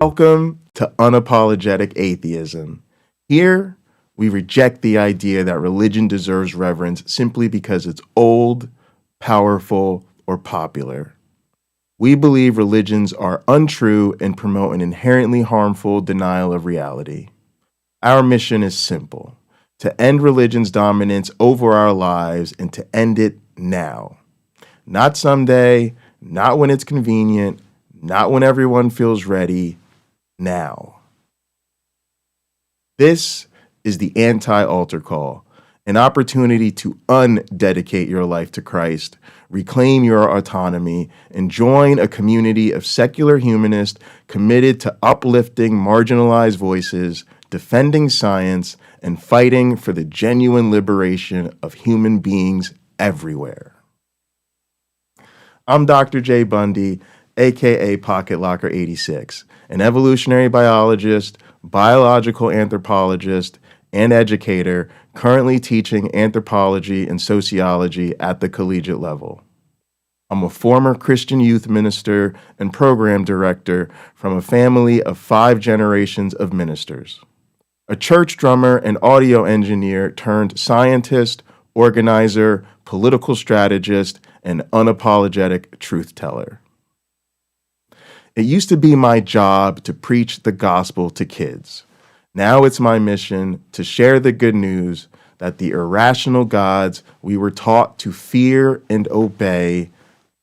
Welcome to Unapologetic Atheism. Here, we reject the idea that religion deserves reverence simply because it's old, powerful, or popular. We believe religions are untrue and promote an inherently harmful denial of reality. Our mission is simple: to end religion's dominance over our lives and to end it now. Not someday, not when it's convenient, not when everyone feels ready, now. This is the anti-altar call, an opportunity to undedicate your life to Christ, reclaim your autonomy, and join a community of secular humanists committed to uplifting marginalized voices, defending science, and fighting for the genuine liberation of human beings everywhere. I'm Dr. J. Bundy, aka Pocketlocker 86, an evolutionary biologist, biological anthropologist, and educator currently teaching anthropology and sociology at the collegiate level. I'm a former Christian youth minister and program director from a family of 5 generations of ministers. A church drummer and audio engineer turned scientist, organizer, political strategist, and unapologetic truth teller. It used to be my job to preach the gospel to kids. Now it's my mission to share the good news that the irrational gods we were taught to fear and obey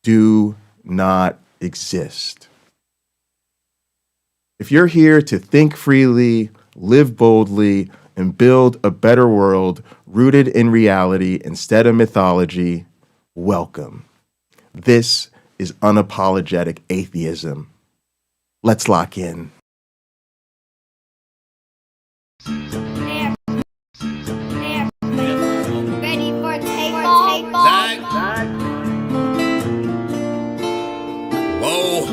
do not exist. If you're here to think freely, live boldly, and build a better world rooted in reality instead of mythology, welcome. This is Unapologetic Atheism. Let's lock in. Ready for takeoff? Whoa.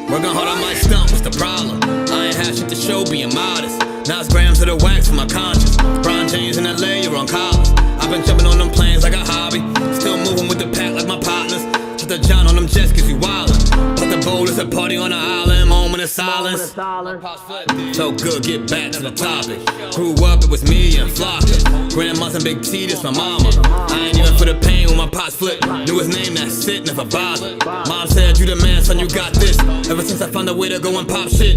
Working hard on my stump, what's the problem? I ain't had shit to show, being modest. Now it's grams of the wax for my conscience. Brian James in LA, you're on college. I've been jumping on them planes like a hobby. Still moving with the pack like my partners. Just the John on them jets cause we wildin'. But the bowl is a party on the island, moment of silence. So good, get back to the topic. Grew up, it was me and Flocka. Grandma's and Big T, this my mama. I ain't even for the pain when my pots flip. Knew his name, that's it, never bothered. Mom said, you the man, son, you got this. Ever since I found a way to go and pop shit.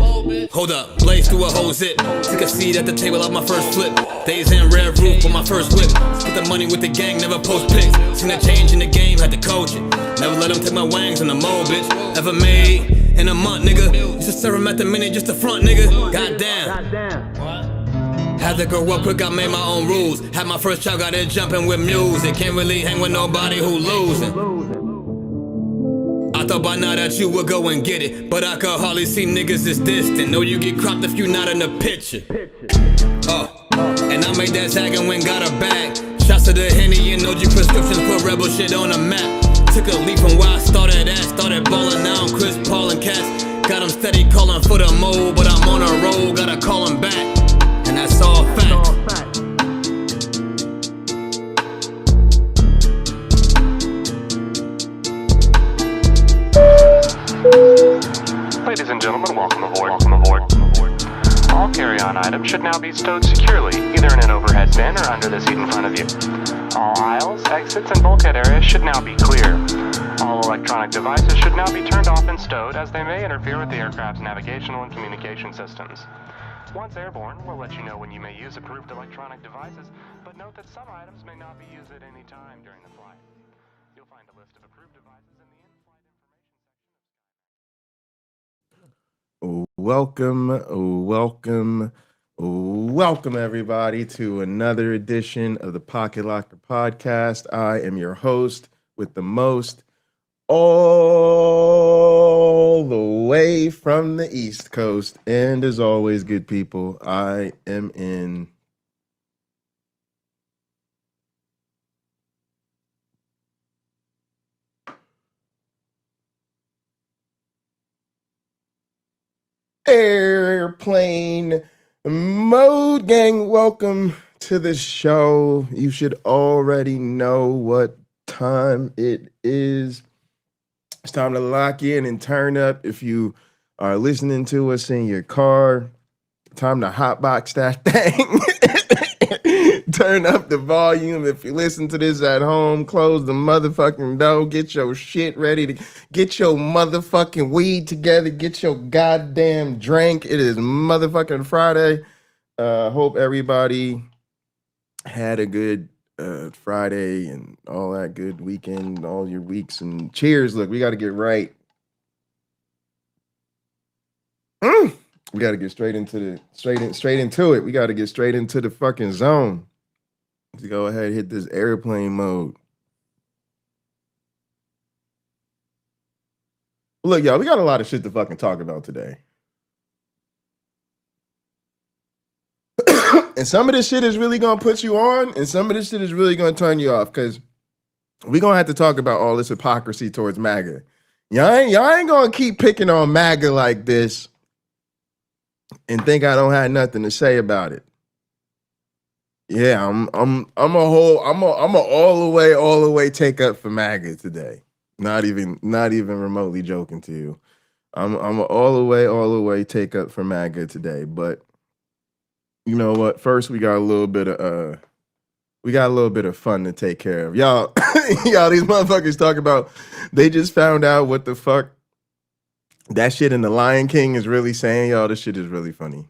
Hold up, blaze through a whole zip. Took a seat at the table of my first flip. Days in red roof with my first whip. Spent the money with the gang, never post pics. Seen a change in the game, had to coach it. Never let them take my wangs in the mold, bitch. Ever made in a month, nigga. Used to serve him at the minute, just the front, nigga. Goddamn. Had to grow up quick, I made my own rules. Had my first child, got it jumping with music. Can't really hang with nobody who losing. I thought by now that you would go and get it, but I could hardly see niggas this distant. Know you get cropped if you not in the picture. And I made that tag and went got a bag. Shots to the Henny and OG prescriptions, put rebel shit on the map. Took a leap from where I started at. Started ballin' now, I'm Chris Paul and Cass. Got him steady calling for the mold, but I'm on a roll, gotta call him back. And that's all fact. Ladies and gentlemen, welcome aboard. All carry-on items should now be stowed securely, either in an overhead bin or under the seat in front of you. All aisles, exits, and bulkhead areas should now be clear. All electronic devices should now be turned off and stowed, as they may interfere with the aircraft's navigational and communication systems. Once airborne, we'll let you know when you may use approved electronic devices, but note that some items may not be used at any time during the flight. You'll find a list of approved devices in the in-flight information section. Welcome everybody to another edition of the Pocketlocker Podcast. I am your host with the most, all the way from the East Coast. And as always, good people, I am in airplane mode. Gang, welcome to the show. You should already know what time it is. It's time to lock in and turn up. If you are listening to us in your car, time to hotbox that thing. Turn up the volume. If you listen to this at home, close the motherfucking door. Get your shit ready to get your motherfucking weed together. Get your goddamn drink. It is motherfucking Friday. Hope everybody had a good Friday and all that good weekend, all your weeks. And cheers. Look, we got to get right. We got to get straight into it. We got to get straight into the fucking zone. Let's go ahead and hit this airplane mode. Look, y'all, we got a lot of shit to fucking talk about today. And some of this shit is really gonna put you on, and some of this shit is really gonna turn you off, because we're gonna have to talk about all this hypocrisy towards MAGA. Y'all ain't gonna keep picking on MAGA like this and think I don't have nothing to say about it. Yeah, I'm all the way take up for MAGA today. Not even remotely joking to you. I'm all the way take up for MAGA today. But you know what? First, we got a little bit of fun to take care of. Y'all, these motherfuckers talk about they just found out what the fuck that shit in The Lion King is really saying. Y'all, this shit is really funny.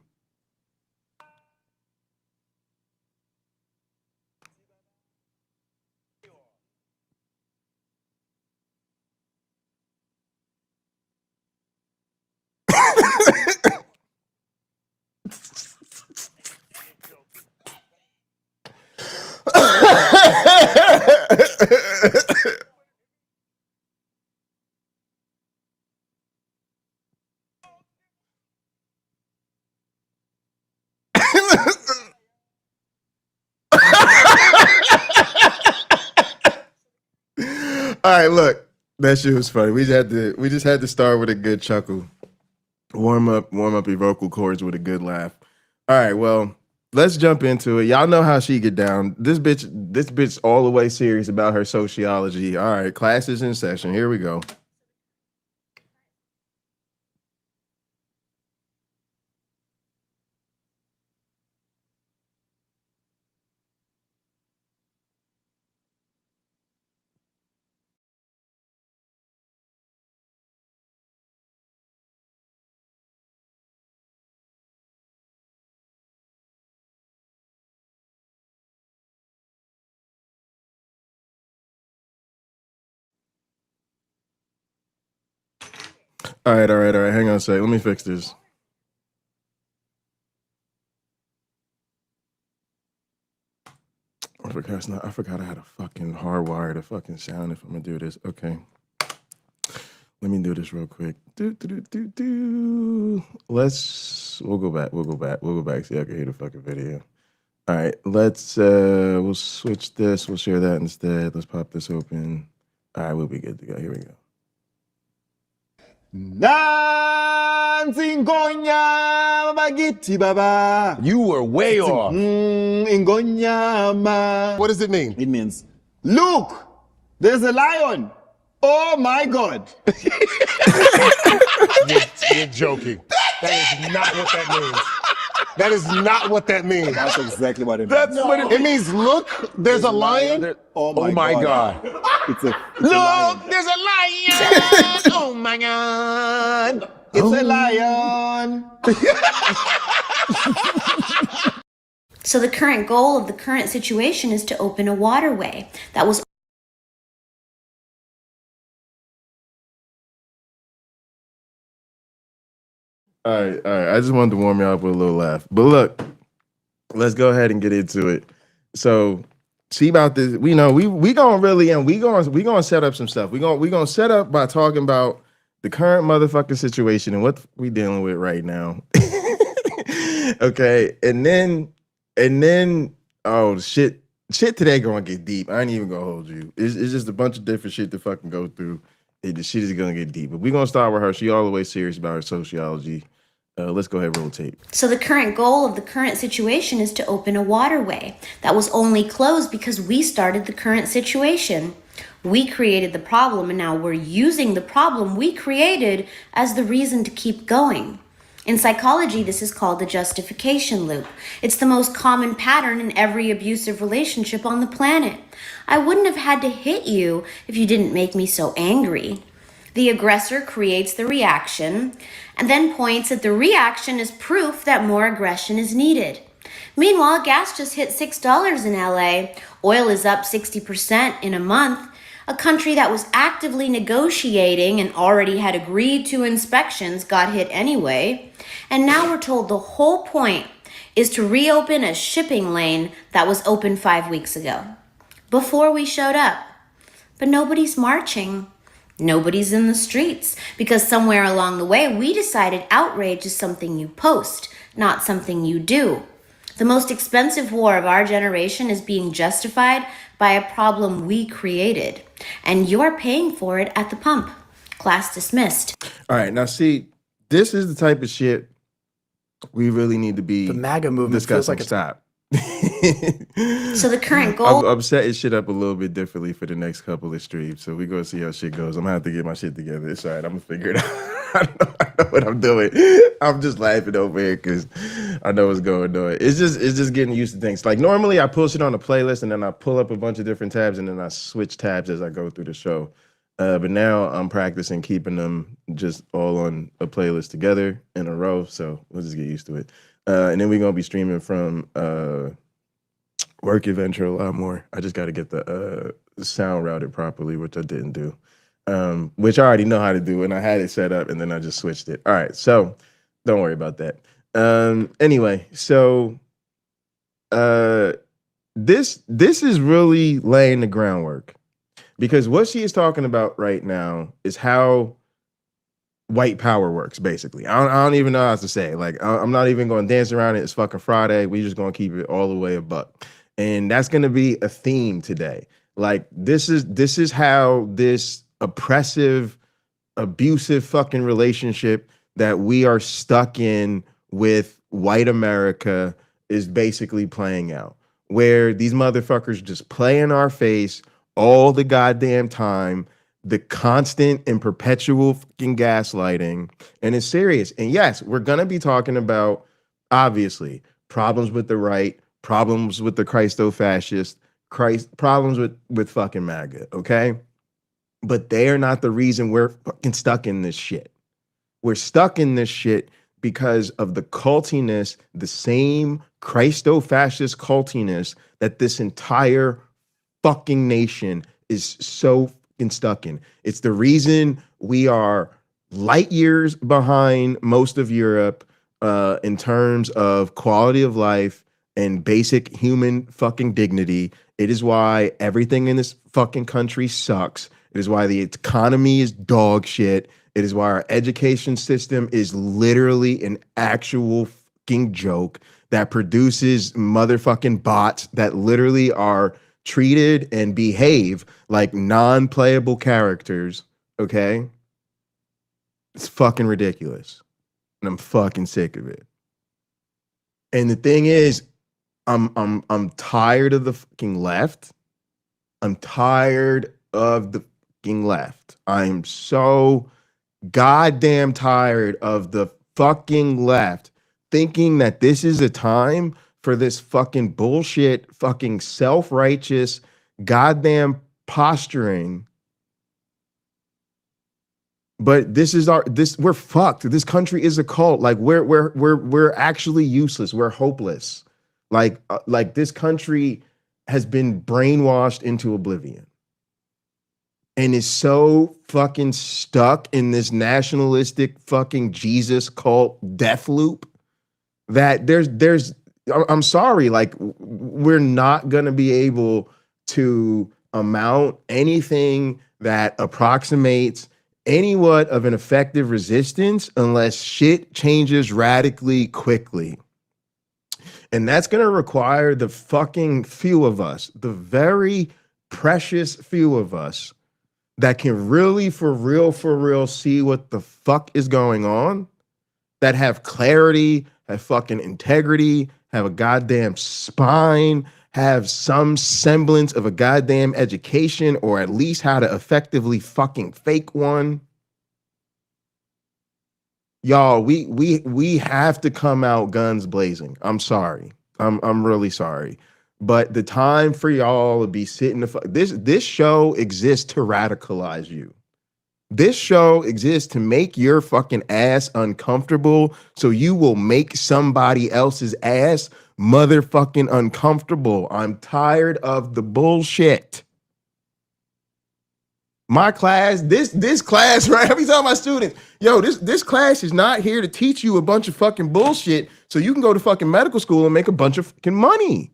All right, look, that shit was funny. We just had to start with a good chuckle. Warm up your vocal cords with a good laugh. All right, well, let's jump into it. Y'all know how she get down. This bitch all the way serious about her sociology. All right, class is in session. Here we go. All right. Hang on a sec. Let me fix this. I forgot I had a fucking hardwire to fucking sound if I'm gonna do this. Okay. Let me do this real quick. We'll go back. See if I can hear the fucking video. All right, we'll switch this. We'll share that instead. Let's pop this open. All right, we'll be good to go. Here we go. Nanzingonya bagiti baba. You were way off. Ingonyama. What does it mean? It means, look, there's a lion. Oh my God. You're joking. That is not what that means. That is not what that means. That's exactly what it means. That's what it means. Look, there's a lion. Oh my God. It's a lion. There's a lion. Oh my God. It's a lion. So the current goal of the current situation is to open a waterway that was All right. I just wanted to warm you up with a little laugh. But look, let's go ahead and get into it. So, see about this. We know we gonna really and we gonna set up some stuff. We gonna set up by talking about the current motherfucking situation and what we dealing with right now. Okay, and then oh shit today gonna get deep. I ain't even gonna hold you. It's just a bunch of different shit to fucking go through. The shit is gonna get deep. But we're gonna start with her. She all the way serious about her sociology. Let's go ahead and roll tape. So the current goal of the current situation is to open a waterway that was only closed because we started the current situation. We created the problem, and now we're using the problem we created as the reason to keep going. In psychology, this is called the justification loop. It's the most common pattern in every abusive relationship on the planet. I wouldn't have had to hit you if you didn't make me so angry. The aggressor creates the reaction and then points at the reaction as proof that more aggression is needed. Meanwhile, gas just hit $6 in LA, oil is up 60% in a month, a country that was actively negotiating and already had agreed to inspections got hit anyway, and now we're told the whole point is to reopen a shipping lane that was open 5 weeks ago, before we showed up. But nobody's marching. Nobody's in the streets, because somewhere along the way we decided outrage is something you post, not something you do. The most expensive war of our generation is being justified by a problem we created, and you're paying for it at the pump. Class dismissed. All right, now see, this is the type of shit we really need to be The MAGA movement feels discussing. like it's Stop. So the current goal... I'm setting shit up a little bit differently for the next couple of streams, so we're gonna see how shit goes. I'm gonna have to get my shit together. It's all right, I'm gonna figure it out. I know what I'm doing. I'm just laughing over here because I know what's going on. It's just getting used to things. Like normally I pull shit on a playlist and then I pull up a bunch of different tabs and then I switch tabs as I go through the show. But now I'm practicing keeping them just all on a playlist together in a row. So we'll just get used to it. And then we're gonna be streaming from Work Adventure a lot more. I just got to get the sound routed properly, which I didn't do. Which I already know how to do, and I had it set up, and then I just switched it. All right, so don't worry about that. Anyway, so this is really laying the groundwork, because what she is talking about right now is how white power works, basically. I don't even know how to say it. Like, I'm not even going to dance around it. It's fucking Friday. We just going to keep it all the way a buck. And that's going to be a theme today. Like, this is how this oppressive, abusive fucking relationship that we are stuck in with white America is basically playing out, where these motherfuckers just play in our face all the goddamn time, the constant and perpetual fucking gaslighting, and it's serious. And yes, we're gonna be talking about, obviously, problems with the right, problems with the Christo-fascist, problems with fucking MAGA, okay? But they are not the reason we're fucking stuck in this shit. We're stuck in this shit because of the cultiness, the same Christo-fascist cultiness that this entire fucking nation is so fucking stuck in. It's the reason we are light years behind most of Europe in terms of quality of life and basic human fucking dignity. It is why everything in this fucking country sucks. It is why the economy is dog shit. It is why our education system is literally an actual fucking joke that produces motherfucking bots that literally are treated and behave like non-playable characters, okay? It's fucking ridiculous. And I'm fucking sick of it. And the thing is, I'm tired of the fucking left. I'm tired of the fucking left. I'm so goddamn tired of the fucking left thinking that this is a time for this fucking bullshit, fucking self-righteous, goddamn posturing. But we're fucked. This country is a cult. Like we're actually useless. We're hopeless. Like this country has been brainwashed into oblivion and is so fucking stuck in this nationalistic fucking Jesus cult death loop that I'm sorry, like we're not going to be able to amount anything that approximates anywhat of an effective resistance unless shit changes radically quickly. And that's going to require the fucking few of us, the very precious few of us that can really, for real, see what the fuck is going on, that have clarity, have fucking integrity, have a goddamn spine, have some semblance of a goddamn education, or at least how to effectively fucking fake one. Y'all, we have to come out guns blazing. I'm sorry. I'm really sorry. But the time for y'all to be sitting this show exists to radicalize you. This show exists to make your fucking ass uncomfortable so you will make somebody else's ass motherfucking uncomfortable. I'm tired of the bullshit. My class, this class, right? Every time my students, yo, this class is not here to teach you a bunch of fucking bullshit so you can go to fucking medical school and make a bunch of fucking money.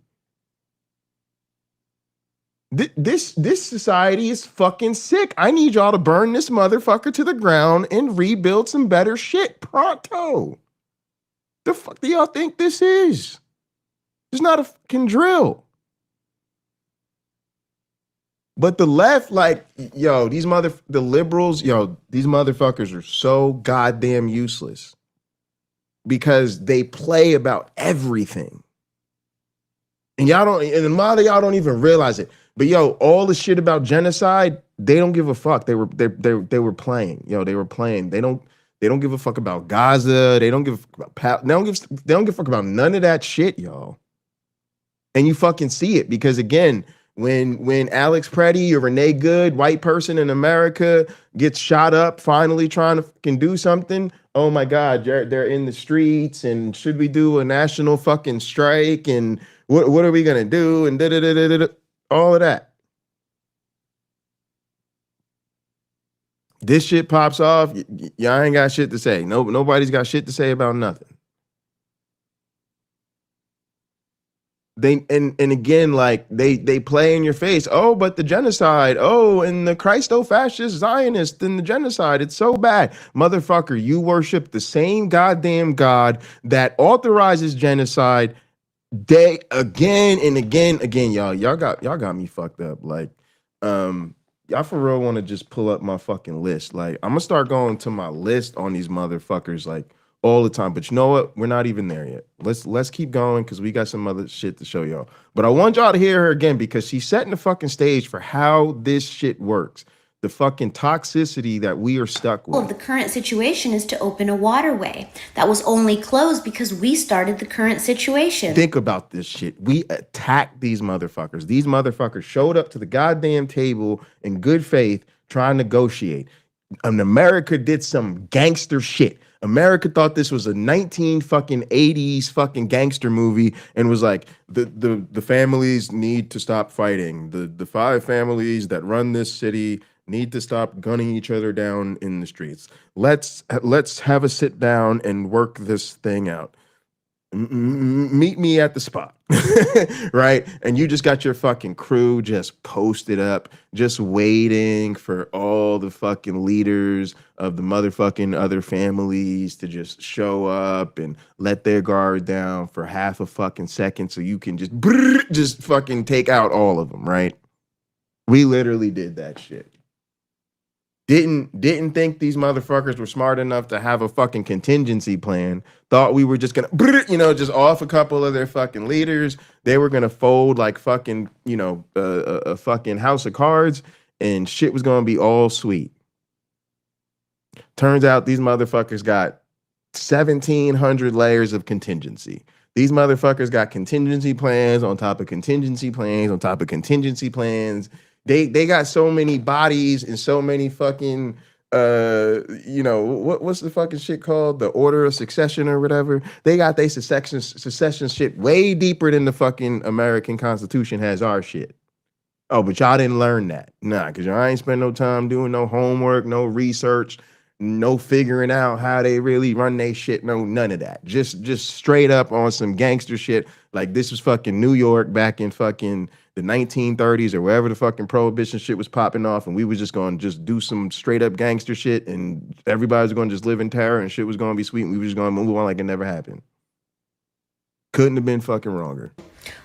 This society is fucking sick. I need y'all to burn this motherfucker to the ground and rebuild some better shit pronto. The fuck do y'all think this is? It's not a fucking drill. But the left, like, yo, the liberals, yo, these motherfuckers are so goddamn useless because they play about everything. And a lot of y'all don't even realize it. But yo, all the shit about genocide, they don't give a fuck. They were playing. Yo, they were playing. They don't give a fuck about Gaza. They don't give a fuck about they don't give a fuck about none of that shit, y'all. And you fucking see it because again, when Alex Preddy or Renee Good, white person in America, gets shot up finally trying to fucking do something, oh my God, they're in the streets and should we do a national fucking strike and what are we gonna do and all of that. This shit pops off, y'all ain't got shit to say. Nobody's got shit to say about nothing. And again, like they play in your face. Oh, but the genocide. Oh, and the Christo-fascist Zionist and the genocide. It's so bad. Motherfucker, you worship the same goddamn God that authorizes genocide again and again, y'all. Y'all got me fucked up. Like, y'all for real want to just pull up my fucking list. Like, I'm gonna start going to my list on these motherfuckers, like, all the time. But you know what? We're not even there yet. Let's keep going because we got some other shit to show y'all. But I want y'all to hear her again because she's setting the fucking stage for how this shit works. The fucking toxicity that we are stuck with. The current situation is to open a waterway that was only closed because we started the current situation. Think about this shit. We attacked these motherfuckers. These motherfuckers showed up to the goddamn table in good faith trying to negotiate. And America did some gangster shit. America thought this was a 1980s fucking gangster movie and was like, the families need to stop fighting. The 5 families that run this city need to stop gunning each other down in the streets. Let's have a sit down and work this thing out. Meet me at the spot, right? And you just got your fucking crew just posted up, just waiting for all the fucking leaders of the motherfucking other families to just show up and let their guard down for half a fucking second so you can just fucking take out all of them, right? We literally did that shit. Didn't think these motherfuckers were smart enough to have a fucking contingency plan. Thought we were just gonna, just off a couple of their fucking leaders. They were gonna fold like fucking, a fucking house of cards, and shit was gonna be all sweet. Turns out these motherfuckers got 1,700 layers of contingency. These motherfuckers got contingency plans on top of contingency plans on top of contingency plans. They got so many bodies and so many fucking what's the fucking shit called? The order of succession or whatever. They got their secession shit way deeper than the fucking American Constitution has our shit. Oh, but y'all didn't learn that. Nah, because y'all ain't spend no time doing no homework, no research, no figuring out how they really run their shit. No, none of that. Just straight up on some gangster shit. Like this was fucking New York back in fucking the 1930s or wherever the fucking prohibition shit was popping off, and we was just going to just do some straight up gangster shit, and everybody was going to just live in terror, and shit was going to be sweet, and we were just going to move on like it never happened. Couldn't have been fucking wronger.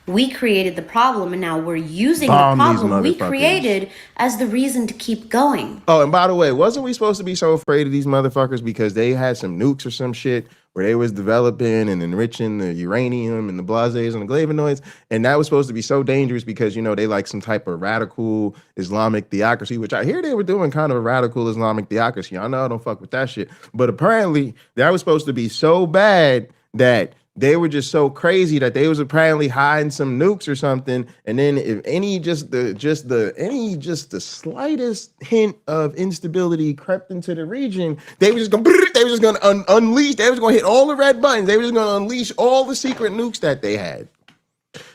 We created the problem, and now we're using the problem we created as the reason to keep going. Oh, and by the way, wasn't we supposed to be so afraid of these motherfuckers because they had some nukes or some shit? where they was developing and enriching the uranium and the blazes and the flavonoids. And that was supposed to be so dangerous because, they like some type of radical Islamic theocracy, which I hear they were doing kind of a radical Islamic theocracy. I know I don't fuck with that shit. But apparently that was supposed to be so bad that they were just so crazy that they was apparently hiding some nukes or something. And then if the slightest hint of instability crept into the region, they were just going to unleash. They was going to hit all the red buttons. They were just going to unleash all the secret nukes that they had.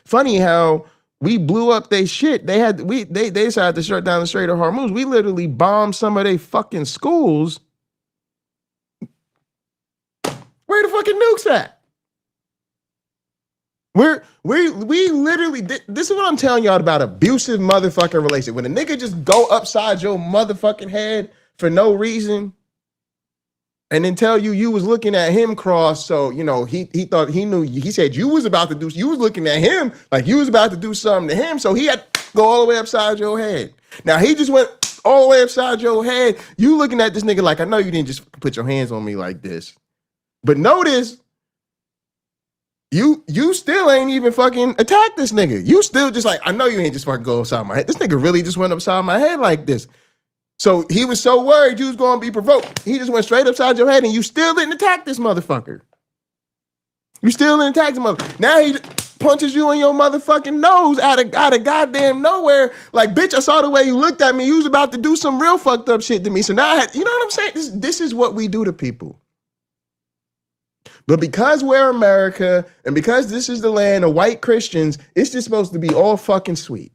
Funny how we blew up their shit. They decided to shut down the Strait of Hormuz. We literally bombed some of their fucking schools. Where the fucking nukes at? We literally, this is what I'm telling y'all about abusive motherfucking relationship. When a nigga just go upside your motherfucking head for no reason and then tell you was looking at him cross. So, he thought he knew, he said you was looking at him like you was about to do something to him. So he had to go all the way upside your head. Now he just went all the way upside your head. You looking at this nigga like, I know you didn't just put your hands on me like this. But notice, you still ain't even fucking attack this nigga. You still just like, I know you ain't just fucking go upside my head. This nigga really just went upside my head like this. So he was so worried you was going to be provoked. He just went straight upside your head and you still didn't attack this motherfucker. You still didn't attack the motherfucker. Now he punches you in your motherfucking nose out of goddamn nowhere. Like, bitch, I saw the way you looked at me. You was about to do some real fucked up shit to me. So now you know what I'm saying? This is what we do to people. But because we're America and because this is the land of white Christians, it's just supposed to be all fucking sweet.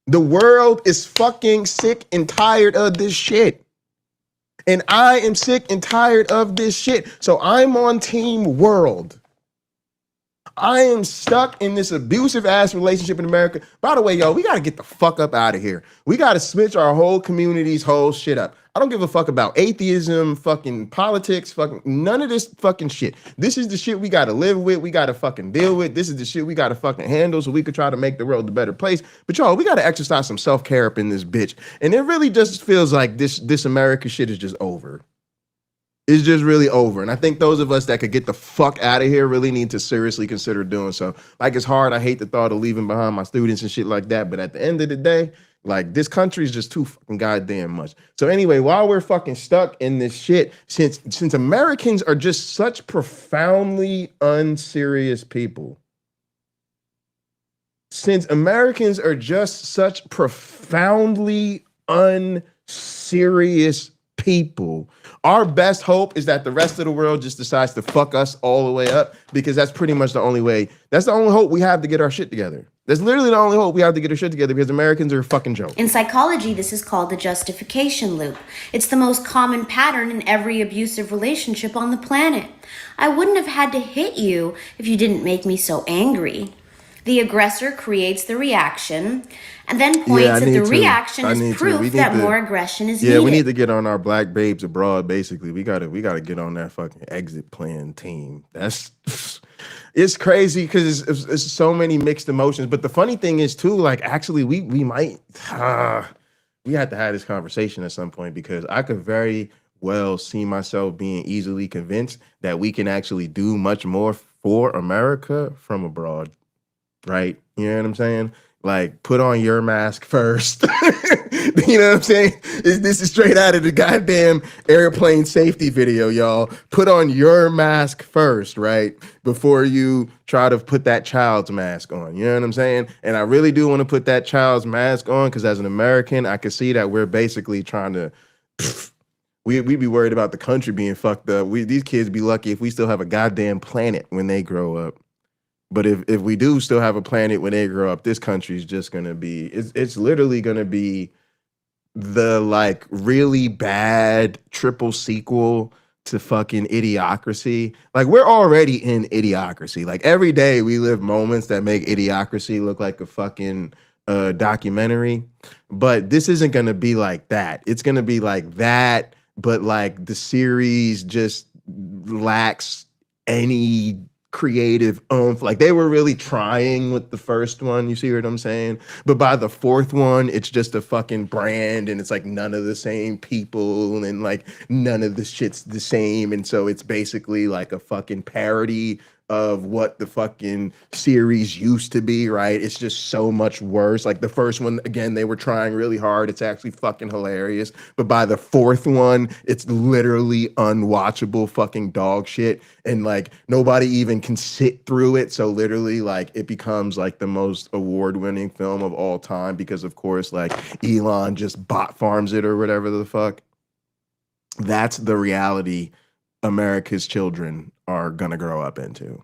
The world is fucking sick and tired of this shit. And I am sick and tired of this shit. So I'm on team world. I am stuck in this abusive ass relationship in America. By the way, yo, we got to get the fuck up out of here. We got to switch our whole community's whole shit up. I don't give a fuck about atheism, fucking politics, fucking none of this fucking shit. This is the shit we got to live with. We got to fucking deal with. This is the shit we got to fucking handle so we could try to make the world a better place. But y'all, we got to exercise some self-care up in this bitch. And it really just feels like this America shit is just over. It's just really over. And I think those of us that could get the fuck out of here really need to seriously consider doing so. Like, it's hard. I hate the thought of leaving behind my students and shit like that. But at the end of the day, like, this country is just too fucking goddamn much. So anyway, while we're fucking stuck in this shit, since Americans are just such profoundly unserious people, since Americans are just such profoundly unserious people, our best hope is that the rest of the world just decides to fuck us all the way up, because that's pretty much the only way. That's the only hope we have to get our shit together. That's literally the only hope we have to get our shit together, because Americans are a fucking joke. In psychology, this is called the justification loop. It's the most common pattern in every abusive relationship on the planet. I wouldn't have had to hit you if you didn't make me so angry. The aggressor creates the reaction and then points that the reaction is proof that more aggression is needed. Yeah, we need to get on our black babes abroad, basically. We gotta get on that fucking exit plan team. It's crazy because it's so many mixed emotions. But the funny thing is too, like, actually we might we have to have this conversation at some point, because I could very well see myself being easily convinced that we can actually do much more for America from abroad. Right? You know what I'm saying? Like, put on your mask first. You know what I'm saying? This is straight out of the goddamn airplane safety video, y'all. Put on your mask first, right? Before you try to put that child's mask on. You know what I'm saying? And I really do want to put that child's mask on, because as an American, I can see that we're basically trying to... We be worried about the country being fucked up. These kids be lucky if we still have a goddamn planet when they grow up. But if we do still have a planet when they grow up, this country is just going to be, it's literally going to be the, like, really bad triple sequel to fucking Idiocracy. Like, we're already in Idiocracy. Like, every day we live moments that make Idiocracy look like a fucking documentary. But this isn't going to be like that. It's going to be like that, but like the series just lacks any creative oomph. Like they were really trying with the first one, you see what I'm saying? But by the fourth one, it's just a fucking brand and it's like none of the same people and like none of the shit's the same. And so it's basically like a fucking parody of what the fucking series used to be, right? It's just so much worse. Like the first one, again, they were trying really hard. It's actually fucking hilarious. But by the fourth one, it's literally unwatchable fucking dog shit. And like nobody even can sit through it. So literally like it becomes like the most award-winning film of all time because of course like Elon just bot farms it or whatever the fuck. That's the reality America's children are gonna grow up into.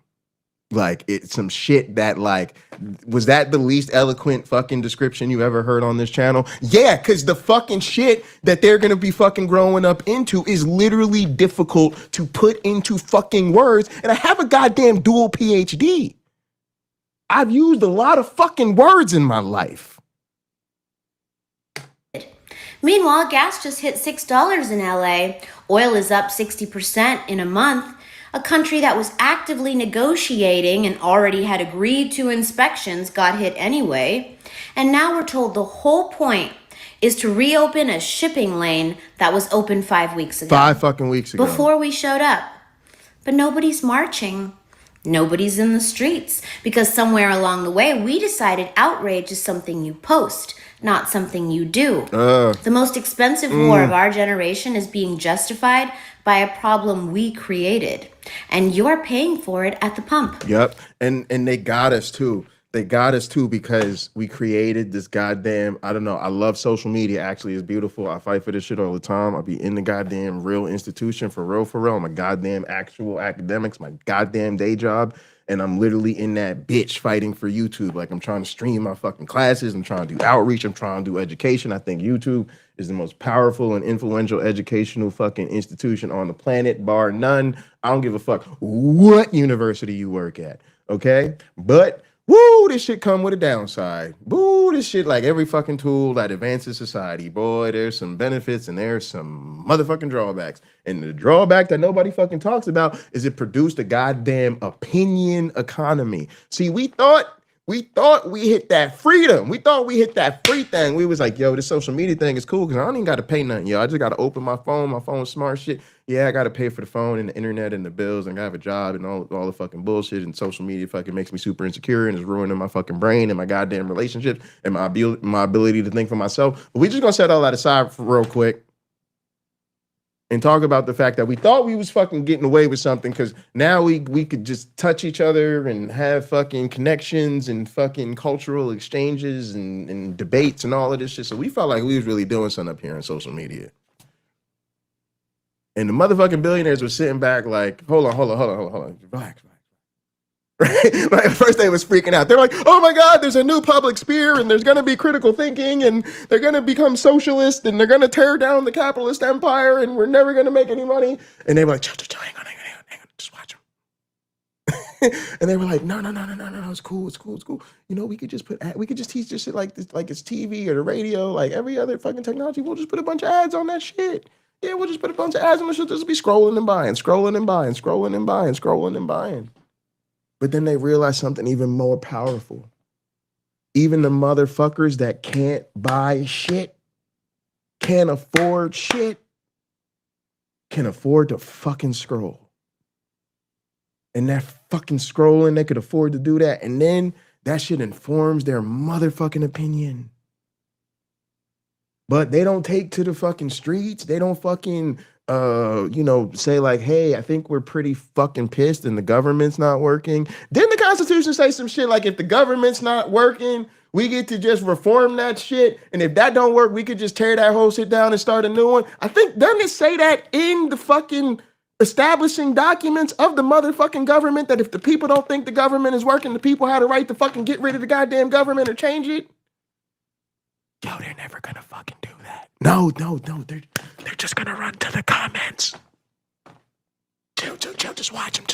Like it's some shit that like, was that the least eloquent fucking description you ever heard on this channel? Yeah, because the fucking shit that they're gonna be fucking growing up into is literally difficult to put into fucking words. And I have a goddamn dual PhD. I've used a lot of fucking words in my life. Meanwhile, gas just hit $6 in LA. Oil is up 60% in a month. A country that was actively negotiating and already had agreed to inspections got hit anyway. And now we're told the whole point is to reopen a shipping lane that was open 5 weeks ago. 5 fucking weeks ago. Before we showed up. But nobody's marching. Nobody's in the streets. Because somewhere along the way, we decided outrage is something you post, not something you do. The most expensive war of our generation is being justified by a problem we created. And you're paying for it at the pump. Yep. And they got us too. They got us too because we created this goddamn, I don't know, I love social media. Actually, it's beautiful. I fight for this shit all the time. I'll be in the goddamn real institution for real, for real. I'm a goddamn actual academics, my goddamn day job. And I'm literally in that bitch fighting for YouTube. Like I'm trying to stream my fucking classes. I'm trying to do outreach. I'm trying to do education. I think YouTube is the most powerful and influential educational fucking institution on the planet, bar none. I don't give a fuck what university you work at, okay? But woo, this shit come with a downside. Woo, this shit like every fucking tool that advances society. Boy, there's some benefits and there's some motherfucking drawbacks. And the drawback that nobody fucking talks about is it produced a goddamn opinion economy. See, we thought we hit that freedom. We thought we hit that free thing. We was like, yo, this social media thing is cool because I don't even got to pay nothing, yo. I just got to open my phone. My phone's smart shit. Yeah, I got to pay for the phone and the internet and the bills and I have a job and all the fucking bullshit. And social media fucking makes me super insecure and is ruining my fucking brain and my goddamn relationships and my ability to think for myself. But we just gonna set all that aside for real quick and talk about the fact that we thought we was fucking getting away with something because now we could just touch each other and have fucking connections and fucking cultural exchanges and debates and all of this shit. So we felt like we was really doing something up here on social media. And the motherfucking billionaires were sitting back like, hold on, relax. Right? Like at first they was freaking out. They're like, oh my God, there's a new public sphere and there's gonna be critical thinking and they're gonna become socialist and they're gonna tear down the capitalist empire and we're never gonna make any money. And they were like, hang on, just watch them. And they were like, no, it's cool. You know, we could just teach this shit like this, like it's TV or the radio, like every other fucking technology. We'll just put a bunch of ads on that shit. Yeah, we'll just put a bunch of ads on the shit. Just be scrolling and buying. But then they realized something even more powerful. Even the motherfuckers that can't buy shit, can't afford shit, can afford to fucking scroll. And that fucking scrolling, they could afford to do that. And then that shit informs their motherfucking opinion. But they don't take to the fucking streets. They don't fucking say like, hey, I think we're pretty fucking pissed and the government's not working. Didn't the Constitution say some shit like if the government's not working, we get to just reform that shit? And if that don't work, we could just tear that whole shit down and start a new one? I think, doesn't it say that in the fucking establishing documents of the motherfucking government that if the people don't think the government is working, the people have the right to fucking get rid of the goddamn government or change it? Yo, they're never gonna fucking do that. No, they're just gonna run to the comments. Chill, just watch them.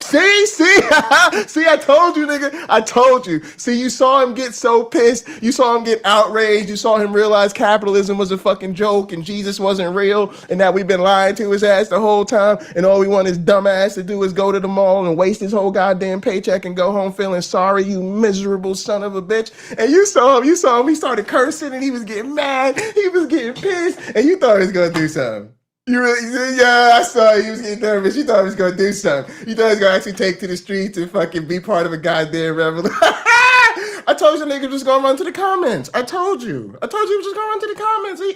See, see, I told you, nigga. I told you. See, you saw him get so pissed. You saw him get outraged. You saw him realize capitalism was a fucking joke and Jesus wasn't real and that we've been lying to his ass the whole time. And all we want his dumb ass to do is go to the mall and waste his whole goddamn paycheck and go home feeling sorry, you miserable son of a bitch. And you saw him. He started cursing and he was getting mad. He was getting pissed. And you thought he was going to do something. Yeah, I saw you was getting nervous. You thought he was going to do something. You thought he was going to actually take to the streets and fucking be part of a goddamn revolution. I told you nigga was going to run to the comments. I told you. He was just going to run to the comments. He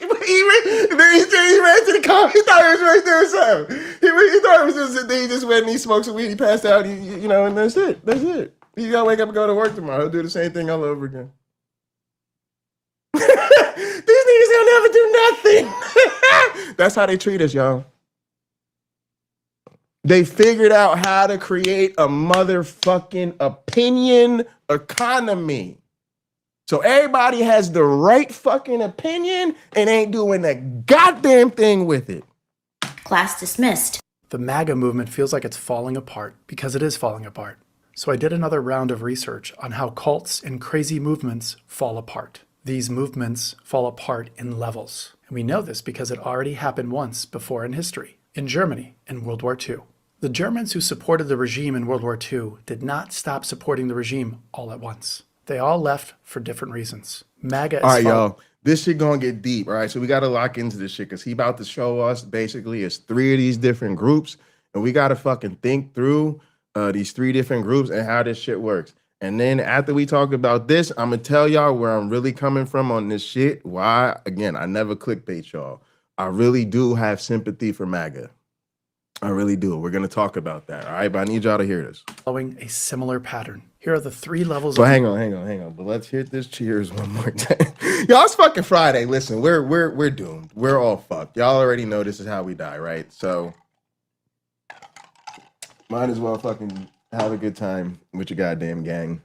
ran to the comments. He thought he was really doing something. He thought it was just, he just went and he smoked some weed. He passed out, you know, and that's it. That's it. You got to wake up and go to work tomorrow. He'll do the same thing all over again. These niggas will never do nothing. That's how they treat us, y'all. They figured out how to create a motherfucking opinion economy. So everybody has the right fucking opinion and ain't doing a goddamn thing with it. Class dismissed. The MAGA movement feels like it's falling apart because it is falling apart. So I did another round of research on how cults and crazy movements fall apart. These movements fall apart in levels. And we know this because it already happened once before in history, in Germany in World War II. The Germans who supported the regime in World War II did not stop supporting the regime all at once. They all left for different reasons. MAGA is... All right, y'all. This shit gonna get deep, all right? So we gotta lock into this shit because he about to show us basically it's 3 of these different groups, and we gotta fucking think through these 3 different groups and how this shit works. And then after we talk about this, I'm gonna tell y'all where I'm really coming from on this shit. Why? Again, I never clickbait y'all. I really do have sympathy for MAGA. I really do. We're gonna talk about that, all right? But I need y'all to hear this. Following a similar pattern. Here are the 3 levels So of... hang on. But let's hit this cheers one more time. Y'all, it's fucking Friday. Listen, we're doomed. We're all fucked. Y'all already know this is how we die, right? So might as well fucking have a good time with your goddamn gang.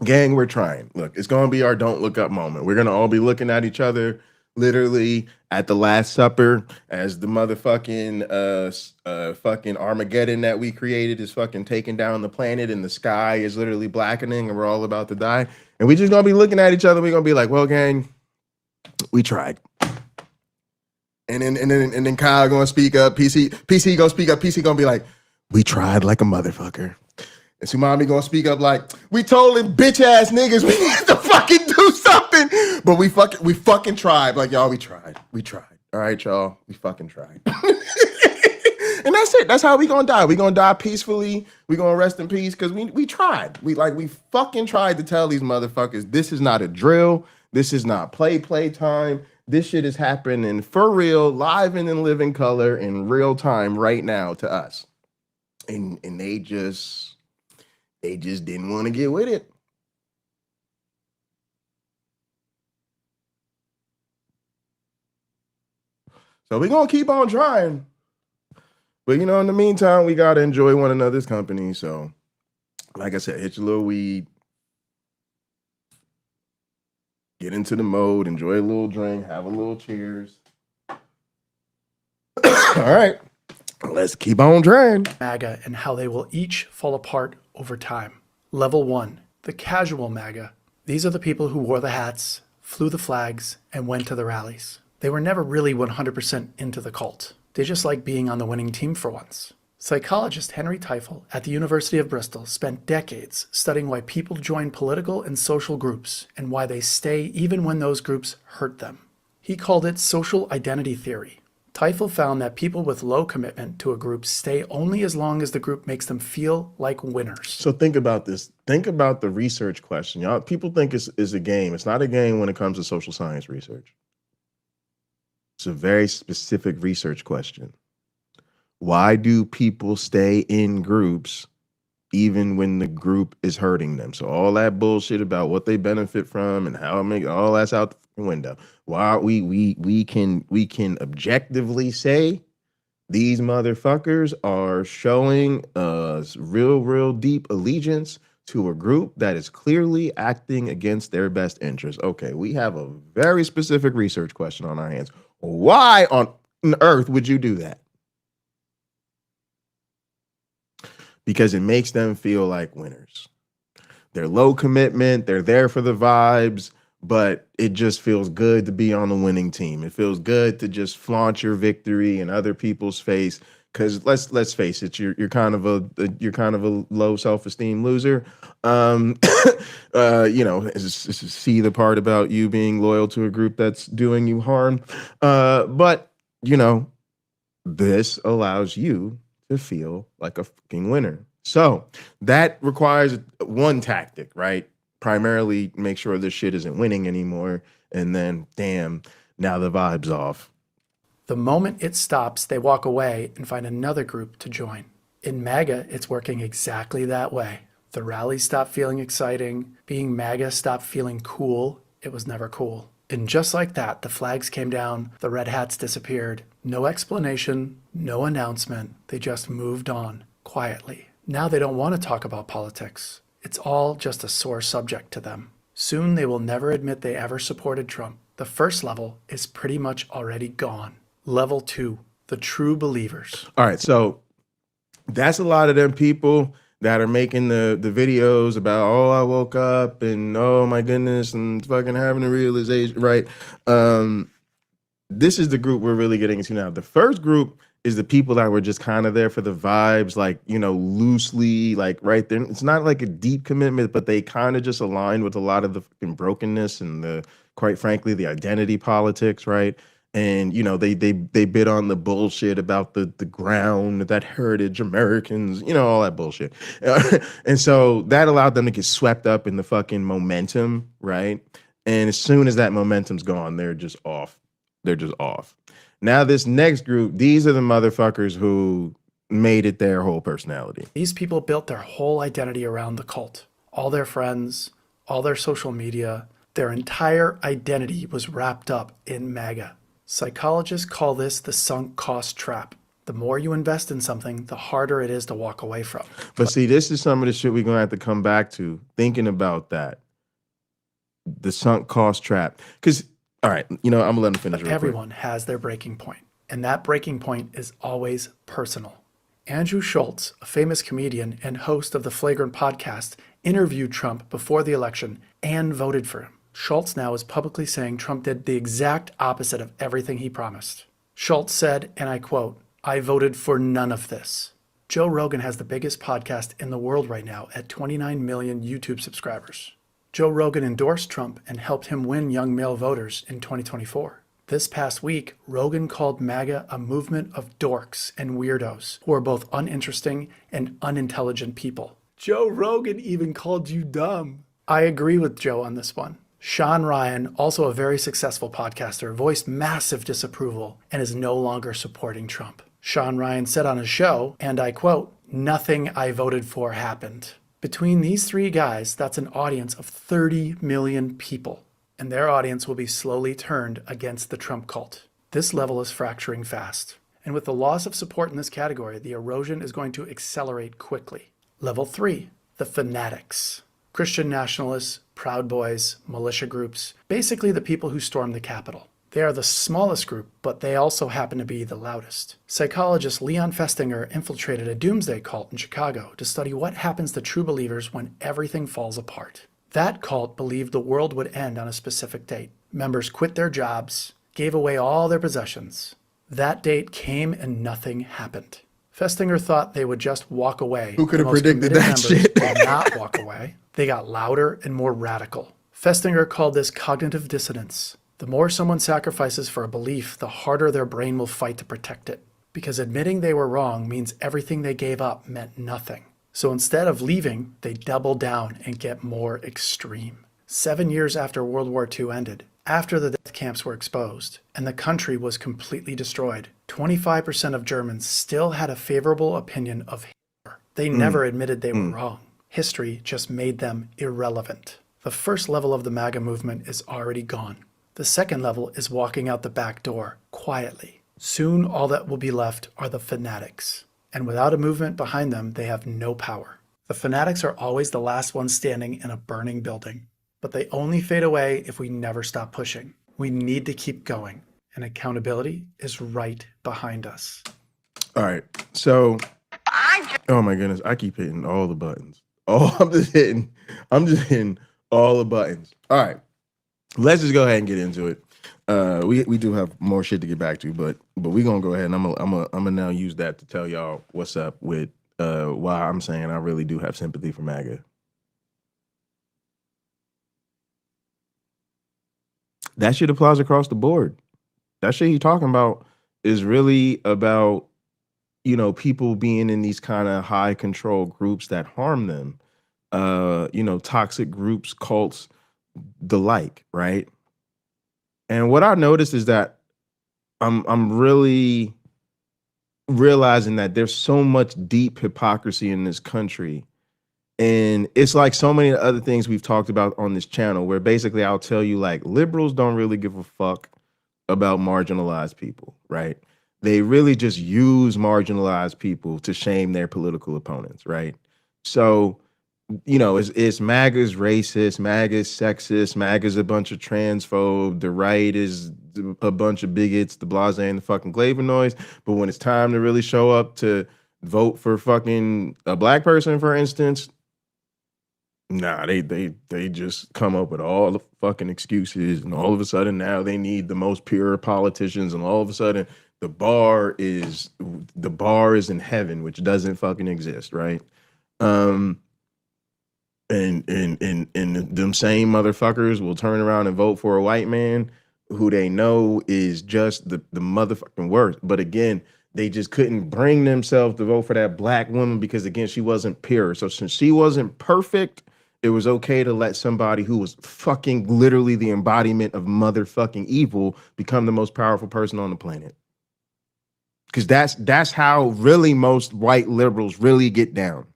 Gang, we're trying. Look, it's gonna be our don't look up moment. We're gonna all be looking at each other literally at the Last Supper as the motherfucking fucking Armageddon that we created is fucking taking down the planet and the sky is literally blackening and we're all about to die. And we just gonna be looking at each other. We're gonna be like, well, gang, we tried. And then Kyle gonna speak up. PC gonna speak up. PC gonna be like, we tried like a motherfucker. And Sumami gonna speak up like, we told them bitch ass niggas we need to fucking do something. But we fucking tried. Like, y'all, we tried. All right, y'all, we fucking tried. And that's it. That's how we gonna die. We gonna die peacefully. We gonna rest in peace because we tried. We fucking tried to tell these motherfuckers this is not a drill. This is not play time. This shit is happening for real, live and in living color in real time right now to us. And they just didn't want to get with it. So we're going to keep on trying. But, you know, in the meantime, we got to enjoy one another's company. So, like I said, hit your little weed. Get into the mode. Enjoy a little drink. Have a little cheers. All right. Let's keep on trying. MAGA and how they will each fall apart over time. Level 1, the casual MAGA. These are the people who wore the hats, flew the flags, and went to the rallies. They were never really 100% into the cult. They just like being on the winning team for once. Psychologist Henry Teifel at the University of Bristol spent decades studying why people join political and social groups and why they stay even when those groups hurt them. He called it social identity theory. Teifel found that people with low commitment to a group stay only as long as the group makes them feel like winners. So think about this. Think about the research question. Y'all, people think it's a game. It's not a game when it comes to social science research. It's a very specific research question. Why do people stay in groups even when the group is hurting them? So all that bullshit about what they benefit from and how it makes all that's out the window. Why we can objectively say these motherfuckers are showing real deep allegiance to a group that is clearly acting against their best interest. Okay, we have a very specific research question on our hands. Why on earth would you do that? because it makes them feel like winners. They're low commitment, they're there for the vibes, but it just feels good to be on the winning team. It feels good to just flaunt your victory in other people's face. Because let's face it, you're kind of a low self-esteem loser. See the part about you being loyal to a group that's doing you harm. But this allows you to feel like a fucking winner. So that requires one tactic, right? Primarily make sure this shit isn't winning anymore. And then, damn, now the vibe's off. The moment it stops, they walk away and find another group to join. In MAGA, it's working exactly that way. The rallies stop feeling exciting. Being MAGA stopped feeling cool. It was never cool. And just like that, the flags came down, the red hats disappeared. No explanation, no announcement. They just moved on quietly. Now they don't want to talk about politics. It's all just a sore subject to them. Soon they will never admit they ever supported Trump. The first level is pretty much already gone. Level 2, the true believers. All right, so that's a lot of them people that are making the videos about, oh, I woke up and oh my goodness and fucking having a realization, right? This is the group we're really getting into now. The first group is the people that were just kind of there for the vibes, like, loosely, like right there. It's not like a deep commitment, but they kind of just aligned with a lot of the fucking brokenness and quite frankly, the identity politics, right? And they bid on the bullshit about the ground, that heritage Americans, all that bullshit. And so that allowed them to get swept up in the fucking momentum, right? And as soon as that momentum's gone, they're just off. They're just off. Now this next group, these are the motherfuckers who made it their whole personality. These people built their whole identity around the cult. All their friends, all their social media, their entire identity was wrapped up in MAGA. Psychologists call this the sunk cost trap. The more you invest in something, the harder it is to walk away from. But see, this is some of the shit we're going to have to come back to, thinking about that. The sunk cost trap. Because, all right, I'm going to let them finish. Everyone has their breaking point, and that breaking point is always personal. Andrew Schultz, a famous comedian and host of the Flagrant podcast, interviewed Trump before the election and voted for him. Schultz now is publicly saying Trump did the exact opposite of everything he promised. Schultz said, and I quote, "I voted for none of this." Joe Rogan has the biggest podcast in the world right now at 29 million YouTube subscribers. Joe Rogan endorsed Trump and helped him win young male voters in 2024. This past week, Rogan called MAGA a movement of dorks and weirdos who are both uninteresting and unintelligent people. Joe Rogan even called you dumb. I agree with Joe on this one. Sean Ryan, also a very successful podcaster, voiced massive disapproval and is no longer supporting Trump. Sean Ryan said on his show, and I quote, "Nothing I voted for happened." Between these three guys, that's an audience of 30 million people, and their audience will be slowly turned against the Trump cult. This level is fracturing fast, and with the loss of support in this category, the erosion is going to accelerate quickly. Level 3, the fanatics. Christian nationalists, Proud Boys, militia groups, basically the people who stormed the Capitol. They are the smallest group, but they also happen to be the loudest. Psychologist Leon Festinger infiltrated a doomsday cult in Chicago to study what happens to true believers when everything falls apart. That cult believed the world would end on a specific date. Members quit their jobs, gave away all their possessions. That date came and nothing happened. Festinger thought they would just walk away. Who could have The most predicted committed that members shit? did not walk away. They got louder and more radical. Festinger called this cognitive dissonance. The more someone sacrifices for a belief, the harder their brain will fight to protect it. Because admitting they were wrong means everything they gave up meant nothing. So instead of leaving, they double down and get more extreme. 7 years after World War II ended, after the death camps were exposed, and the country was completely destroyed, 25% of Germans still had a favorable opinion of Hitler. They never admitted they were wrong. History just made them irrelevant. The first level of the MAGA movement is already gone. The second level is walking out the back door, quietly. Soon all that will be left are the fanatics. And without a movement behind them, they have no power. The fanatics are always the last ones standing in a burning building. But they only fade away if we never stop pushing. We need to keep going. And accountability is right behind us. All right, so I Oh my goodness, I keep hitting all the buttons. Oh, I'm just hitting all the buttons. All right. Let's just go ahead and get into it. We do have more shit to get back to, but we're gonna go ahead and I'm gonna now use that to tell y'all what's up with why I'm saying I really do have sympathy for MAGA. That shit applies across the board. That shit he talking about is really about, you know, people being in these kind of high control groups that harm them. You know, toxic groups, cults, the like, right? And what I noticed is that I'm really realizing that there's so much deep hypocrisy in this country. And it's like so many other things we've talked about on this channel, where basically I'll tell you, like, liberals don't really give a fuck about marginalized people, right? They really just use marginalized people to shame their political opponents, right? So, you know, it's MAGA's racist, MAGA's sexist, MAGA's a bunch of transphobe, the right is a bunch of bigots, the blase and the fucking flavonoids. But when it's time to really show up to vote for fucking a black person, for instance, nah, they just come up with all the fucking excuses, and all of a sudden now they need the most pure politicians, and all of a sudden the bar is in heaven, which doesn't fucking exist, right? And them same motherfuckers will turn around and vote for a white man who they know is just the motherfucking worst. But again, they just couldn't bring themselves to vote for that black woman because, again, she wasn't pure. So since she wasn't perfect, it was okay to let somebody who was fucking literally the embodiment of motherfucking evil become the most powerful person on the planet. Because that's how really most white liberals really get down.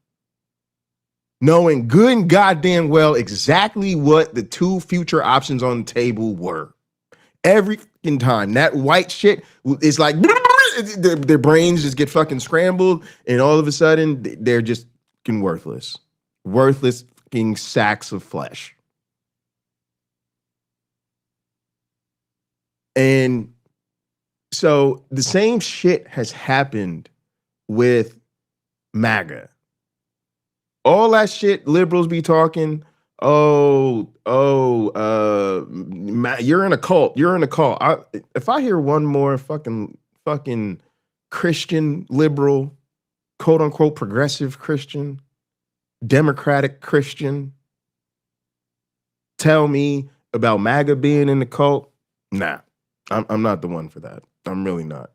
Knowing good and goddamn well exactly what the two future options on the table were. Every fucking time. That white shit is like, their brains just get fucking scrambled, and all of a sudden they're just fucking worthless. Worthless fucking sacks of flesh. And so the same shit has happened with MAGA. All that shit liberals be talking, you're in a cult. You're in a cult. If I hear one more fucking Christian liberal, quote unquote progressive Christian, democratic Christian, tell me about MAGA being in the cult, nah, I'm not the one for that. I'm really not.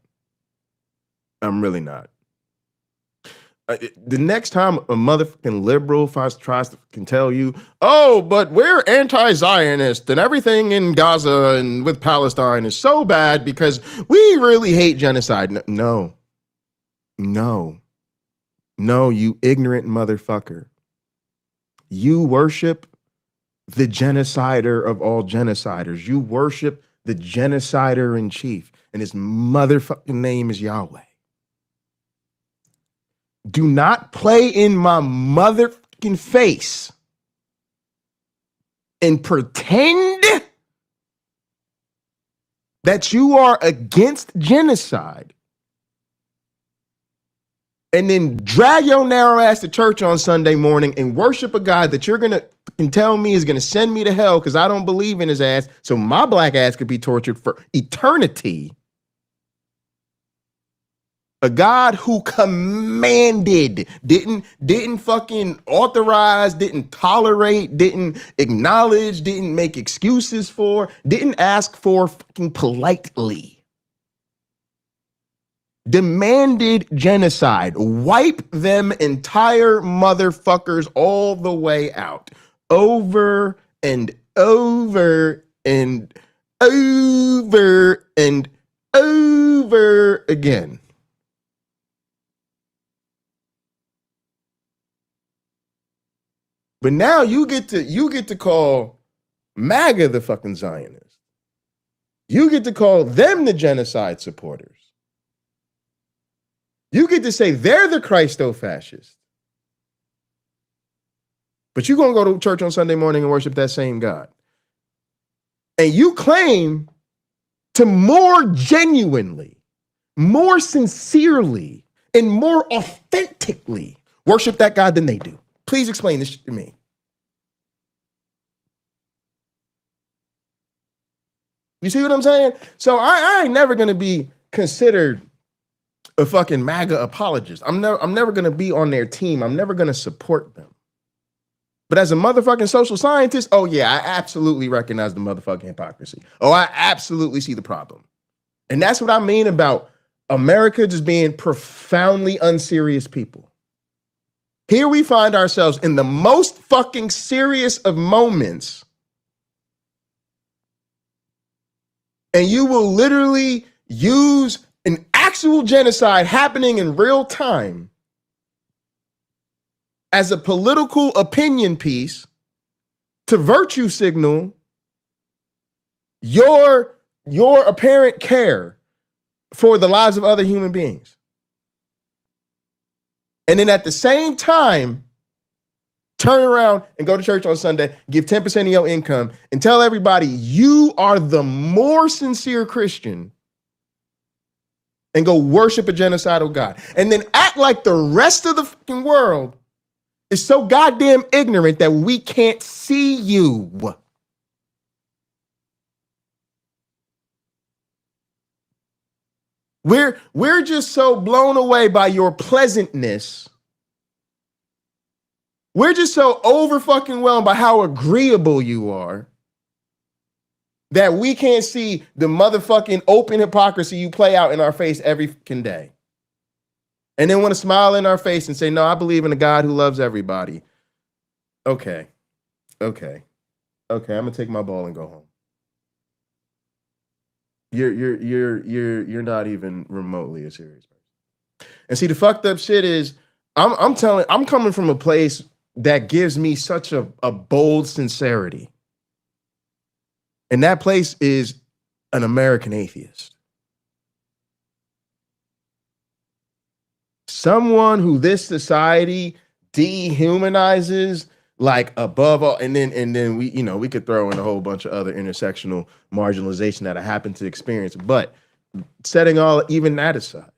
The next time a motherfucking liberal tries to tell you, oh, but we're anti-Zionist and everything in Gaza and with Palestine is so bad because we really hate genocide. No, you ignorant motherfucker. You worship the genocider of all genociders. You worship the genocider in chief, and his motherfucking name is Yahweh. Do not play in my motherfucking face and pretend that you are against genocide and then drag your narrow ass to church on Sunday morning and worship a God that you're going to tell me is going to send me to hell because I don't believe in his ass, so my black ass could be tortured for eternity. A God who commanded, didn't fucking authorize, didn't tolerate, didn't acknowledge, didn't make excuses for, didn't ask for fucking politely. Demanded genocide. Wipe them entire motherfuckers all the way out. Over and over and over and over again. But now you get to call MAGA the fucking Zionists. You get to call them the genocide supporters. You get to say they're the Christo-fascists. But you're going to go to church on Sunday morning and worship that same God. And you claim to more genuinely, more sincerely, and more authentically worship that God than they do? Please explain this to me. You see what I'm saying? So I ain't never gonna be considered a fucking MAGA apologist. I'm never gonna be on their team. I'm never gonna support them. But as a motherfucking social scientist, oh yeah, I absolutely recognize the motherfucking hypocrisy. Oh, I absolutely see the problem. And that's what I mean about America just being profoundly unserious people. Here we find ourselves in the most fucking serious of moments, and you will literally use an actual genocide happening in real time as a political opinion piece to virtue signal your apparent care for the lives of other human beings. And then at the same time, turn around and go to church on Sunday, give 10% of your income, and tell everybody you are the more sincere Christian, and go worship a genocidal God. And then act like the rest of the fucking world is so goddamn ignorant that we can't see you. We're just so blown away by your pleasantness. We're just so over fucking whelmed by how agreeable you are that we can't see the motherfucking open hypocrisy you play out in our face every fucking day. And then want to smile in our face and say, no, I believe in a God who loves everybody. Okay. I'm gonna take my ball and go home. You're not even remotely a serious person. And see, the fucked up shit is, I'm coming from a place that gives me such a bold sincerity. And that place is an American atheist. Someone who this society dehumanizes like above all, and then we could throw in a whole bunch of other intersectional marginalization that I happen to experience. But setting all even that aside,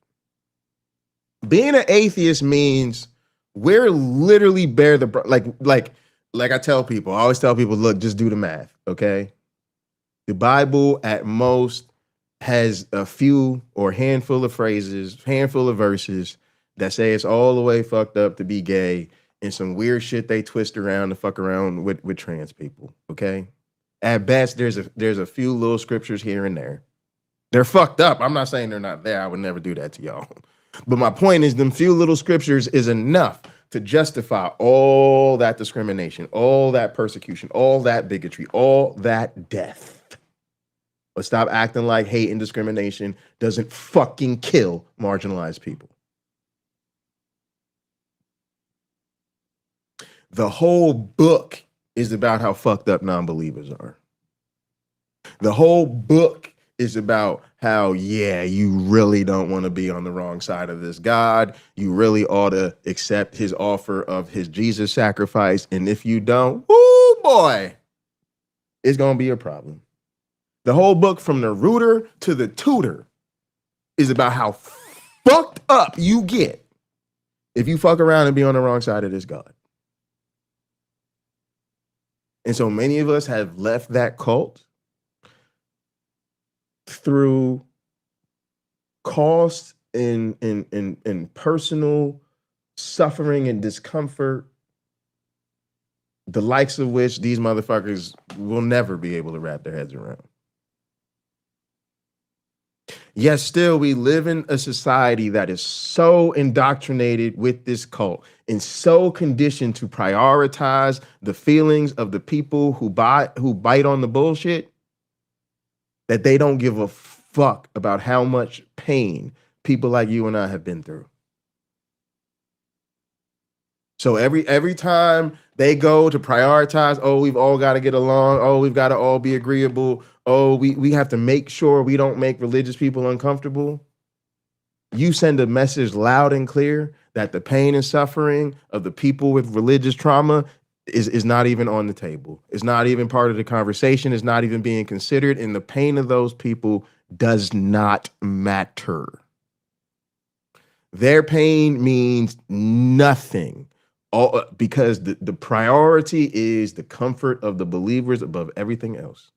being an atheist means we're literally like I tell people, I always tell people, look, just do the math, okay? The Bible at most has a few or handful of phrases, handful of verses that say it's all the way fucked up to be gay, and some weird shit they twist around to fuck around with trans people, okay? At best, there's a few little scriptures here and there. They're fucked up. I'm not saying they're not there. I would never do that to y'all. But my point is, them few little scriptures is enough to justify all that discrimination, all that persecution, all that bigotry, all that death. But stop acting like hate and discrimination doesn't fucking kill marginalized people. The whole book is about how fucked up non-believers are. The whole book is about how, yeah, you really don't want to be on the wrong side of this God. You really ought to accept his offer of his Jesus sacrifice. And if you don't, whoo boy, it's going to be a problem. The whole book, from the rooter to the tutor, is about how fucked up you get if you fuck around and be on the wrong side of this God. And so many of us have left that cult through cost and personal suffering and discomfort, the likes of which these motherfuckers will never be able to wrap their heads around. Yet still, we live in a society that is so indoctrinated with this cult and so conditioned to prioritize the feelings of the people who bite on the bullshit that they don't give a fuck about how much pain people like you and I have been through. So every time they go to prioritize, oh, we've all got to get along, oh, we've got to all be agreeable, oh, we have to make sure we don't make religious people uncomfortable, you send a message loud and clear that the pain and suffering of the people with religious trauma is not even on the table. It's not even part of the conversation. It's not even being considered. And the pain of those people does not matter. their pain means nothing. Because the priority is the comfort of the believers above everything else.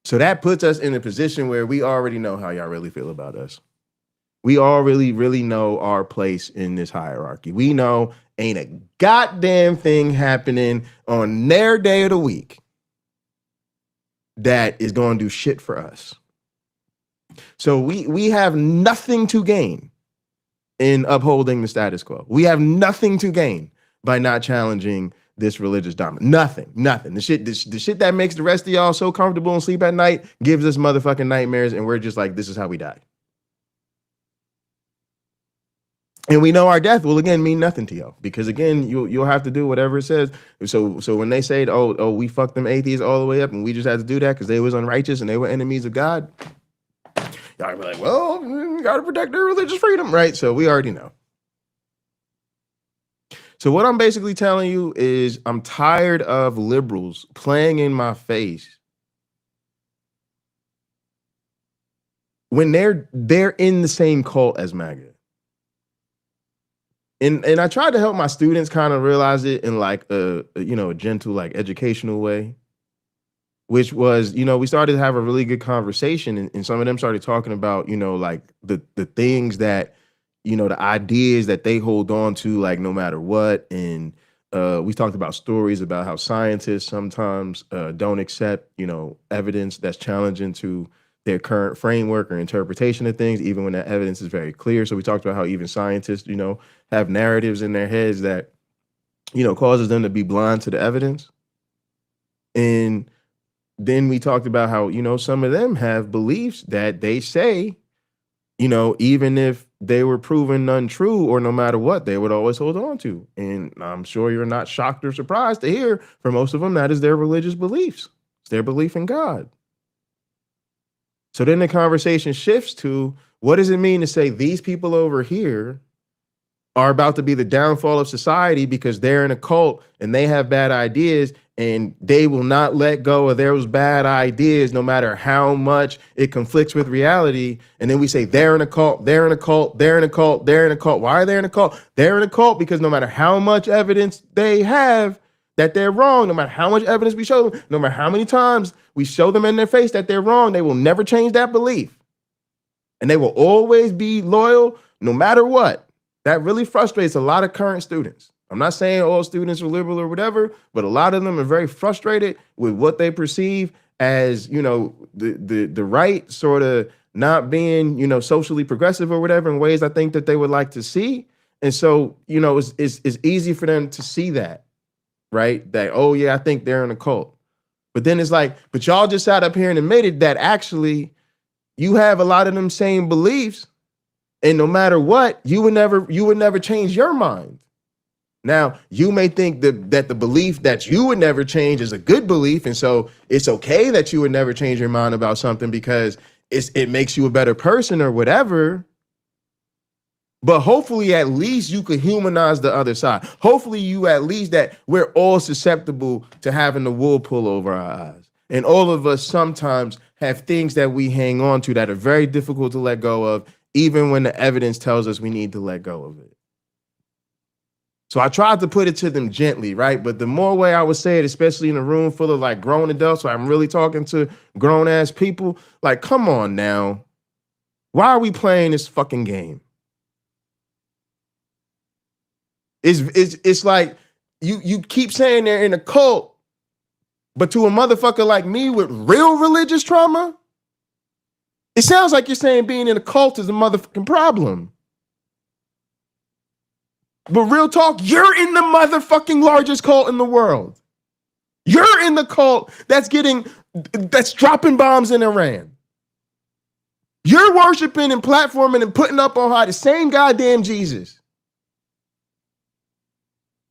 So that puts us in a position where we already know how y'all really feel about us. We all really know our place in this hierarchy. We know ain't a goddamn thing happening on their day of the week that is going to do shit for us. So we have nothing to gain in upholding the status quo. We have nothing to gain by not challenging this religious dominance. Nothing. The shit that makes the rest of y'all so comfortable and sleep at night gives us motherfucking nightmares, and we're just like, this is how we die. And we know our death will again mean nothing to y'all, because again, you'll have to do whatever it says. So when they say, oh, we fucked them atheists all the way up, and we just had to do that because they was unrighteous and they were enemies of God, y'all be like, well, we gotta protect their religious freedom, right? So we already know. So what I'm basically telling you is I'm tired of liberals playing in my face when they're in the same cult as MAGA. And I tried to help my students kind of realize it in like a gentle, like educational way, which was, we started to have a really good conversation, and some of them started talking about, like the things that, the ideas that they hold on to, like no matter what. And we talked about stories about how scientists sometimes don't accept, evidence that's challenging to their current framework or interpretation of things, even when that evidence is very clear. So we talked about how even scientists, have narratives in their heads that, causes them to be blind to the evidence. And then we talked about how, some of them have beliefs that they say, even if they were proven untrue or no matter what, they would always hold on to. And I'm sure you're not shocked or surprised to hear for most of them, that is their religious beliefs. It's their belief in God. So then the conversation shifts to, what does it mean to say these people over here are about to be the downfall of society because they're in a cult and they have bad ideas and they will not let go of those bad ideas no matter how much it conflicts with reality. And then we say they're in a cult, they're in a cult, they're in a cult, they're in a cult. Why are they in a cult? They're in a cult because no matter how much evidence they have that they're wrong, no matter how much evidence we show them, no matter how many times we show them in their face that they're wrong, they will never change that belief. And they will always be loyal no matter what. That really frustrates a lot of current students. I'm not saying all students are liberal or whatever, but a lot of them are very frustrated with what they perceive as, the right sort of not being, socially progressive or whatever in ways I think that they would like to see. And so, it's easy for them to see that, right? That, oh yeah, I think they're in a cult. But then it's like, but y'all just sat up here and admitted that actually you have a lot of them same beliefs. And no matter what, you would never change your mind. Now, you may think that the belief that you would never change is a good belief. And so it's okay that you would never change your mind about something because it makes you a better person or whatever. But hopefully at least you could humanize the other side. Hopefully you at least that we're all susceptible to having the wool pull over our eyes. And all of us sometimes have things that we hang on to that are very difficult to let go of, even when the evidence tells us we need to let go of it. So I tried to put it to them gently, right? But the more way I would say it, especially in a room full of like grown adults, so I'm really talking to grown ass people, like, come on now. Why are we playing this fucking game? It's like you keep saying they're in a cult, but to a motherfucker like me with real religious trauma, it sounds like you're saying being in a cult is a motherfucking problem. But real talk, you're in the motherfucking largest cult in the world. You're in the cult that's dropping bombs in Iran. You're worshiping and platforming and putting up on high the same goddamn Jesus.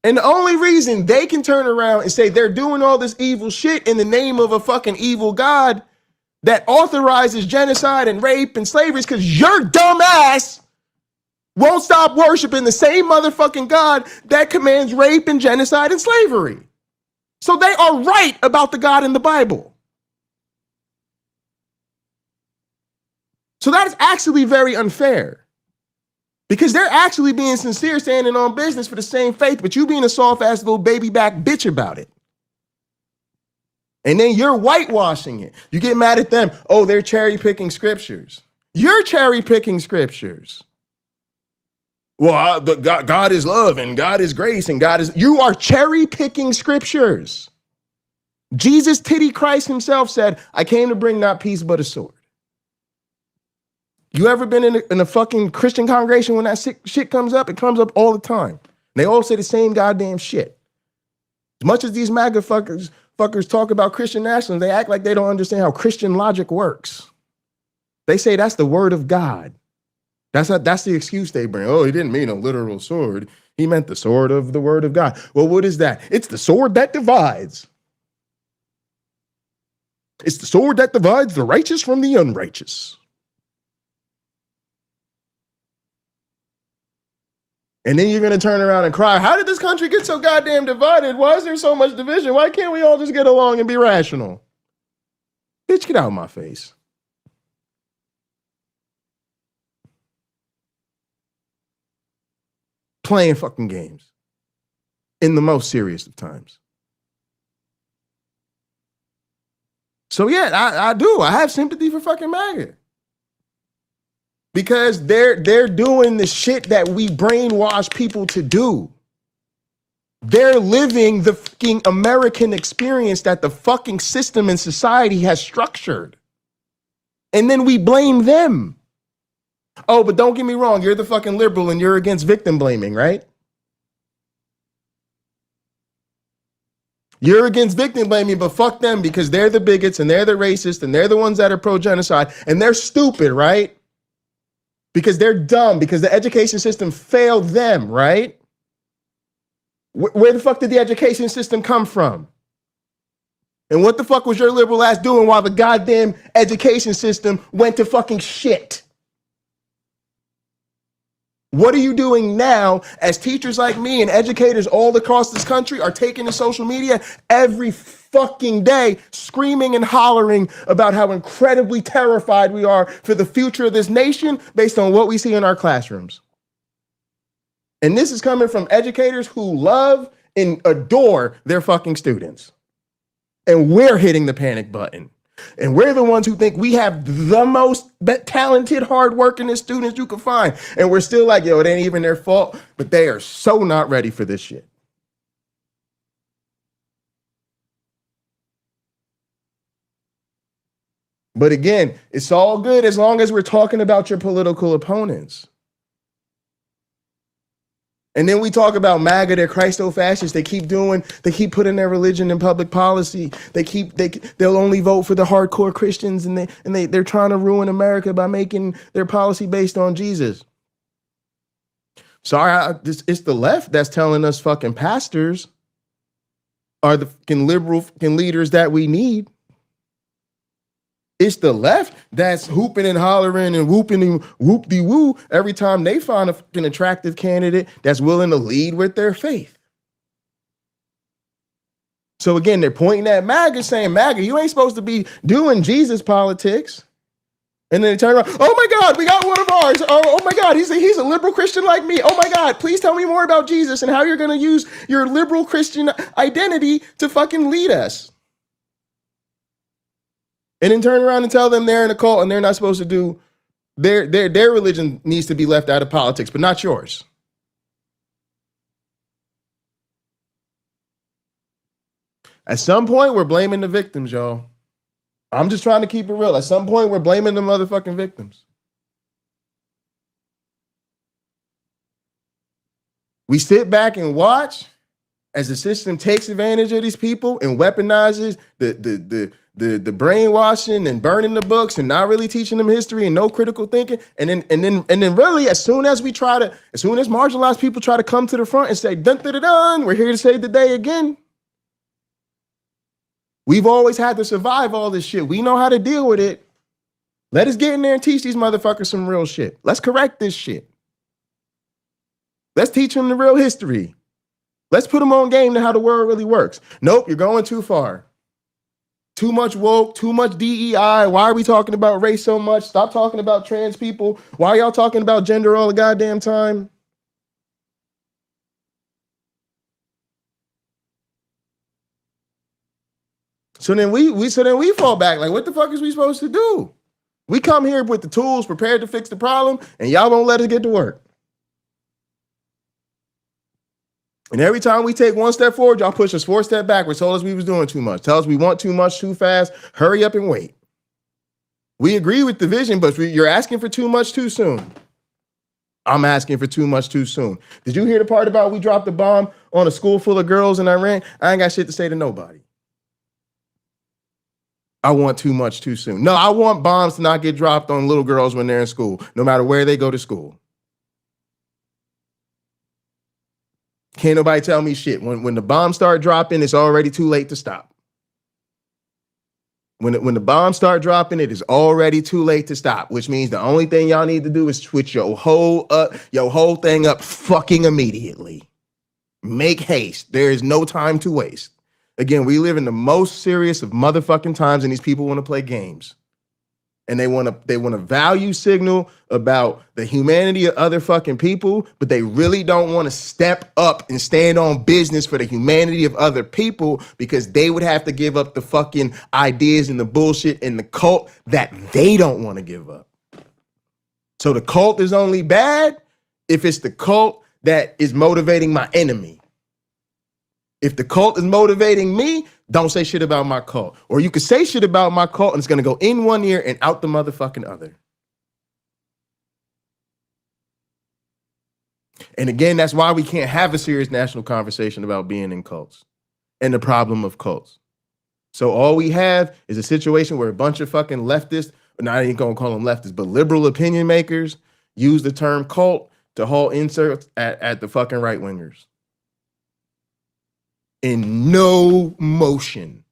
And the only reason they can turn around and say they're doing all this evil shit in the name of a fucking evil God that authorizes genocide and rape and slavery is because your dumb ass won't stop worshiping the same motherfucking God that commands rape and genocide and slavery. So they are right about the God in the Bible. So that is actually very unfair. Because they're actually being sincere, standing on business for the same faith, but you being a soft-ass little baby back bitch about it. And then you're whitewashing it. You get mad at them. Oh, they're cherry-picking scriptures. You're cherry-picking scriptures. Well, God is love and God is grace and God is... You are cherry-picking scriptures. Jesus, titty Christ himself said, I came to bring not peace but a sword. You ever been in a fucking Christian congregation when that shit comes up? It comes up all the time. They all say the same goddamn shit. As much as these MAGA fuckers talk about Christian nationalism, they act like they don't understand how Christian logic works. They say that's the word of God. That's the excuse they bring. Oh, he didn't mean a literal sword. He meant the sword of the word of God. Well, what is that? It's the sword that divides. It's the sword that divides the righteous from the unrighteous. And then you're going to turn around and cry, how did this country get so goddamn divided? Why is there so much division? Why can't we all just get along and be rational? Bitch, get out of my face. Playing fucking games in the most serious of times. So yeah, I do. I have sympathy for fucking MAGA. Because they're doing the shit that we brainwash people to do. They're living the fucking American experience that the fucking system and society has structured. And then we blame them. Oh, but don't get me wrong, you're the fucking liberal and you're against victim blaming, right? You're against victim blaming, but fuck them because they're the bigots and they're the racists and they're the ones that are pro-genocide and they're stupid, right? Because they're dumb, because the education system failed them, right? Where the fuck did the education system come from? And what the fuck was your liberal ass doing while the goddamn education system went to fucking shit? What are you doing now as teachers like me and educators all across this country are taking to social media every fucking day, screaming and hollering about how incredibly terrified we are for the future of this nation based on what we see in our classrooms? And this is coming from educators who love and adore their fucking students. And we're hitting the panic button. And we're the ones who think we have the most talented, hardworking students you can find. And we're still like, yo, it ain't even their fault. But they are so not ready for this shit. But again, it's all good as long as we're talking about your political opponents. And then we talk about MAGA, they're Christo-fascists. They keep putting their religion in public policy. They'll only vote for the hardcore Christians, and they're trying to ruin America by making their policy based on Jesus. Sorry, it's the left that's telling us fucking pastors are the fucking liberal fucking leaders that we need. It's the left that's hooping and hollering and whooping and whoop-de-woo every time they find a fucking attractive candidate that's willing to lead with their faith. So again, they're pointing at MAGA, saying, MAGA, you ain't supposed to be doing Jesus politics. And then they turn around, oh my God, we got one of ours. Oh my God, he's a liberal Christian like me. Oh my God, please tell me more about Jesus and how you're going to use your liberal Christian identity to fucking lead us. And then turn around and tell them they're in a cult and they're not supposed to do, their religion needs to be left out of politics, but not yours. At some point, we're blaming the victims, y'all. I'm just trying to keep it real. At some point, we're blaming the motherfucking victims. We sit back and watch as the system takes advantage of these people and weaponizes the brainwashing and burning the books and not really teaching them history and no critical thinking. And then really, as soon as marginalized people try to come to the front and say, dun, dun, dun, dun, we're here to save the day again. We've always had to survive all this shit. We know how to deal with it. Let us get in there and teach these motherfuckers some real shit. Let's correct this shit. Let's teach them the real history. Let's put them on game to how the world really works. Nope, you're going too far. Too much woke, too much DEI. Why are we talking about race so much? Stop talking about trans people. Why are y'all talking about gender all the goddamn time? So then we fall back. Like, what the fuck is we supposed to do? We come here with the tools prepared to fix the problem, and y'all won't let us get to work. And every time we take one step forward, y'all push us 4 steps backwards. Told us we was doing too much. Tell us we want too much too fast. Hurry up and wait. We agree with the vision, but you're asking for too much too soon. I'm asking for too much too soon. Did you hear the part about we dropped a bomb on a school full of girls in Iran? I ain't got shit to say to nobody. I want too much too soon. No, I want bombs to not get dropped on little girls when they're in school, no matter where they go to school. Can't nobody tell me shit. When the bombs start dropping, it's already too late to stop. When the bombs start dropping, it is already too late to stop, which means the only thing y'all need to do is switch your whole thing up fucking immediately. Make haste. There is no time to waste. Again, we live in the most serious of motherfucking times, and these people want to play games. And they want to value signal about the humanity of other fucking people, but they really don't want to step up and stand on business for the humanity of other people, because they would have to give up the fucking ideas and the bullshit and the cult that they don't want to give up. So the cult is only bad if it's the cult that is motivating my enemy. If the cult is motivating me, don't say shit about my cult. Or you could say shit about my cult and it's going to go in one ear and out the motherfucking other. And again, that's why we can't have a serious national conversation about being in cults and the problem of cults. So all we have is a situation where a bunch of fucking leftists, I ain't going to call them leftists, but liberal opinion makers use the term cult to haul inserts at the fucking right wingers. In no motion,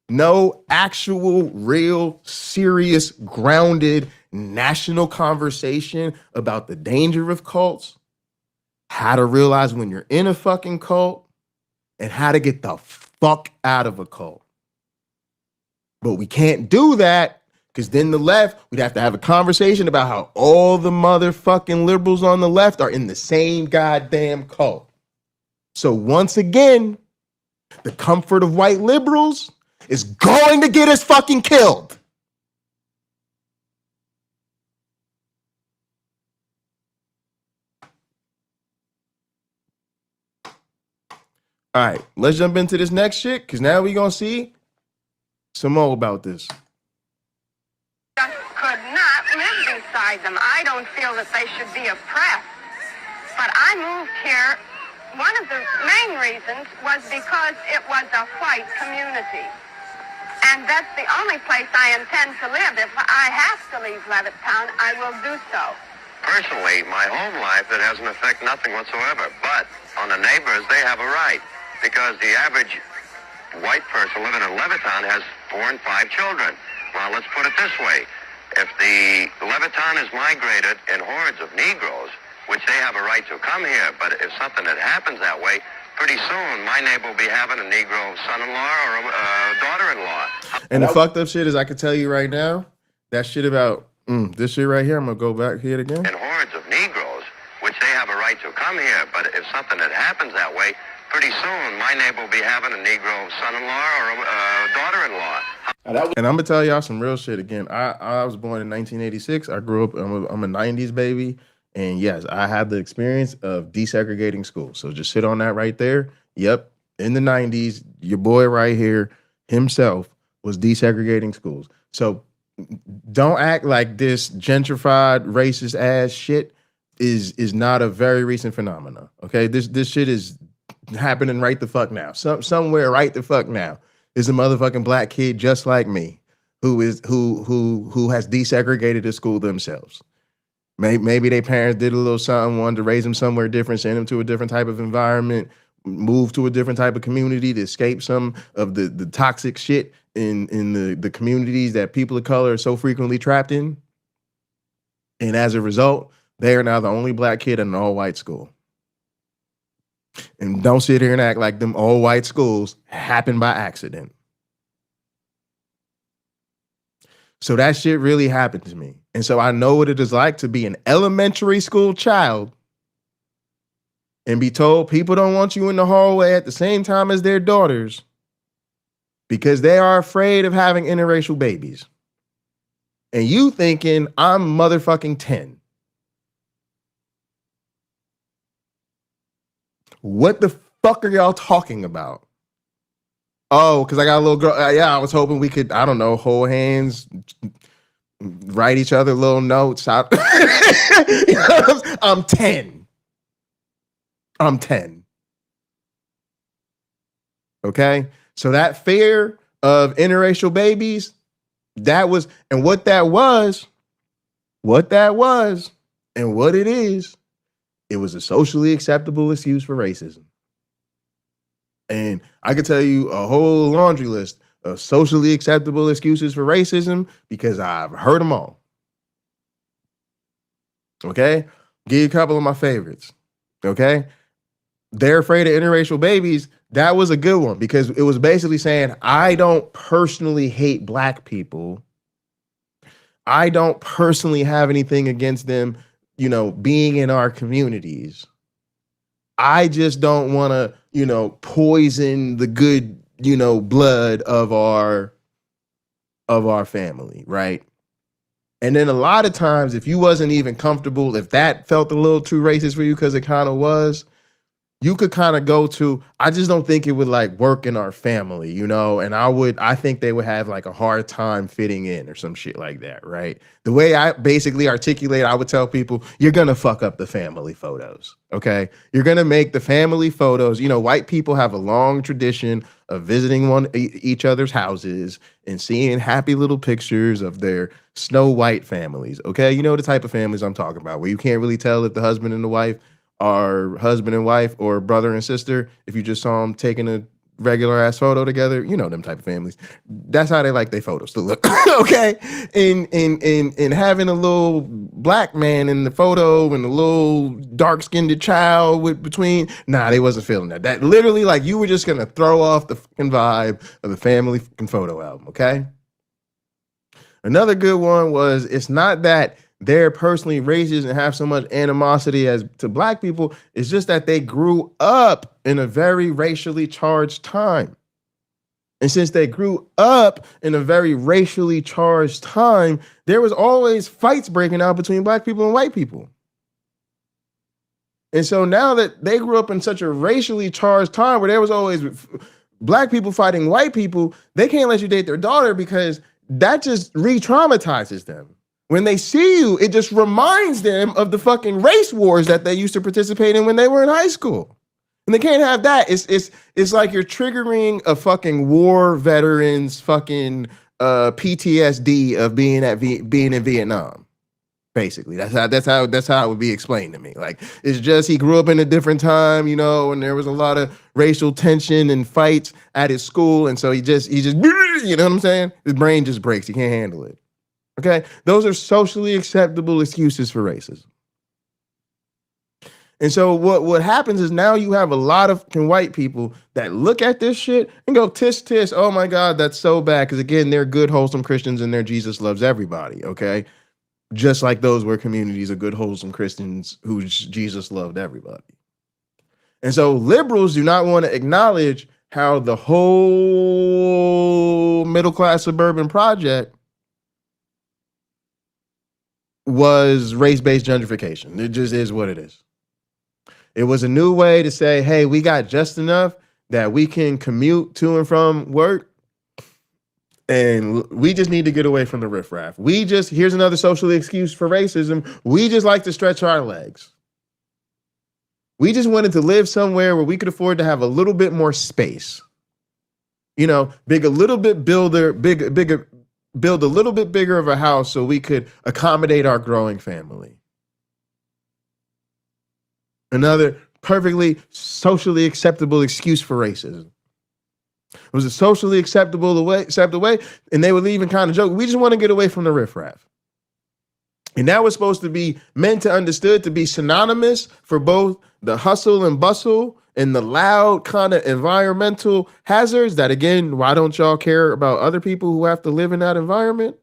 no actual, real, serious, grounded national conversation about the danger of cults, how to realize when you're in a fucking cult, and how to get the fuck out of a cult. But we can't do that, because then the left, we'd have to have a conversation about how all the motherfucking liberals on the left are in the same goddamn cult. So once again, the comfort of white liberals is going to get us fucking killed. All right, let's jump into this next shit, because now we're going to see some more about this. Could not live beside them. I don't feel that they should be oppressed. But I moved here. One of the main reasons was because it was a white community. And that's the only place I intend to live. If I have to leave Levittown, I will do so. Personally, my home life, it has an effect nothing whatsoever. But on the neighbors, they have a right. Because the average white person living in Levittown has 4 and 5 children. Well, let's put it this way. If the Levittown is migrated in hordes of Negroes, which they have a right to come here, but if something that happens that way, pretty soon my neighbor will be having a Negro son-in-law or a daughter-in-law. And the fucked up shit is, I can tell you right now, that shit about this shit right here, I'm going to go back here again. In hordes of Negroes, which they have a right to come here, but if something that happens that way, pretty soon my neighbor will be having a Negro son-in-law or a daughter-in-law. And I'm going to tell y'all some real shit again. I was born in 1986. I grew up, I'm a 90s baby. And yes, I had the experience of desegregating schools. So just sit on that right there. Yep. In the 90s, your boy right here himself was desegregating schools. So don't act like this gentrified, racist ass shit is not a very recent phenomena. Okay. This shit is happening right the fuck now. Somewhere right the fuck now is a motherfucking black kid just like me who has desegregated the school themselves. Maybe their parents did a little something, wanted to raise them somewhere different, send them to a different type of environment, move to a different type of community to escape some of the toxic shit in the communities that people of color are so frequently trapped in. And as a result, they are now the only black kid in an all-white school. And don't sit here and act like them all-white schools happened by accident. So that shit really happened to me. And so I know what it is like to be an elementary school child and be told people don't want you in the hallway at the same time as their daughters because they are afraid of having interracial babies. And you thinking I'm motherfucking 10. What the fuck are y'all talking about? Oh, because I got a little girl. Yeah, I was hoping we could, I don't know, hold hands, write each other little notes. I'm 10. I'm 10. Okay? So that fear of interracial babies, that was, and what that was, and what it is, it was a socially acceptable excuse for racism. And I could tell you a whole laundry list of socially acceptable excuses for racism because I've heard them all. Okay? Give you a couple of my favorites. Okay? They're afraid of interracial babies. That was a good one because it was basically saying, I don't personally hate black people. I don't personally have anything against them, you know, being in our communities. I just don't want to, you know, poison the good, you know, blood of our family, right? And then a lot of times, if you wasn't even comfortable, if that felt a little too racist for you, because it kind of was, you could kind of go to, I just don't think it would like work in our family, you know? And I think they would have like a hard time fitting in or some shit like that, right? The way I basically articulate, I would tell people, you're going to fuck up the family photos, okay? You're going to make the family photos, you know, white people have a long tradition of visiting each other's houses and seeing happy little pictures of their Snow White families, okay? You know the type of families I'm talking about, where you can't really tell if the husband and the wife are husband and wife or brother and sister if you just saw them taking a regular ass photo together. You know them type of families. That's how they like their photos to look. Okay. And having a little black man in the photo and a little dark-skinned child between, they wasn't feeling that. That literally, like, you were just gonna throw off the fucking vibe of the family fucking photo album. Okay. Another good one was, it's not that they're personally racist and have so much animosity as to black people. It's just that they grew up in a very racially charged time. And since they grew up in a very racially charged time, there was always fights breaking out between black people and white people. And so now that they grew up in such a racially charged time where there was always black people fighting white people, they can't let you date their daughter because that just re-traumatizes them. When they see you, it just reminds them of the fucking race wars that they used to participate in when they were in high school. And they can't have that. It's like you're triggering a fucking war veteran's fucking PTSD of being in Vietnam. Basically, that's how it would be explained to me. Like, it's just he grew up in a different time, you know, and there was a lot of racial tension and fights at his school, and so he just you know what I'm saying? His brain just breaks. He can't handle it. Okay, those are socially acceptable excuses for racism. And so what happens is now you have a lot of white people that look at this shit and go, tisk, tisk, oh my God, that's so bad. Because again, they're good, wholesome Christians and their Jesus loves everybody, okay? Just like those were communities of good, wholesome Christians whose Jesus loved everybody. And so liberals do not want to acknowledge how the whole middle-class suburban project was race-based gentrification. It just is what it is. It was a new way to say, hey, we got just enough that we can commute to and from work, and we just need to get away from the riffraff. Here's another social excuse for racism. We just like to stretch our legs. We just wanted to live somewhere where we could afford to have a little bit more space. You know, build a little bit bigger of a house so we could accommodate our growing family. Another perfectly socially acceptable excuse for racism. It was a socially acceptable way, and they would even kind of joke, we just want to get away from the riffraff. And that was supposed to be meant to understood to be synonymous for both the hustle and bustle and the loud kind of environmental hazards that, again, why don't y'all care about other people who have to live in that environment?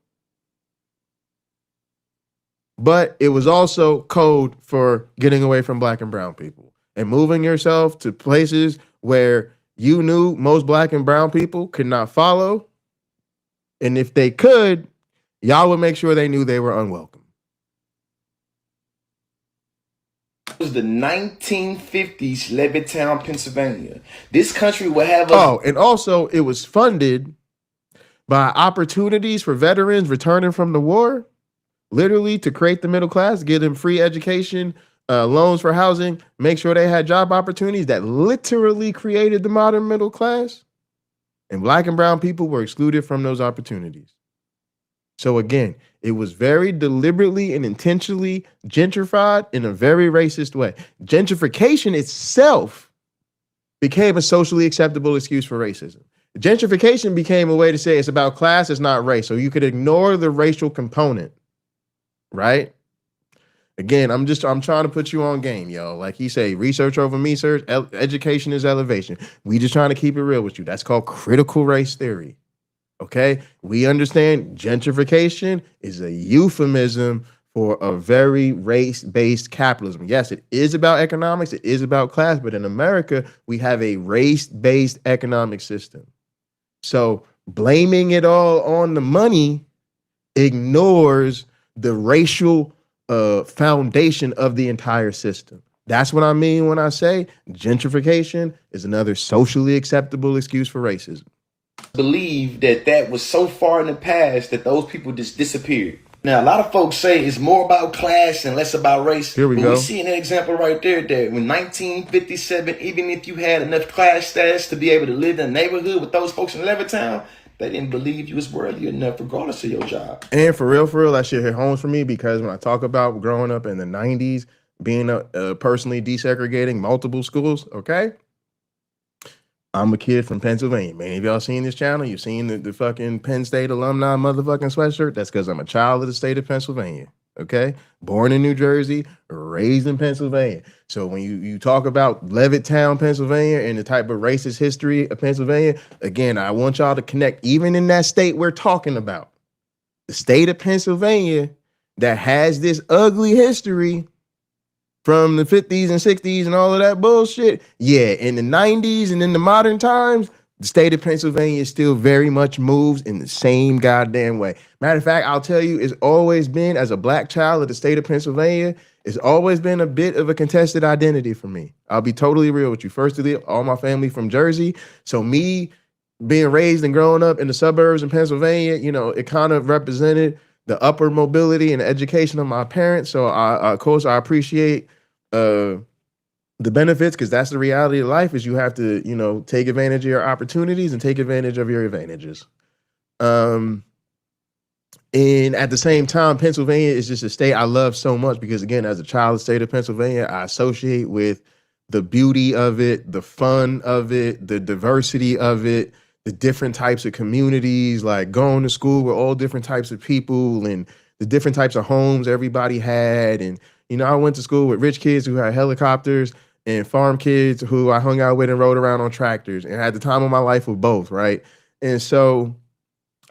but it was also code for getting away from black and brown people and moving yourself to places where you knew most black and brown people could not follow. And if they could, y'all would make sure they knew they were unwelcome. It was the 1950s, Levittown, Pennsylvania. This country would have us. Oh, and also it was funded by opportunities for veterans returning from the war, literally to create the middle class, give them free education, loans for housing, make sure they had job opportunities that literally created the modern middle class. And black and brown people were excluded from those opportunities. So again, it was very deliberately and intentionally gentrified in a very racist way. Gentrification itself became a socially acceptable excuse for racism. Gentrification became a way to say it's about class, it's not race. So you could ignore the racial component, right? Again, I'm trying to put you on game, yo. Like he say, research over me, search. Education is elevation. We just trying to keep it real with you. That's called critical race theory. Okay, we understand gentrification is a euphemism for a very race-based capitalism. Yes, it is about economics, it is about class, but in America, we have a race-based economic system. So blaming it all on the money ignores the racial foundation of the entire system. That's what I mean when I say gentrification is another socially acceptable excuse for racism. Believe that was so far in the past that those people just disappeared. Now, a lot of folks say it's more about class and less about race. Here we but go. We see an example right there that in 1957, even if you had enough class status to be able to live in a neighborhood with those folks in Levittown, they didn't believe you was worthy enough regardless of your job. And for real, that shit hit home for me because when I talk about growing up in the 90s, being personally desegregating multiple schools, okay? I'm a kid from Pennsylvania. Many of y'all seen this channel. You've seen the fucking Penn State alumni motherfucking sweatshirt. That's because I'm a child of the state of Pennsylvania. Okay? Born in New Jersey, raised in Pennsylvania. So when you talk about Levittown, Pennsylvania, and the type of racist history of Pennsylvania, again, I want y'all to connect, even in that state we're talking about, the state of Pennsylvania that has this ugly history from the 50s and 60s and all of that bullshit. Yeah, in the 90s and in the modern times, the state of Pennsylvania still very much moves in the same goddamn way. Matter of fact, I'll tell you, it's always been, as a black child of the state of Pennsylvania, it's always been a bit of a contested identity for me. I'll be totally real with you. Firstly, all my family from Jersey. So me being raised and growing up in the suburbs in Pennsylvania, you know, it kind of represented the upward mobility and education of my parents. So of course I appreciate the benefits, because that's the reality of life, is you have to, you know, take advantage of your opportunities and take advantage of your advantages. And at the same time, Pennsylvania is just a state I love so much because, again, as a child of the state of Pennsylvania, I associate with the beauty of it, the fun of it, the diversity of it, the different types of communities, like going to school with all different types of people and the different types of homes everybody had. And, you know, I went to school with rich kids who had helicopters and farm kids who I hung out with and rode around on tractors, and had the time of my life with both, right? And so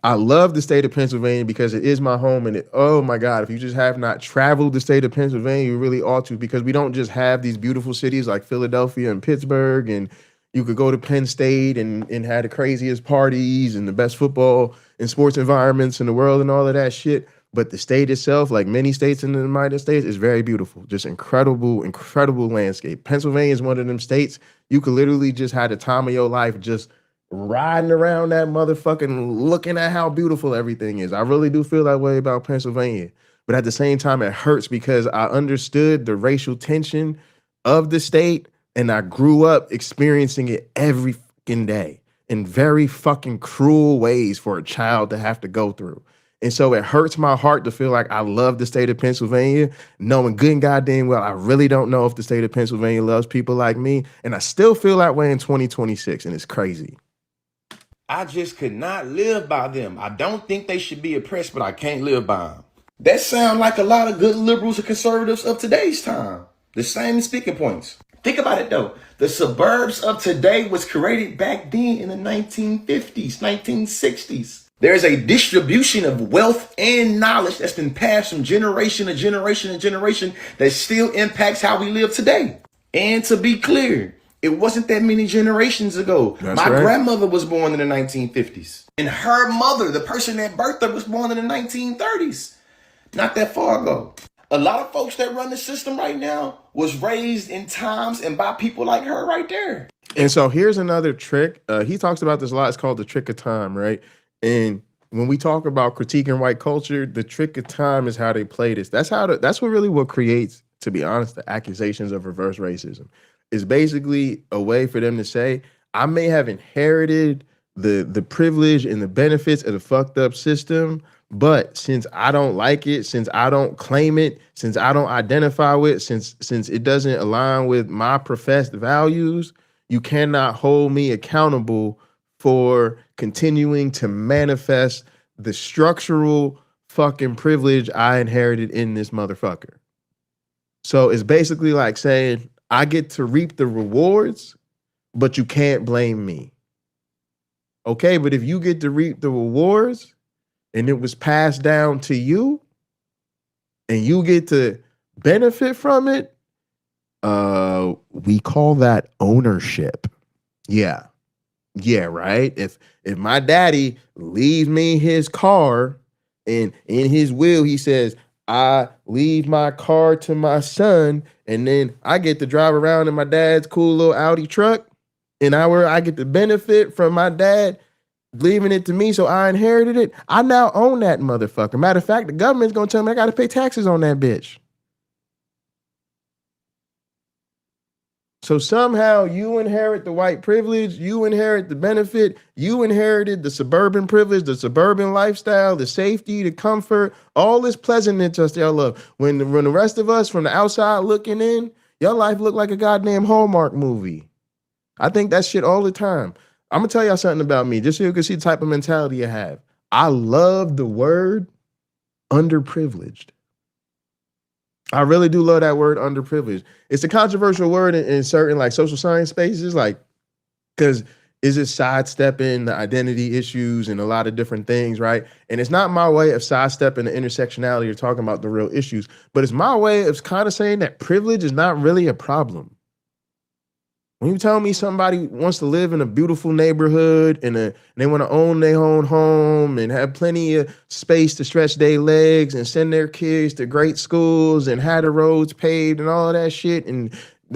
I love the state of Pennsylvania because it is my home. And oh my God, if you just have not traveled the state of Pennsylvania, you really ought to, because we don't just have these beautiful cities like Philadelphia and Pittsburgh, and you could go to Penn State and have the craziest parties and the best football and sports environments in the world and all of that shit. But the state itself, like many states in the United States, is very beautiful. Just incredible, incredible landscape. Pennsylvania is one of them states you could literally just have the time of your life just riding around that motherfucking looking at how beautiful everything is. I really do feel that way about Pennsylvania. But at the same time, it hurts because I understood the racial tension of the state, and I grew up experiencing it every fucking day in very fucking cruel ways for a child to have to go through. And so it hurts my heart to feel like I love the state of Pennsylvania, knowing good and goddamn well I really don't know if the state of Pennsylvania loves people like me. And I still feel that way in 2026, and it's crazy. I just could not live by them. I don't think they should be oppressed, but I can't live by them. That sound like a lot of good liberals and conservatives of today's time. The same speaking points. Think about it though. The suburbs of today was created back then in the 1950s, 1960s. There's a distribution of wealth and knowledge that's been passed from generation to generation to generation that still impacts how we live today. And to be clear, it wasn't that many generations ago. My grandmother was born in the 1950s. And her mother, the person that birthed her, was born in the 1930s. Not that far ago. A lot of folks that run the system right now was raised in times and by people like her right there. And so here's another trick. He talks about this a lot. It's called the trick of time, right? And when we talk about critiquing white culture, the trick of time is how they play this. That's what really creates, to be honest, the accusations of reverse racism. Is basically a way for them to say, I may have inherited the privilege and the benefits of the fucked up system, but since I don't like it, since I don't claim it, since I don't identify with it, since it doesn't align with my professed values, you cannot hold me accountable for continuing to manifest the structural fucking privilege I inherited in this motherfucker. So it's basically like saying, I get to reap the rewards, but you can't blame me. Okay, but if you get to reap the rewards and it was passed down to you and you get to benefit from it, we call that ownership. Yeah. Yeah, right? If my daddy leaves me his car and in his will he says, I leave my car to my son, and then I get to drive around in my dad's cool little Audi truck, and I get to benefit from my dad leaving it to me, so I inherited it. I now own that motherfucker. Matter of fact, the government's gonna tell me I gotta pay taxes on that bitch. So somehow you inherit the white privilege, you inherit the benefit, you inherited the suburban privilege, the suburban lifestyle, the safety, the comfort, all this pleasantness y'all love. When the rest of us from the outside looking in, your life look like a goddamn Hallmark movie. I think that shit all the time. I'm gonna tell y'all something about me, just so you can see the type of mentality I have. I love the word underprivileged. I really do love that word underprivileged. It's a controversial word in certain like social science spaces, like, because is it sidestepping the identity issues and a lot of different things, right? And it's not my way of sidestepping the intersectionality or talking about the real issues, but it's my way of kind of saying that privilege is not really a problem. When you tell me somebody wants to live in a beautiful neighborhood and they want to own their own home and have plenty of space to stretch their legs and send their kids to great schools and have the roads paved and all of that shit and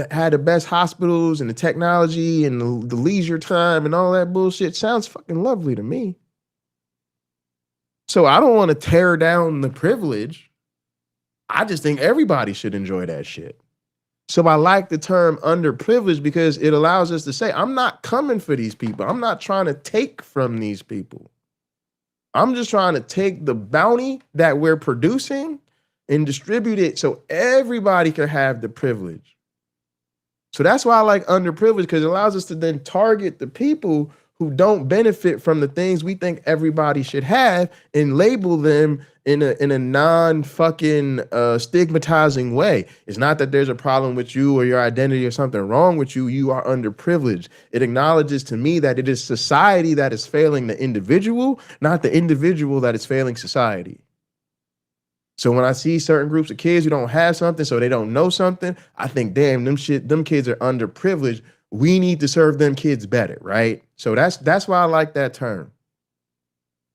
had the best hospitals and the technology and the leisure time and all that bullshit, sounds fucking lovely to me. So I don't want to tear down the privilege. I just think everybody should enjoy that shit. So I like the term underprivileged because it allows us to say, I'm not coming for these people. I'm not trying to take from these people. I'm just trying to take the bounty that we're producing and distribute it so everybody can have the privilege. So that's why I like underprivileged, because it allows us to then target the people who don't benefit from the things we think everybody should have and label them in a non-fucking stigmatizing way. It's not that there's a problem with you or your identity or something wrong with you. You are underprivileged. It acknowledges to me that it is society that is failing the individual, not the individual that is failing society. So when I see certain groups of kids who don't have something, so they don't know something, I think, damn, them kids are underprivileged. We need to serve them kids better, right? So that's why I like that term.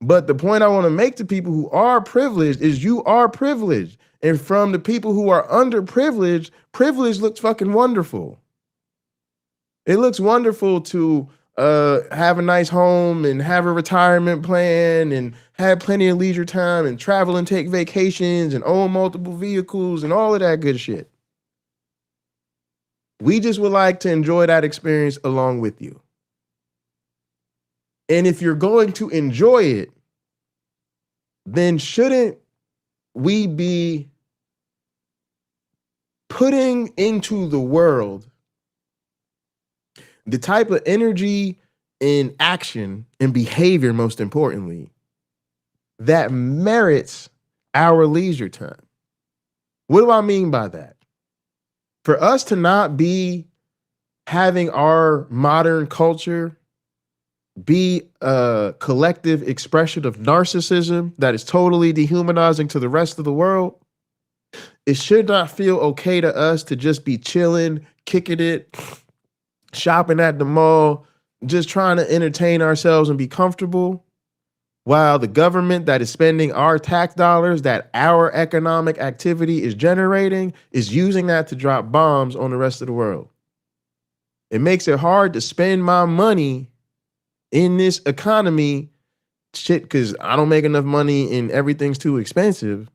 But the point I want to make to people who are privileged is you are privileged. And from the people who are underprivileged, privilege looks fucking wonderful. It looks wonderful to have a nice home and have a retirement plan and have plenty of leisure time and travel and take vacations and own multiple vehicles and all of that good shit. We just would like to enjoy that experience along with you. And if you're going to enjoy it, then shouldn't we be putting into the world the type of energy and action and behavior, most importantly, that merits our leisure time? What do I mean by that? For us to not be having our modern culture be a collective expression of narcissism that is totally dehumanizing to the rest of the world, it should not feel okay to us to just be chilling, kicking it, shopping at the mall, just trying to entertain ourselves and be comfortable, while the government that is spending our tax dollars that our economic activity is generating is using that to drop bombs on the rest of the world. It makes it hard to spend my money in this economy, shit, because I don't make enough money and everything's too expensive.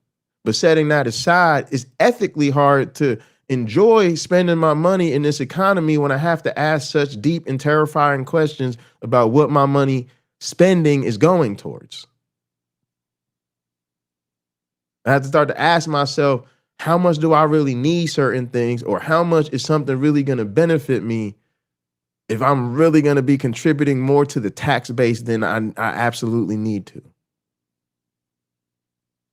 But setting that aside, it's ethically hard to enjoy spending my money in this economy when I have to ask such deep and terrifying questions about what my money spending is going towards. I have to start to ask myself, how much do I really need certain things, or how much is something really going to benefit me if I'm really going to be contributing more to the tax base than I absolutely need to.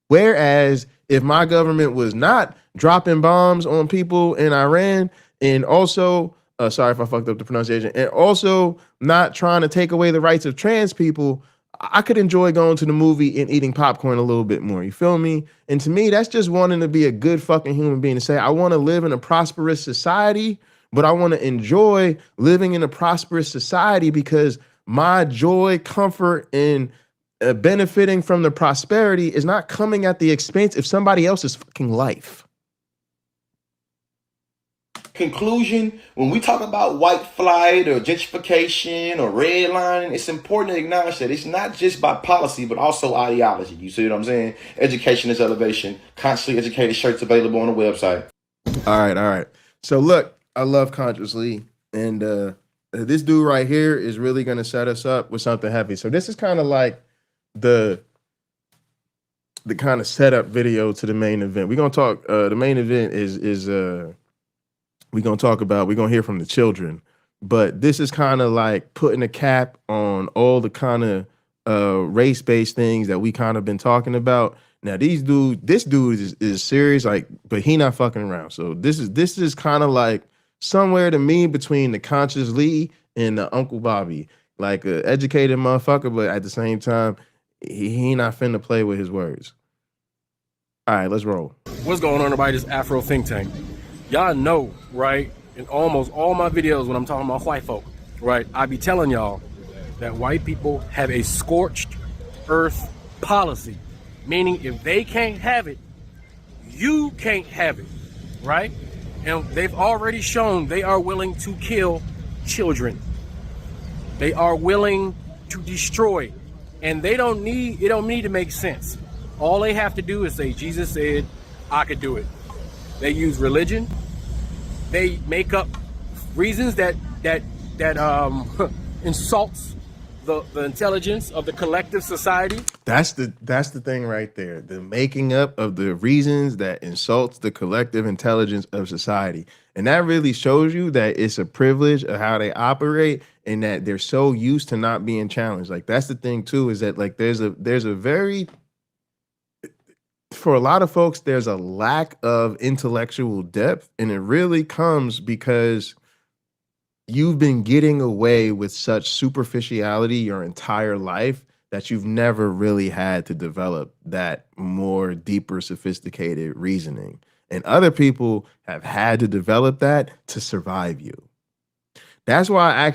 Whereas if my government was not dropping bombs on people in Iran, and also, sorry if I fucked up the pronunciation, and also not trying to take away the rights of trans people, I could enjoy going to the movie and eating popcorn a little bit more. You feel me? And to me, that's just wanting to be a good fucking human being, to say, I want to live in a prosperous society, but I want to enjoy living in a prosperous society because my joy, comfort, and benefiting from the prosperity is not coming at the expense of somebody else's fucking life. Conclusion, when we talk about white flight or gentrification or redlining, it's important to acknowledge that it's not just by policy, but also ideology. You see what I'm saying? Education is elevation. Constantly educated shirts available on the website. All right. So look, I love Consciously, and this dude right here is really going to set us up with something heavy. So this is kind of like the kind of setup video to the main event. We're going to talk, the main event is we're going to hear from the children, but this is kind of like putting a cap on all the kind of race-based things that we kind of been talking about. Now this dude is serious, like, but he not fucking around. So this is kind of like somewhere to me between the Conscious Lee and the Uncle Bobby, like an educated motherfucker, but at the same time, he not finna play with his words. All right, let's roll. What's going on, everybody? This Afro Think Tank. Y'all know, right, in almost all my videos when I'm talking about white folk, right, I be telling y'all that white people have a scorched earth policy, meaning if they can't have it, you can't have it, right? And they've already shown they are willing to kill children. They are willing to destroy, and it don't need to make sense. All they have to do is say, Jesus said, I could do it. They use religion. They make up reasons that insults the intelligence of the collective society. That's the thing right there. The making up of the reasons that insults the collective intelligence of society. And that really shows you that it's a privilege of how they operate, and that they're so used to not being challenged. Like, that's the thing too, is that like there's a very, for a lot of folks, there's a lack of intellectual depth, and it really comes because you've been getting away with such superficiality your entire life that you've never really had to develop that more deeper, sophisticated reasoning. And other people have had to develop that to survive you. That's why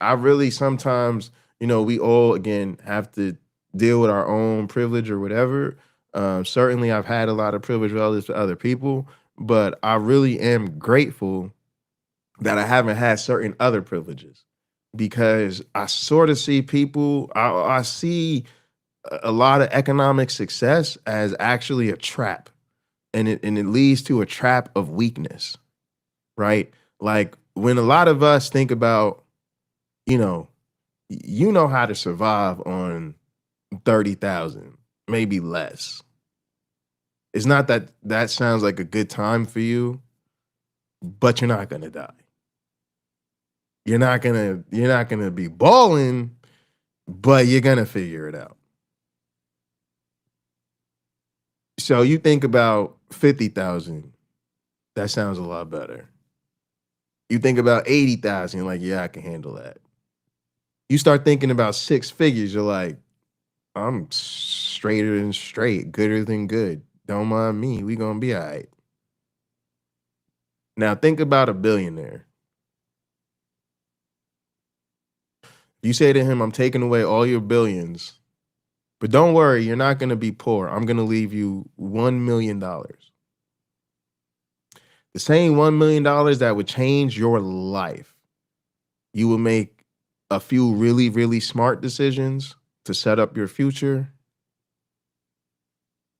I really sometimes, we all, again, have to deal with our own privilege or whatever. Certainly I've had a lot of privilege relative to other people, but I really am grateful that I haven't had certain other privileges, because I sort of see people, I see a lot of economic success as actually a trap, and it leads to a trap of weakness, right? Like when a lot of us think about, you know how to survive on 30,000, maybe less. It's not that sounds like a good time for you, but you're not gonna die. You're not gonna be balling, but you're gonna figure it out. So you think about 50,000, that sounds a lot better. You think about 80,000, you're like, yeah, I can handle that. You start thinking about six figures, you're like, I'm straighter than straight, gooder than good. Don't mind me, we gonna be all right. Now think about a billionaire. You say to him, I'm taking away all your billions, but don't worry, you're not gonna be poor. I'm gonna leave you $1 million. The same $1 million that would change your life. You will make a few really, really smart decisions to set up your future,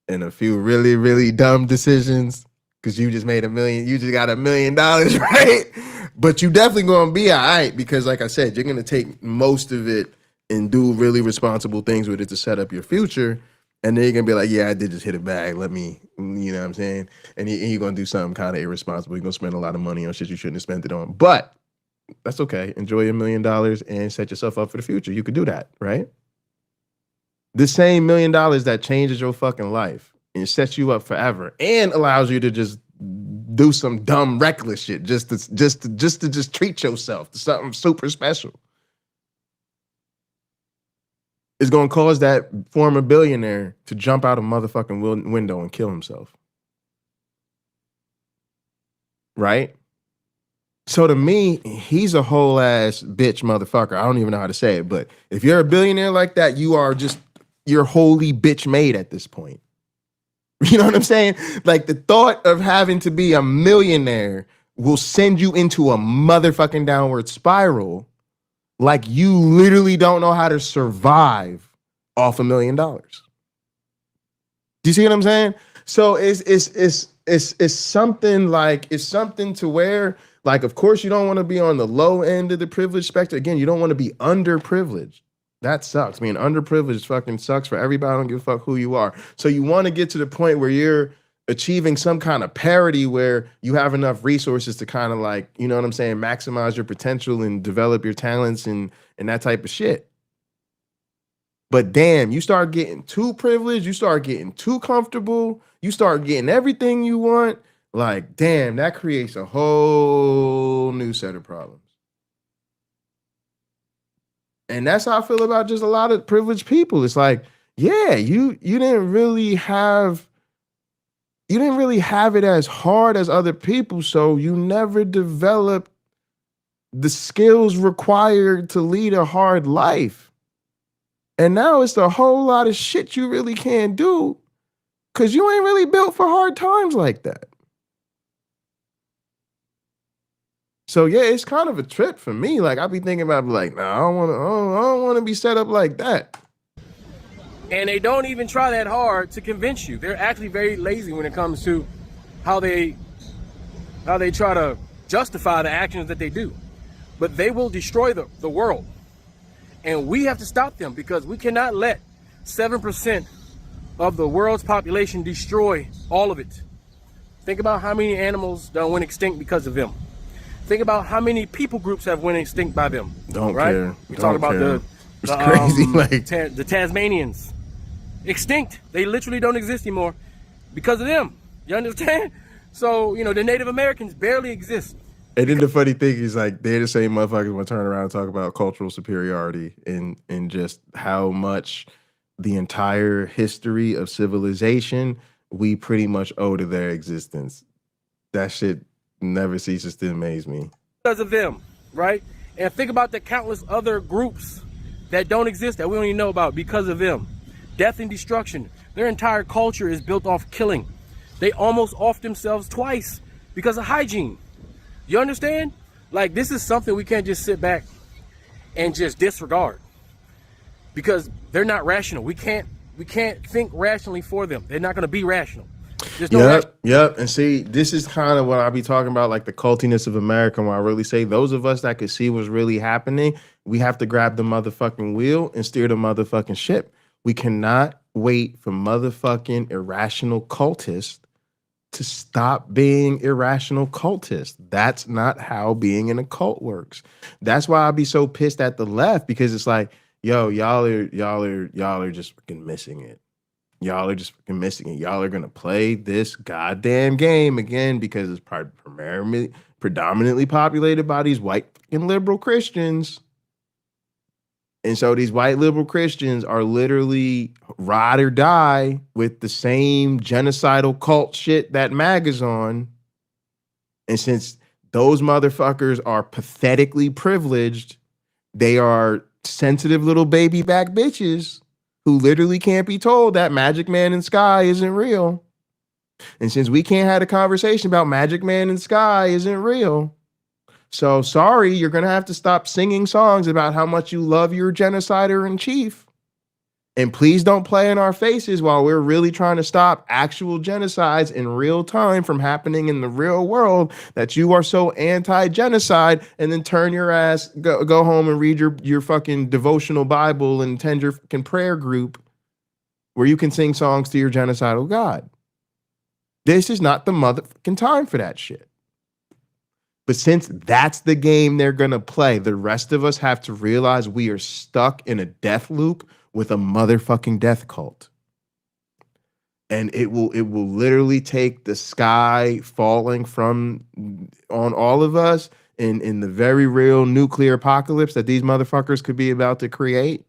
and a few really, really dumb decisions because you just made $1 million. You just got $1 million, right? But you definitely gonna be all right because, like I said, you're gonna take most of it and do really responsible things with it to set up your future. And then you're gonna be like, yeah, I did just hit a bag. Let me, you know what I'm saying? And you're gonna do something kind of irresponsible. You're gonna spend a lot of money on shit you shouldn't have spent it on. But that's okay. Enjoy your $1 million and set yourself up for the future. You could do that, right? The same $1 million that changes your fucking life and sets you up forever and allows you to just do some dumb, reckless shit just to treat yourself to something super special. Is going to cause that former billionaire to jump out a motherfucking window and kill himself. Right? So to me, he's a whole ass bitch motherfucker. I don't even know how to say it, but if you're a billionaire like that, you're wholly bitch made at this point. You know what I'm saying? Like the thought of having to be a millionaire will send you into a motherfucking downward spiral. Like you literally don't know how to survive off $1 million. Do you see what I'm saying? So it's something like, it's something to where, like, of course you don't want to be on the low end of the privilege spectrum. Again, you don't want to be underprivileged. That sucks. I mean, underprivileged fucking sucks for everybody. I don't give a fuck who you are. So you want to get to the point where you're achieving some kind of parity where you have enough resources to kind of like, you know what I'm saying, maximize your potential and develop your talents and that type of shit. But damn, you start getting too privileged, you start getting too comfortable, you start getting everything you want, like, damn, that creates a whole new set of problems. And that's how I feel about just a lot of privileged people. It's like, yeah, you didn't really have it as hard as other people, so you never developed the skills required to lead a hard life. And now it's a whole lot of shit you really can't do because you ain't really built for hard times like that. So yeah, it's kind of a trip for me. Like I be thinking about like, nah, I don't want to be set up like that. And they don't even try that hard to convince you. They're actually very lazy when it comes to how they try to justify the actions that they do. But they will destroy the world. And we have to stop them because we cannot let 7% of the world's population destroy all of it. Think about how many animals done went extinct because of them. Think about how many people groups have went extinct by them. Don't right? care. We talk about the crazy, like the Tasmanians. Extinct. They literally don't exist anymore because of them. You understand? So, you know, the Native Americans barely exist. And then the funny thing is, like, they're the same motherfuckers want to turn around and talk about cultural superiority and just how much the entire history of civilization we pretty much owe to their existence. That shit never ceases to amaze me. Because of them, right? And think about the countless other groups that don't exist that we don't even know about because of them. Death and destruction. Their entire culture is built off killing. They almost off themselves twice because of hygiene. You understand? Like, this is something we can't just sit back and just disregard because they're not rational. We can't think rationally for them. They're not going to be rational. Yep. And see, this is kind of what I be talking about, like the cultiness of America, where I really say those of us that could see what's really happening, we have to grab the motherfucking wheel and steer the motherfucking ship. We cannot wait for motherfucking irrational cultists to stop being irrational cultists. That's not how being in a cult works. That's why I be so pissed at the left, because it's like, yo, y'all are just freaking missing it. Y'all are just freaking missing it. Y'all are gonna play this goddamn game again because it's predominantly populated by these white and liberal Christians. And so these white liberal Christians are literally ride or die with the same genocidal cult shit that MAGA's on. And since those motherfuckers are pathetically privileged, they are sensitive little baby back bitches who literally can't be told that Magic Man in Sky isn't real. And since we can't have a conversation about Magic Man in Sky isn't real, so sorry, you're going to have to stop singing songs about how much you love your genocider in chief. And please don't play in our faces while we're really trying to stop actual genocides in real time from happening in the real world, that you are so anti-genocide, and then turn your ass, go home and read your fucking devotional Bible and attend your fucking prayer group where you can sing songs to your genocidal God. This is not the motherfucking time for that shit. But since that's the game they're going to play, the rest of us have to realize we are stuck in a death loop with a motherfucking death cult. And it will literally take the sky falling from on all of us in the very real nuclear apocalypse that these motherfuckers could be about to create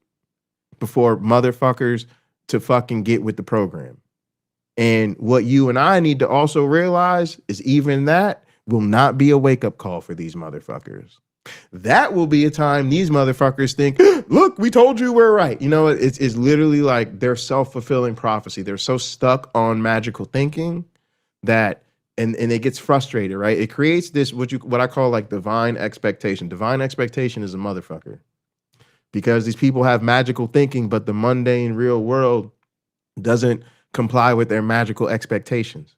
before motherfuckers to fucking get with the program. And what you and I need to also realize is even that will not be a wake-up call for these motherfuckers. That will be a time these motherfuckers think, look, we told you we're right. You know, it's literally like their self-fulfilling prophecy. They're so stuck on magical thinking that, and it gets frustrated, right? It creates this, what I call like divine expectation. Divine expectation is a motherfucker. Because these people have magical thinking, but the mundane real world doesn't comply with their magical expectations.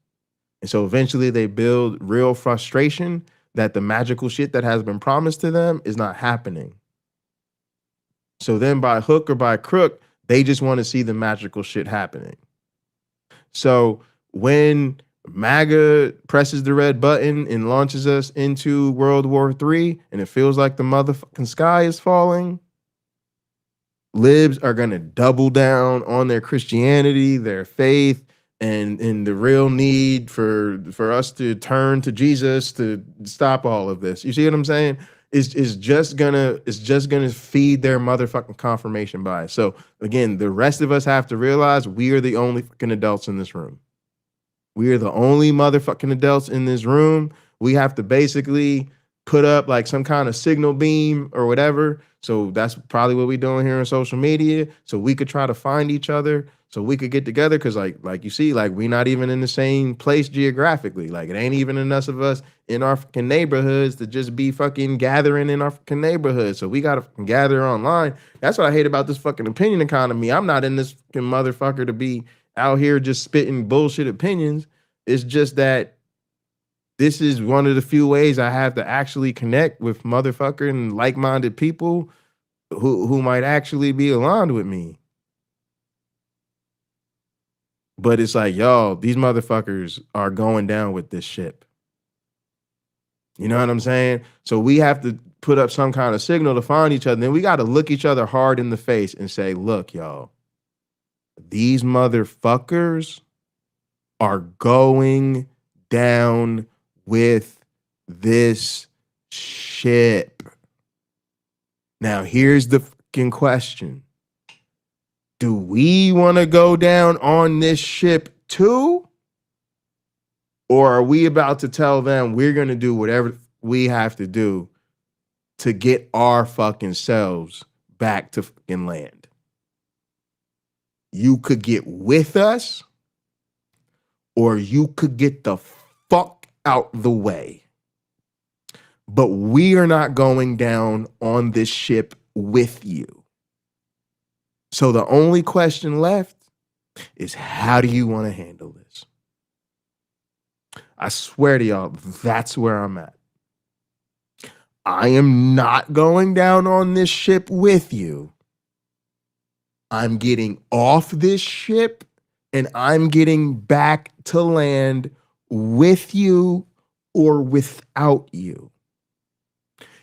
And so eventually they build real frustration that the magical shit that has been promised to them is not happening. So then by hook or by crook, they just want to see the magical shit happening. So when MAGA presses the red button and launches us into World War III, and it feels like the motherfucking sky is falling, libs are going to double down on their Christianity, their faith, and the real need for us to turn to Jesus to stop all of this. You see what I'm saying? Is just gonna feed their motherfucking confirmation bias. So again, the rest of us have to realize we are the only fucking adults in this room. We are the only motherfucking adults in this room. We have to basically put up like some kind of signal beam or whatever. So that's probably what we're doing here on social media. So we could try to find each other, so we could get together. Cause like you see, like we're not even in the same place geographically. Like it ain't even enough of us in our fucking neighborhoods to just be fucking gathering in our fucking neighborhood. So we gotta gather online. That's what I hate about this fucking opinion economy. I'm not in this fucking motherfucker to be out here just spitting bullshit opinions. It's just that this is one of the few ways I have to actually connect with motherfucking like-minded people who might actually be aligned with me. But it's like, y'all, these motherfuckers are going down with this ship. You know what I'm saying? So we have to put up some kind of signal to find each other. Then we got to look each other hard in the face and say, look, y'all, these motherfuckers are going down with this ship. Now, here's the fucking question. Do we want to go down on this ship too? Or are we about to tell them we're going to do whatever we have to do to get our fucking selves back to fucking land? You could get with us, or you could get the fuck out the way. But we are not going down on this ship with you. So the only question left is, how do you want to handle this? I swear to y'all, that's where I'm at. I am not going down on this ship with you. I'm getting off this ship and I'm getting back to land with you or without you.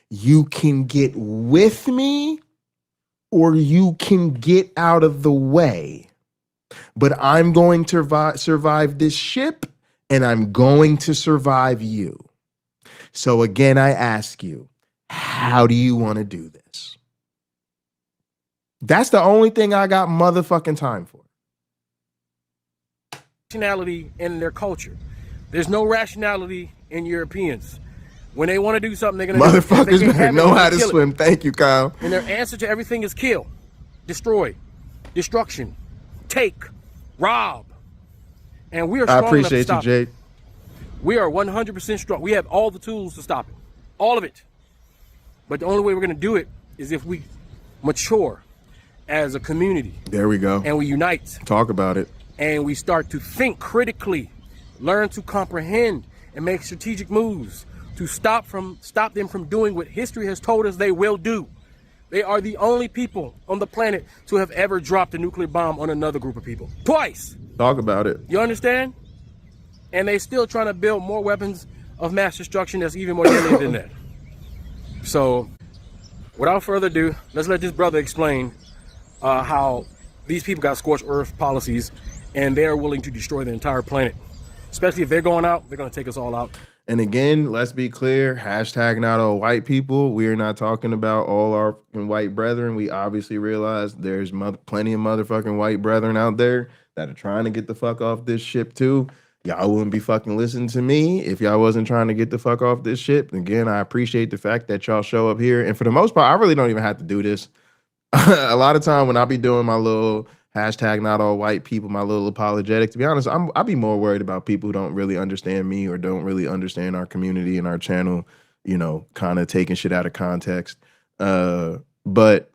You can get with me or you can get out of the way. But I'm going to survive this ship and I'm going to survive you. So again, I ask you, how do you want to do this? That's the only thing I got motherfucking time for. Rationality in their culture. There's no rationality in Europeans. When they want to do something, they're going to do it. Motherfuckers better know how to swim. Thank you, Kyle. And their answer to everything is kill, destroy, destruction, take, rob. And we are strong I appreciate enough to you, stop Jake. it. We are 100% strong. We have all the tools to stop it. All of it. But the only way we're going to do it is if we mature as a community. There we go. And we unite. Talk about it. And we start to think critically, learn to comprehend, and make strategic moves to stop them from doing what history has told us they will do. They are the only people on the planet to have ever dropped a nuclear bomb on another group of people. Twice. Talk about it. You understand? And they still trying to build more weapons of mass destruction that's even more deadly than that. So, without further ado, let's let this brother explain how these people got scorched earth policies and they're willing to destroy the entire planet. Especially if they're going out, they're going to take us all out. And again, let's be clear, hashtag not all white people. We are not talking about all our white brethren. We obviously realize there's plenty of motherfucking white brethren out there that are trying to get the fuck off this ship too. Y'all wouldn't be fucking listening to me if y'all wasn't trying to get the fuck off this ship. Again, I appreciate the fact that y'all show up here. And for the most part, I really don't even have to do this. A lot of time when I be doing my little hashtag not all white people, my little apologetic, to be honest, I'll be more worried about people who don't really understand me or don't really understand our community and our channel, you know, kind of taking shit out of context. But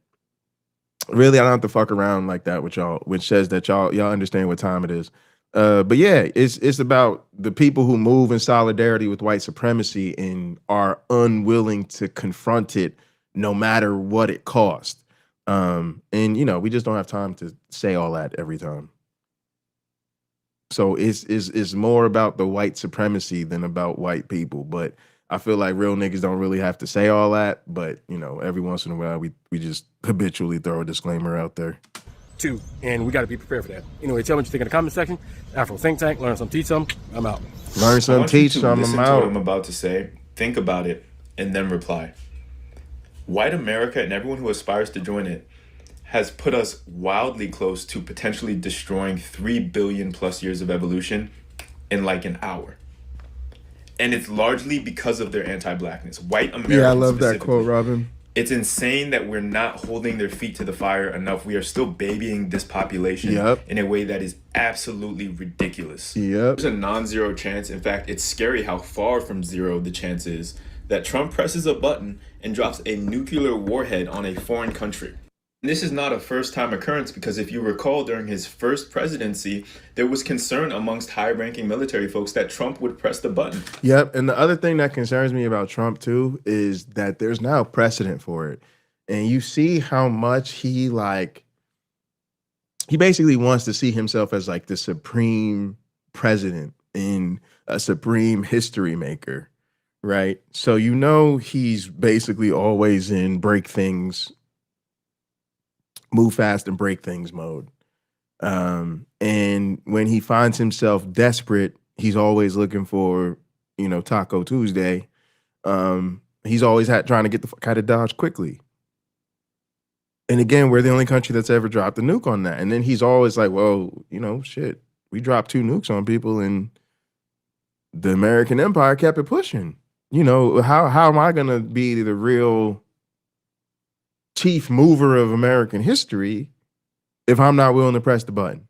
really, I don't have to fuck around like that with y'all, which says that y'all understand what time it is. But yeah, it's about the people who move in solidarity with white supremacy and are unwilling to confront it no matter what it costs. And you know, we just don't have time to say all that every time. So it's more about the white supremacy than about white people. But I feel like real niggas don't really have to say all that. But you know, every once in a while we just habitually throw a disclaimer out there. Too, and we got to be prepared for that. Anyway, tell me what you think in the comment section. Afro Think Tank, learn some, teach some. I'm out. Learn some, teach some. I'm out. What I'm about to say, think about it, and then reply. White America and everyone who aspires to join it has put us wildly close to potentially destroying 3 billion plus years of evolution in like an hour. And it's largely because of their anti-blackness. White Americans. Yeah, I love that quote, Robin. It's insane that we're not holding their feet to the fire enough. We are still babying this population in a way that is absolutely ridiculous. There's a non-zero chance. In fact, it's scary how far from zero the chance is that Trump presses a button and drops a nuclear warhead on a foreign country. And this is not a first-time occurrence because if you recall, during his first presidency, there was concern amongst high-ranking military folks that Trump would press the button. Yep, and the other thing that concerns me about Trump, too, is that there's now precedent for it. And you see how much he basically wants to see himself as like the supreme president and a supreme history maker, right? So you know he's basically always in break things, move fast and break things mode. And when he finds himself desperate, he's always looking for, you know, Taco Tuesday. He's always trying to get the fuck out of Dodge quickly. And again, we're the only country that's ever dropped a nuke on that. And then he's always like, well, you know, shit, we dropped 2 nukes on people and the American empire kept it pushing. You know, how am I going to be the real chief mover of American history if I'm not willing to press the button?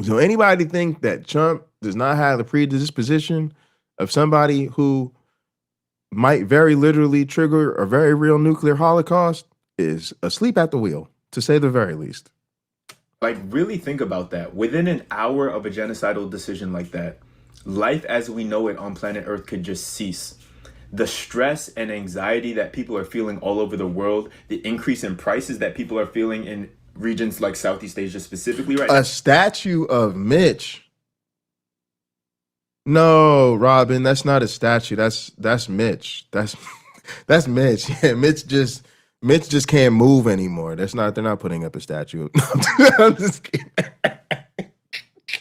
So anybody think that Trump does not have the predisposition of somebody who might very literally trigger a very real nuclear holocaust is asleep at the wheel, to say the very least. Like, really think about that. Within an hour of a genocidal decision like that, life as we know it on planet Earth could just cease. The stress and anxiety that people are feeling all over the world, the increase in prices that people are feeling in regions like Southeast Asia specifically right now. A statue of Mitch. No, Robin, that's not a statue. That's Mitch. That's Mitch. Yeah, Mitch just can't move anymore. They're not putting up a statue. I'm just kidding.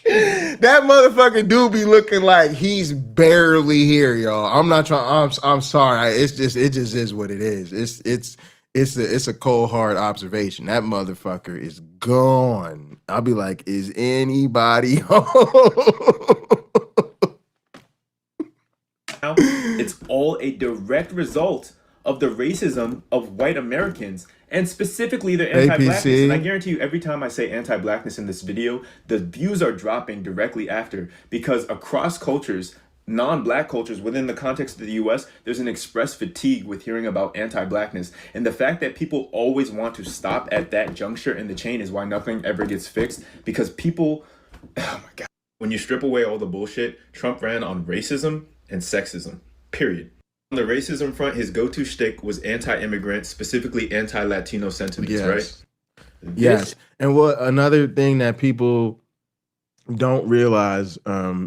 That motherfucker do be looking like he's barely here, y'all. I'm not trying. I'm sorry. It just is what it is. it's a cold hard observation. That motherfucker is gone. I'll be like, is anybody home? It's all a direct result of the racism of white Americans, and specifically their anti-blackness. And I guarantee you, every time I say anti-blackness in this video, the views are dropping directly after, because across cultures, non-black cultures within the context of the US, there's an express fatigue with hearing about anti-blackness. And the fact that people always want to stop at that juncture in the chain is why nothing ever gets fixed, because people, oh my God. When you strip away all the bullshit, Trump ran on racism and sexism, period. On the racism front, his go-to shtick was anti-immigrant, specifically anti-Latino sentiments, right? Yes. And what another thing that people don't realize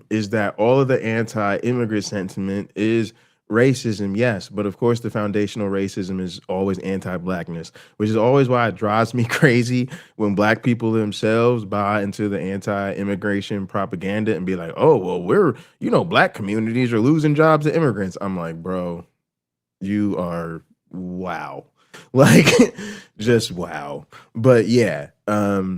is that all of the anti-immigrant sentiment is racism, yes, but of course the foundational racism is always anti-blackness, which is always why it drives me crazy when black people themselves buy into the anti-immigration propaganda and be like, oh, well, black communities are losing jobs to immigrants. I'm like, bro, you are wow. Like, just wow. But yeah, I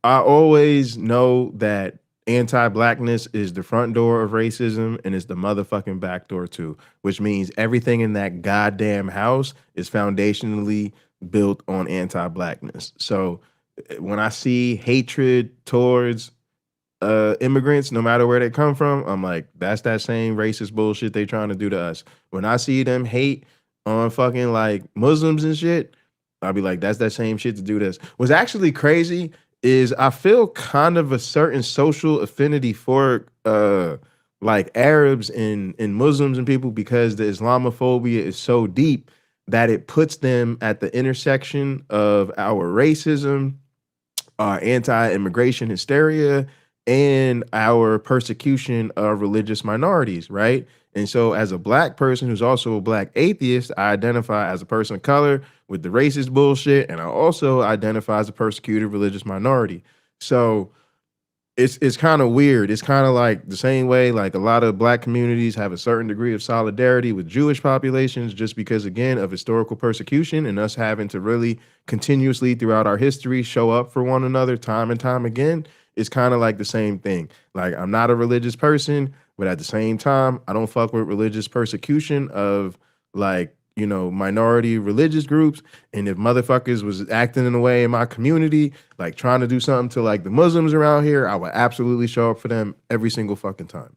always know that anti-blackness is the front door of racism and it's the motherfucking back door too, which means everything in that goddamn house is foundationally built on anti-blackness. So when I see hatred towards immigrants, no matter where they come from, I'm like, that's that same racist bullshit they trying to do to us. When I see them hate on fucking like Muslims and shit, I'll be like, that's that same shit to do this. What's actually crazy is I feel kind of a certain social affinity for like Arabs and Muslims and people, because the Islamophobia is so deep that it puts them at the intersection of our racism, our anti-immigration hysteria, and our persecution of religious minorities, right? And so as a black person who's also a black atheist, I identify as a person of color with the racist bullshit, and I also identify as a persecuted religious minority. So it's kind of weird. It's kind of like the same way like a lot of black communities have a certain degree of solidarity with Jewish populations just because, again, of historical persecution and us having to really continuously throughout our history show up for one another time and time again. It's kind of like the same thing. Like, I'm not a religious person, but at the same time, I don't fuck with religious persecution of like, minority religious groups. And if motherfuckers was acting in a way in my community, like trying to do something to like the Muslims around here, I would absolutely show up for them every single fucking time.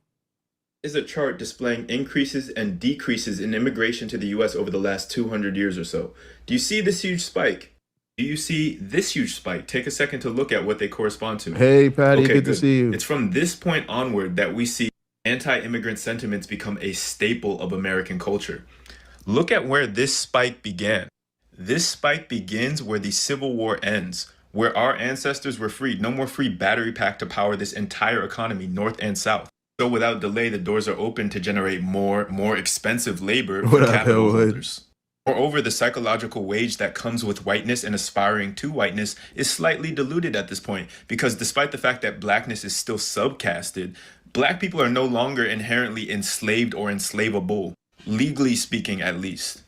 Is a chart displaying increases and decreases in immigration to the US over the last 200 years or so. Do you see this huge spike? Do you see this huge spike? Take a second to look at what they correspond to. Hey, Patty, okay, good to see you. It's from this point onward that we see anti-immigrant sentiments become a staple of American culture. Look at where this spike began. This spike begins where the Civil War ends, where our ancestors were freed. No more free battery pack to power this entire economy, north and south. So without delay, the doors are open to generate more expensive labor for capital holders. Moreover, the psychological wage that comes with whiteness and aspiring to whiteness is slightly diluted at this point, because despite the fact that blackness is still subcasted, black people are no longer inherently enslaved or enslavable, legally speaking at least.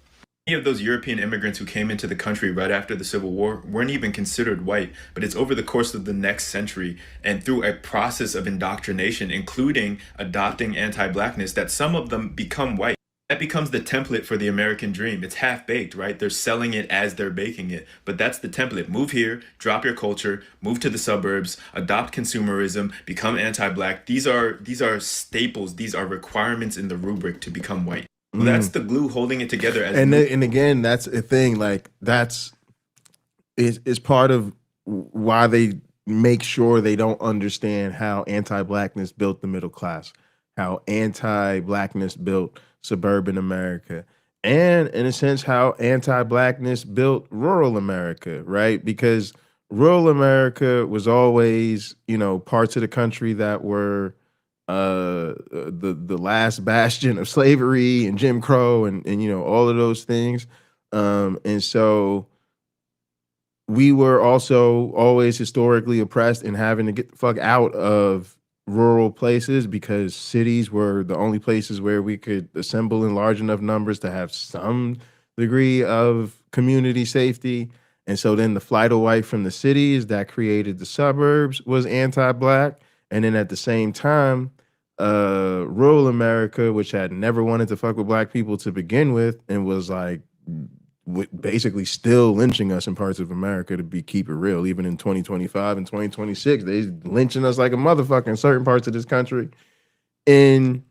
Many of those European immigrants who came into the country right after the Civil War weren't even considered white, but it's over the course of the next century and through a process of indoctrination, including adopting anti-blackness, that some of them become white. That becomes the template for the American dream. It's half-baked, right? They're selling it as they're baking it. But that's the template. Move here, drop your culture, move to the suburbs, adopt consumerism, become anti-black. These are staples. These are requirements in the rubric to become white. Well, that's the glue holding it together. And again, that's a thing. Like, it's part of why they make sure they don't understand how anti-blackness built the middle class, how anti-blackness built suburban America, and in a sense how anti-blackness built rural America, right? Because rural America was always, parts of the country that were the last bastion of slavery and Jim Crow and all of those things. And so we were also always historically oppressed and having to get the fuck out of rural places because cities were the only places where we could assemble in large enough numbers to have some degree of community safety. And so then the flight of white from the cities that created the suburbs was anti-black. And then at the same time, rural America, which had never wanted to fuck with black people to begin with, and was like basically still lynching us in parts of America, to keep it real, even in 2025 and 2026, they lynching us like a motherfucker in certain parts of this country. And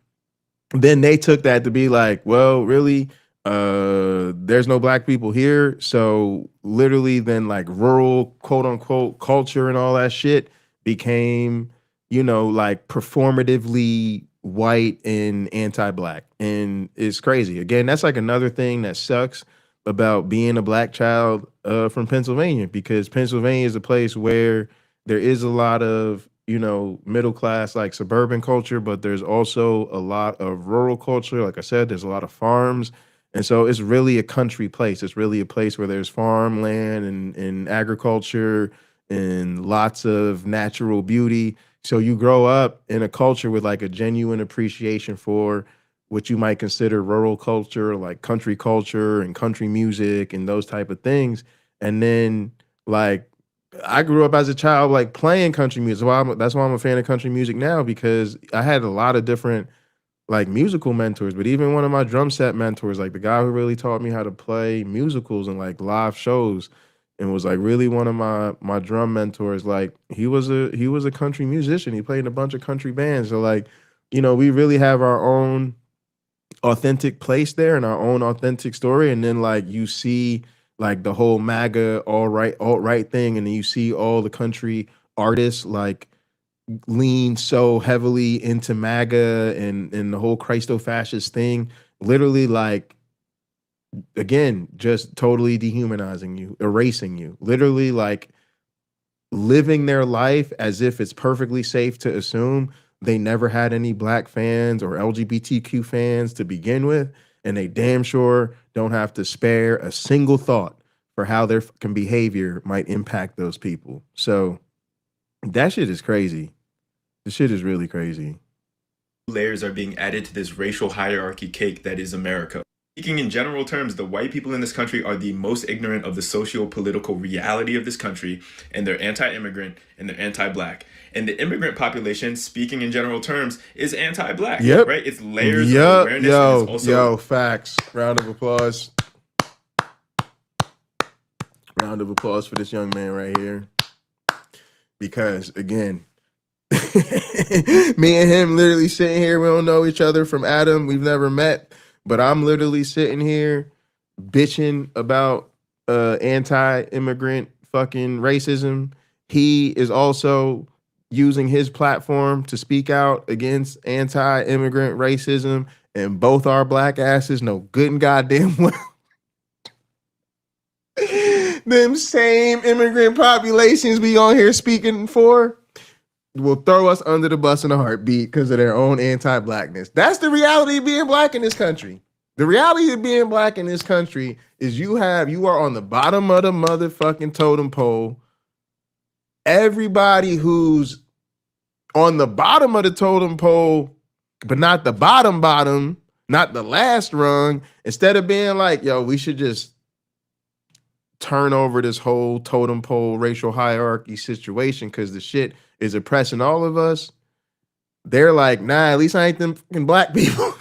then they took that to be like, well, really, there's no black people here. So literally then like rural quote unquote culture and all that shit became, you know, like performatively white and anti-black. And it's crazy. Again, that's like another thing that sucks about being a black child from Pennsylvania, because Pennsylvania is a place where there is a lot of, you know, middle class, like suburban culture, but there's also a lot of rural culture. Like I said, there's a lot of farms. And so it's really a country place. It's really a place where there's farmland and agriculture and lots of natural beauty. So you grow up in a culture with like a genuine appreciation for what you might consider rural culture, like country culture and country music and those type of things. And then like I grew up as a child like playing country music. That's why I'm a fan of country music now, because I had a lot of different like musical mentors. But even one of my drum set mentors, like the guy who really taught me how to play musicals and like live shows, and was like really one of my drum mentors, like he was a country musician. He played in a bunch of country bands. So like, you know, we really have our own authentic place there and our own authentic story. And then like you see like the whole MAGA alt-right thing, and then you see all the country artists like lean so heavily into MAGA and the whole Christo-fascist thing, literally like, again, just totally dehumanizing you, erasing you, literally like living their life as if it's perfectly safe to assume they never had any black fans or LGBTQ fans to begin with, and they damn sure don't have to spare a single thought for how their fucking behavior might impact those people. So that shit is crazy. The shit is really crazy. Layers are being added to this racial hierarchy cake that is America. Speaking in general terms, the white people in this country are the most ignorant of the socio-political reality of this country, and they're anti-immigrant and they're anti-black. And the immigrant population, speaking in general terms, is anti-black. Yep. Right? It's layers of awareness. And it's also Yo, facts. Round of applause. Round of applause for this young man right here. Because again, me and him literally sitting here, we don't know each other from Adam. We've never met. But I'm literally sitting here bitching about anti-immigrant fucking racism. He is also using his platform to speak out against anti-immigrant racism, and both our black asses know good and goddamn well them same immigrant populations we on here speaking for will throw us under the bus in a heartbeat because of their own anti-blackness. That's the reality of being black in this country. The reality of being black in this country is you are on the bottom of the motherfucking totem pole. Everybody who's on the bottom of the totem pole, but not the bottom, not the last rung, instead of being like, yo, we should just turn over this whole totem pole racial hierarchy situation because the shit is oppressing all of us. They're like, nah, at least I ain't them fucking black people.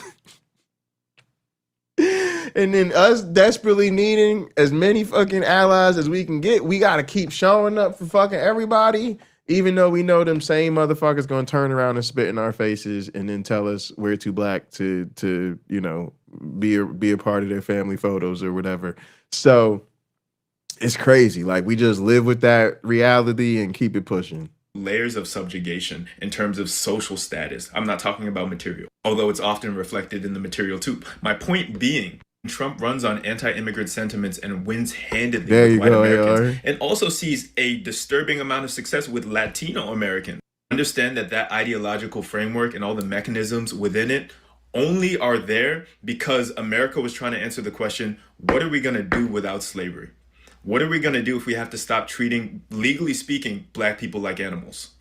And then us desperately needing as many fucking allies as we can get, we got to keep showing up for fucking everybody, even though we know them same motherfuckers going to turn around and spit in our faces and then tell us we're too black to you know, be a part of their family photos or whatever. So it's crazy. Like, we just live with that reality and keep it pushing. Layers of subjugation in terms of social status. I'm not talking about material, although it's often reflected in the material too. My point being, Trump runs on anti-immigrant sentiments and wins handedly with white Americans, and also sees a disturbing amount of success with Latino Americans. Understand that ideological framework and all the mechanisms within it only are there because America was trying to answer the question, what are we going to do without slavery? What are we going to do if we have to stop treating, legally speaking, black people like animals?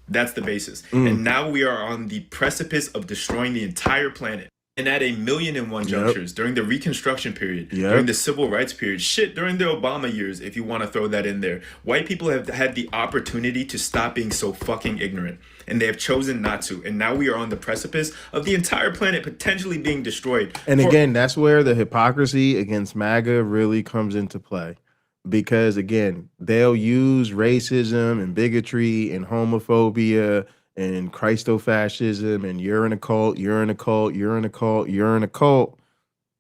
That's the basis. And now we are on the precipice of destroying the entire planet. And at 1,000,001 junctures, during the Reconstruction period, during the Civil Rights period, shit, during the Obama years, if you want to throw that in there, white people have had the opportunity to stop being so fucking ignorant. And they have chosen not to. And now we are on the precipice of the entire planet potentially being destroyed. And again, that's where the hypocrisy against MAGA really comes into play. Because again, they'll use racism and bigotry and homophobia and Christofascism and you're in a cult, you're in a cult, you're in a cult, you're in a cult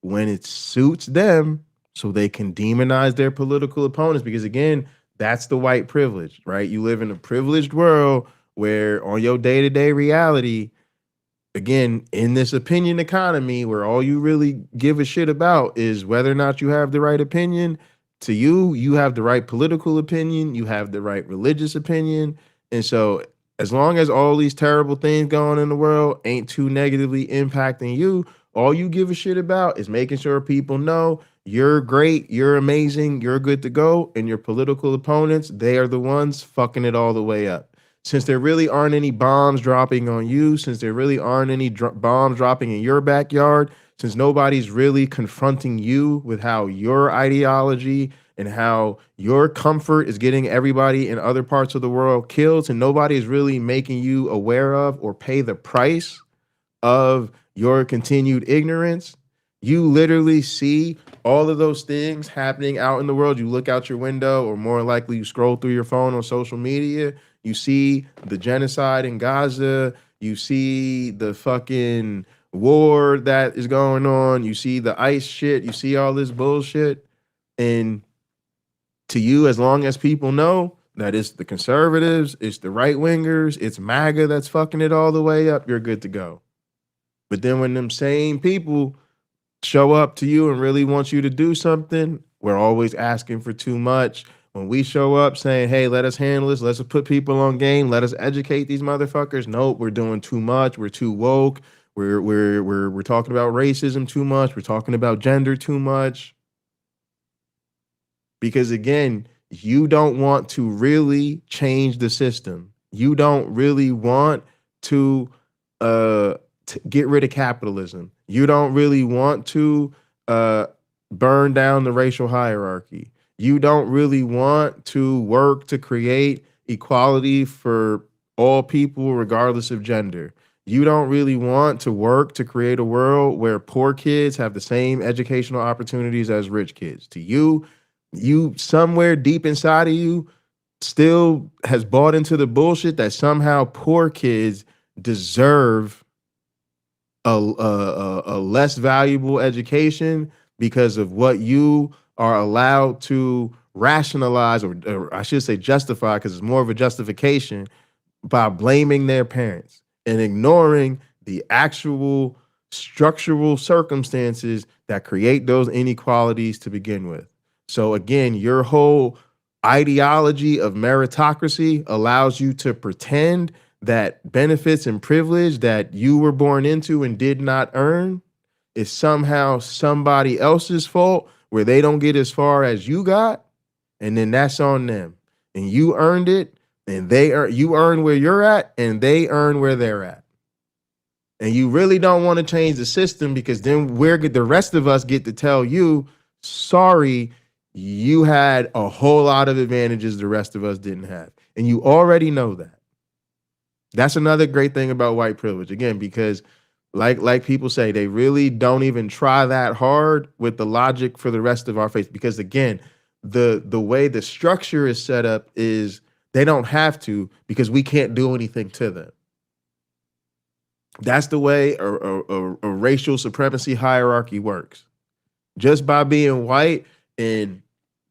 when it suits them so they can demonize their political opponents. Because again, that's the white privilege, right? You live in a privileged world where on your day-to-day reality, again, in this opinion economy where all you really give a shit about is whether or not you have the right opinion, to you have the right political opinion, you have the right religious opinion. And so as long as all these terrible things going on in the world ain't too negatively impacting you, all you give a shit about is making sure people know you're great, you're amazing, you're good to go, and your political opponents, they are the ones fucking it all the way up. Since there really aren't any bombs dropping on you, since there really aren't any bombs dropping in your backyard, since nobody's really confronting you with how your ideology and how your comfort is getting everybody in other parts of the world killed, and nobody is really making you aware of or pay the price of your continued ignorance, you literally see all of those things happening out in the world. You look out your window, or more likely you scroll through your phone on social media, you see the genocide in Gaza, you see the fucking war that is going on, you see the ICE shit, you see all this bullshit. And to you, as long as people know that it's the conservatives, it's the right wingers, it's MAGA that's fucking it all the way up, you're good to go. But then when them same people show up to you and really want you to do something, we're always asking for too much. When we show up saying, hey, let us handle this, let's put people on game, let us educate these motherfuckers. Nope, we're doing too much, we're too woke, we're talking about racism too much, we're talking about gender too much. Because again, you don't want to really change the system. You don't really want to get rid of capitalism. You don't really want to burn down the racial hierarchy. You don't really want to work to create equality for all people, regardless of gender. You don't really want to work to create a world where poor kids have the same educational opportunities as rich kids. To you somewhere deep inside of you still has bought into the bullshit that somehow poor kids deserve a less valuable education because of what you are allowed to rationalize, or I should say justify, because it's more of a justification, by blaming their parents and ignoring the actual structural circumstances that create those inequalities to begin with. So again, your whole ideology of meritocracy allows you to pretend that benefits and privilege that you were born into and did not earn is somehow somebody else's fault, where they don't get as far as you got, and then that's on them. And you earned it, and you earn where you're at, and they earn where they're at. And you really don't want to change the system, because then the rest of us get to tell you, sorry, you had a whole lot of advantages the rest of us didn't have. And you already know that. That's another great thing about white privilege. Again, because like people say, they really don't even try that hard with the logic for the rest of our faith. Because again, the way the structure is set up is they don't have to, because we can't do anything to them. That's the way a racial supremacy hierarchy works. Just by being white and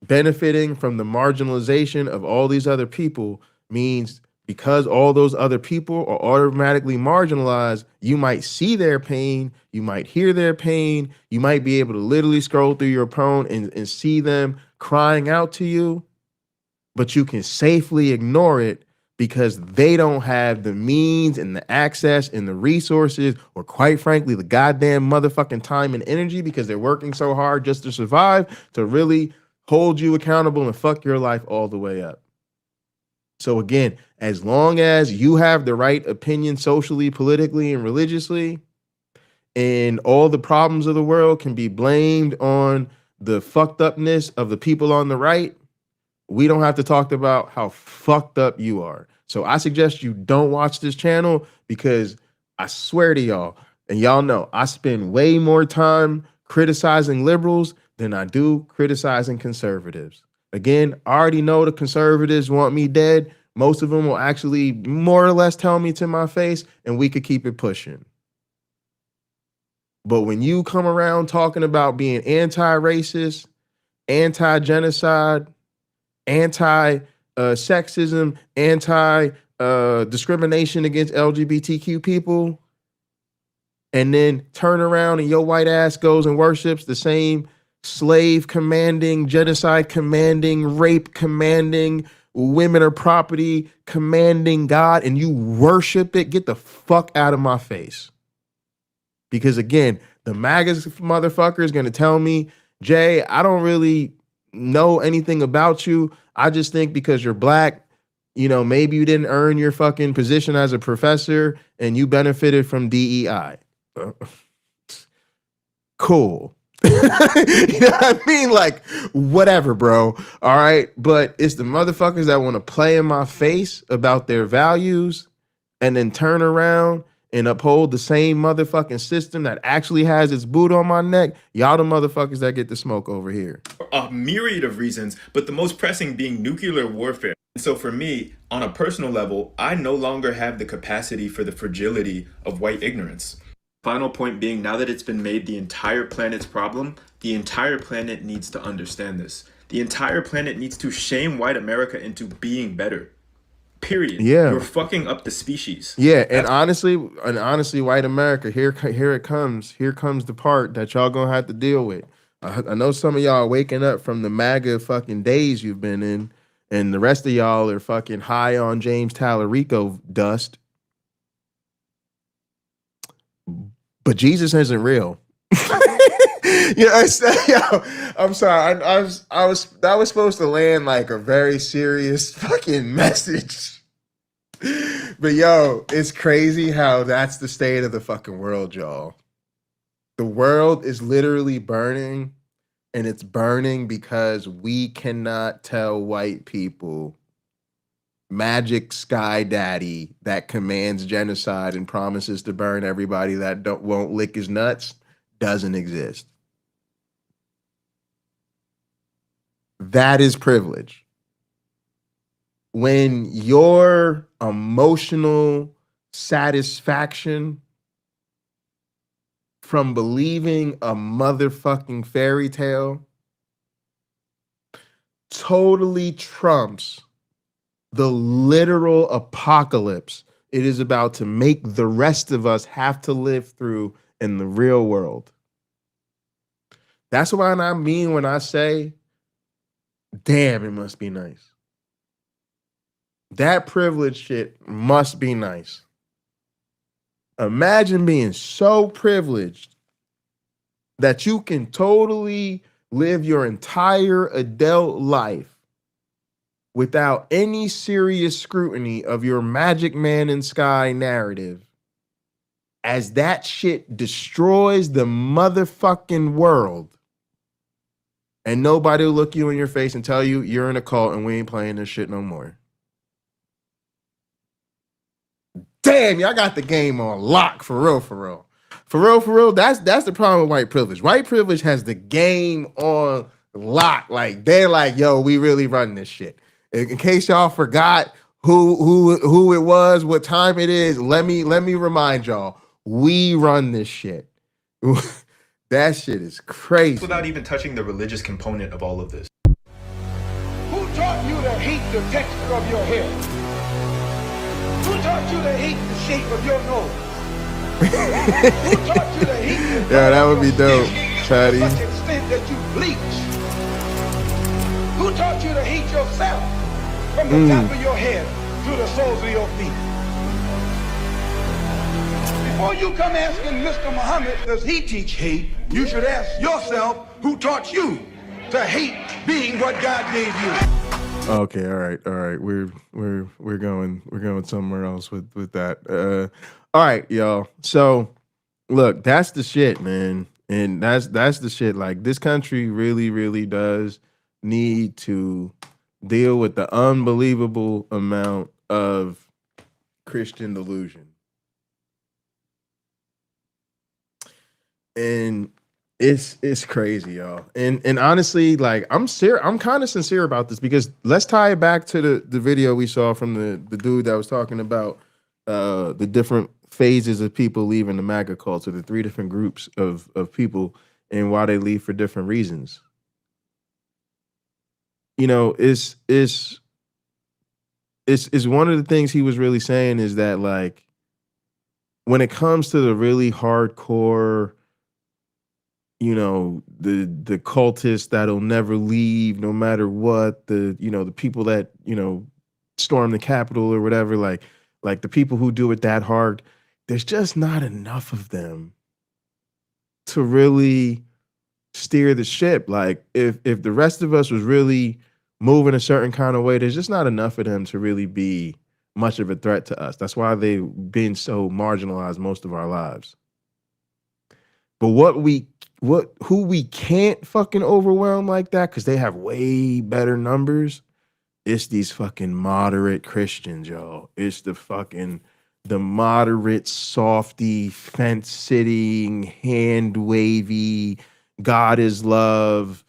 benefiting from the marginalization of all these other people means, because all those other people are automatically marginalized, you might see their pain, you might hear their pain, you might be able to literally scroll through your phone and see them crying out to you, but you can safely ignore it because they don't have the means and the access and the resources, or quite frankly, the goddamn motherfucking time and energy, because they're working so hard just to survive, to really hold you accountable and fuck your life all the way up. So again, as long as you have the right opinion socially, politically, and religiously, and all the problems of the world can be blamed on the fucked upness of the people on the right, we don't have to talk about how fucked up you are. So I suggest you don't watch this channel, because I swear to y'all, and y'all know, I spend way more time criticizing liberals than I do criticizing conservatives. Again, I already know the conservatives want me dead. Most of them will actually more or less tell me to my face, and we could keep it pushing. But when you come around talking about being anti-racist, anti-genocide, anti-sexism, anti-discrimination against LGBTQ people, and then turn around and your white ass goes and worships the same slave commanding, genocide commanding, rape commanding, women are property commanding God, and you worship it, get the fuck out of my face. Because again, the MAGA motherfucker is going to tell me, Jay, I don't really know anything about you. I just think because you're black, you know, maybe you didn't earn your fucking position as a professor and you benefited from DEI. Cool. You know what I mean? Like, whatever, bro. All right. But it's the motherfuckers that want to play in my face about their values and then turn around and uphold the same motherfucking system that actually has its boot on my neck. Y'all the motherfuckers that get the smoke over here. A myriad of reasons, but the most pressing being nuclear warfare. So for me, on a personal level, I no longer have the capacity for the fragility of white ignorance. Final point being, now that it's been made the entire planet's problem, the entire planet needs to understand this. The entire planet needs to shame white America into being better. Period. Yeah. You're fucking up the species. Yeah, and honestly, white America, here it comes. Here comes the part that y'all gonna have to deal with. I know some of y'all are waking up from the MAGA fucking days you've been in, and the rest of y'all are fucking high on James Tallarico dust. But Jesus isn't real. You know, I'm sorry. I was that was supposed to land like a very serious fucking message. But yo, it's crazy how that's the state of the fucking world, y'all. The world is literally burning, and it's burning because we cannot tell white people magic sky daddy that commands genocide and promises to burn everybody that won't lick his nuts doesn't exist. That is privilege. When your emotional satisfaction from believing a motherfucking fairy tale totally trumps the literal apocalypse it is about to make the rest of us have to live through in the real world. That's what I mean when I say, damn, it must be nice. That privilege shit must be nice. Imagine being so privileged that you can totally live your entire adult life without any serious scrutiny of your magic man in sky narrative, as that shit destroys the motherfucking world. And nobody will look you in your face and tell you you're in a cult and we ain't playing this shit no more. Damn, y'all got the game on lock, for real, for real. For real, for real, that's the problem with white privilege. White privilege has the game on lock. Like, they're like, yo, we really run this shit. In case y'all forgot who it was, what time it is, let me remind y'all, we run this shit. That shit is crazy. Without even touching the religious component of all of this. Who taught you to hate the texture of your hair? Who taught you to hate the shape of your nose? Who taught you to hate the yeah, that would be dope, Chatty. To such extent that you bleach? Who taught you to hate yourself from the top of your head to the soles of your feet? Before you come asking Mr. Muhammad, does he teach hate? You should ask yourself, who taught you to hate being what God gave you? Okay, all right. We're going somewhere else with that. All right, y'all. So Look, that's the shit, man. And that's the shit. Like, this country really, really does need to deal with the unbelievable amount of Christian delusion. And it's crazy, y'all. And honestly, like, I'm kind of sincere about this, because let's tie it back to the video we saw from the dude that was talking about the different phases of people leaving the MAGA cult, or the 3 different groups of people, and why they leave for different reasons. You know, it's one of the things he was really saying is that, like, when it comes to the really hardcore, you know, the cultists that'll never leave no matter what, the people that, storm the Capitol or whatever, like the people who do it that hard, there's just not enough of them to really steer the ship. Like, if the rest of us was really moving a certain kind of way, there's just not enough of them to really be much of a threat to us. That's why they've been so marginalized most of our lives. But who we can't fucking overwhelm like that, because they have way better numbers, it's these fucking moderate Christians, y'all. It's the moderate, softy, fence-sitting, hand-wavy, God is love,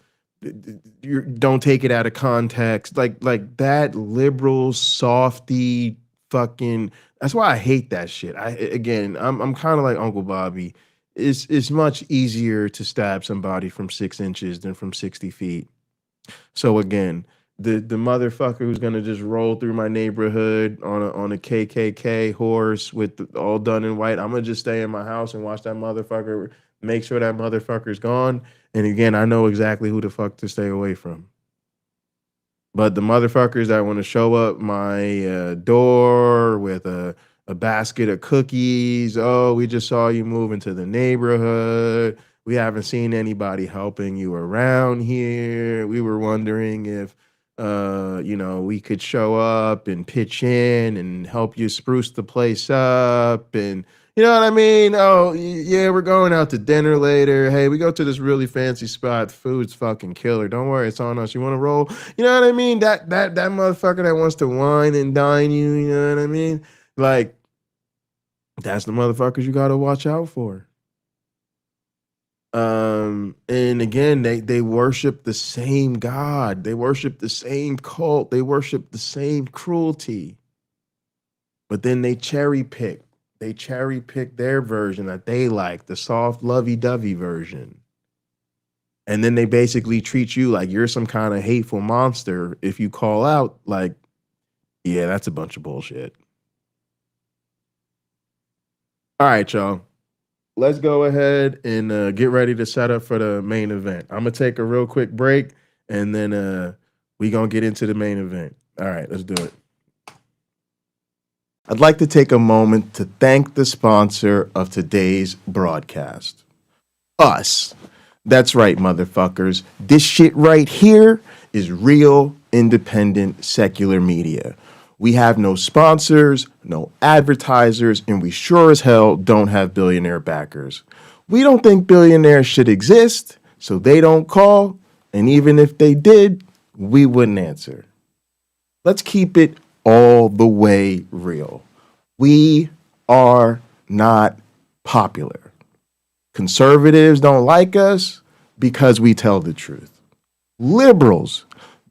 don't take it out of context. Like that liberal, softy, fucking, that's why I hate that shit. I'm kind of like Uncle Bobby. It's much easier to stab somebody from 6 inches than from 60 feet. So again, the motherfucker who's gonna just roll through my neighborhood on a KKK horse with all done in white, I'm gonna just stay in my house and watch that motherfucker, make sure that motherfucker's gone. And again, I know exactly who the fuck to stay away from. But the motherfuckers that want to show up my door with a basket of cookies, oh, we just saw you move into the neighborhood, we haven't seen anybody helping you around here, we were wondering if we could show up and pitch in and help you spruce the place up, and you know what I mean? Oh, yeah, we're going out to dinner later. Hey, we go to this really fancy spot. Food's fucking killer. Don't worry, it's on us. You want to roll? You know what I mean? That motherfucker that wants to wine and dine you, you know what I mean? Like, that's the motherfuckers you got to watch out for. And again, they worship the same God. They worship the same cult. They worship the same cruelty. But then they cherry pick. They cherry pick their version that they like, the soft, lovey-dovey version. And then they basically treat you like you're some kind of hateful monster if you call out, like, yeah, that's a bunch of bullshit. All right, y'all. Let's go ahead and get ready to set up for the main event. I'm going to take a real quick break, and then we're going to get into the main event. All right, let's do it. I'd like to take a moment to thank the sponsor of today's broadcast. Us. That's right, motherfuckers. This shit right here is real, independent, secular media. We have no sponsors, no advertisers, and we sure as hell don't have billionaire backers. We don't think billionaires should exist, so they don't call, and even if they did, we wouldn't answer. Let's keep it all the way real. We are not popular. Conservatives don't like us because we tell the truth. Liberals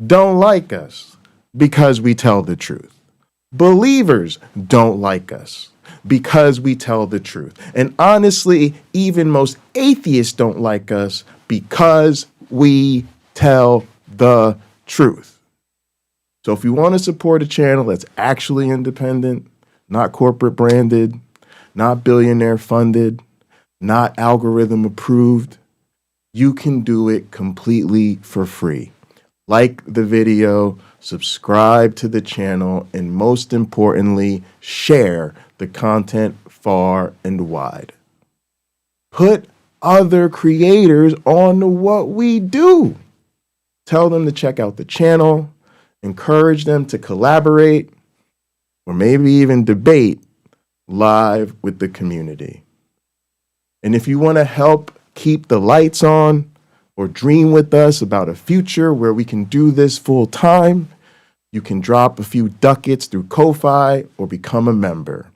don't like us because we tell the truth. Believers don't like us because we tell the truth. And honestly, even most atheists don't like us because we tell the truth. So if you want to support a channel that's actually independent, not corporate branded, not billionaire funded, not algorithm approved, you can do it completely for free. Like the video, subscribe to the channel, and most importantly, share the content far and wide. Put other creators on to what we do. Tell them to check out the channel. Encourage them to collaborate or maybe even debate live with the community. And if you want to help keep the lights on or dream with us about a future where we can do this full time, you can drop a few ducats through Ko-Fi or become a member.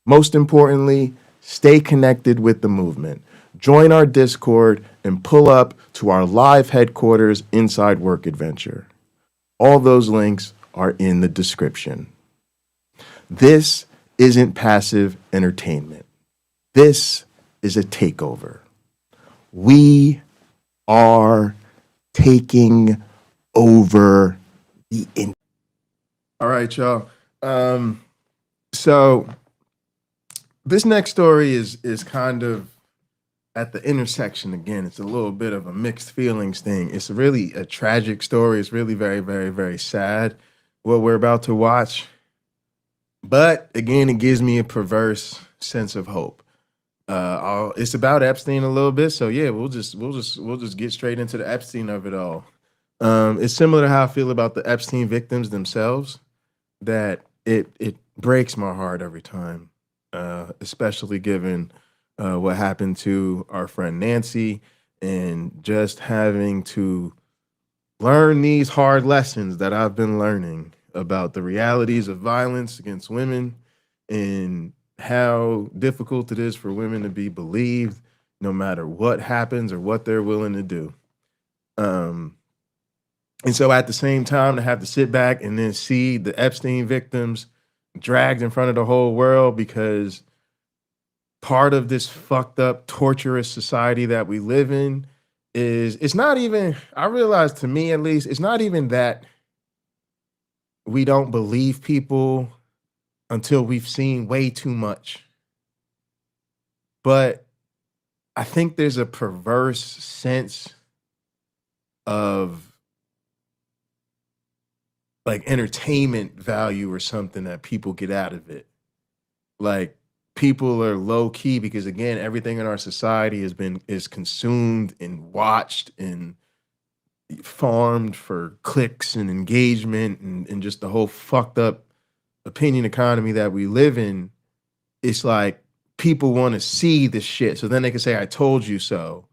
Most importantly, stay connected with the movement. Join our Discord and pull up to our live headquarters inside Work Adventure. All those links are in the description. This isn't passive entertainment. This is a takeover. We are taking over the internet. All right, y'all. So this next story is kind of at the intersection again. It's a little bit of a mixed feelings thing. It's really a tragic story. It's really very, very, very sad what we're about to watch. But again, it gives me a perverse sense of hope. It's about Epstein a little bit, so yeah, we'll just get straight into the Epstein of it all. It's similar to how I feel about the Epstein victims themselves. That it breaks my heart every time, especially given what happened to our friend Nancy, and just having to learn these hard lessons that I've been learning about the realities of violence against women and how difficult it is for women to be believed no matter what happens or what they're willing to do. And so at the same time, to have to sit back and then see the Epstein victims dragged in front of the whole world because part of this fucked up, torturous society that we live in is, it's not even, I realize, to me at least, it's not even that we don't believe people until we've seen way too much. But I think there's a perverse sense of like entertainment value or something that people get out of it. Like, people are low key because, again, everything in our society is consumed and watched and farmed for clicks and engagement and just the whole fucked up opinion economy that we live in. It's like people want to see the shit so then they can say, I told you so.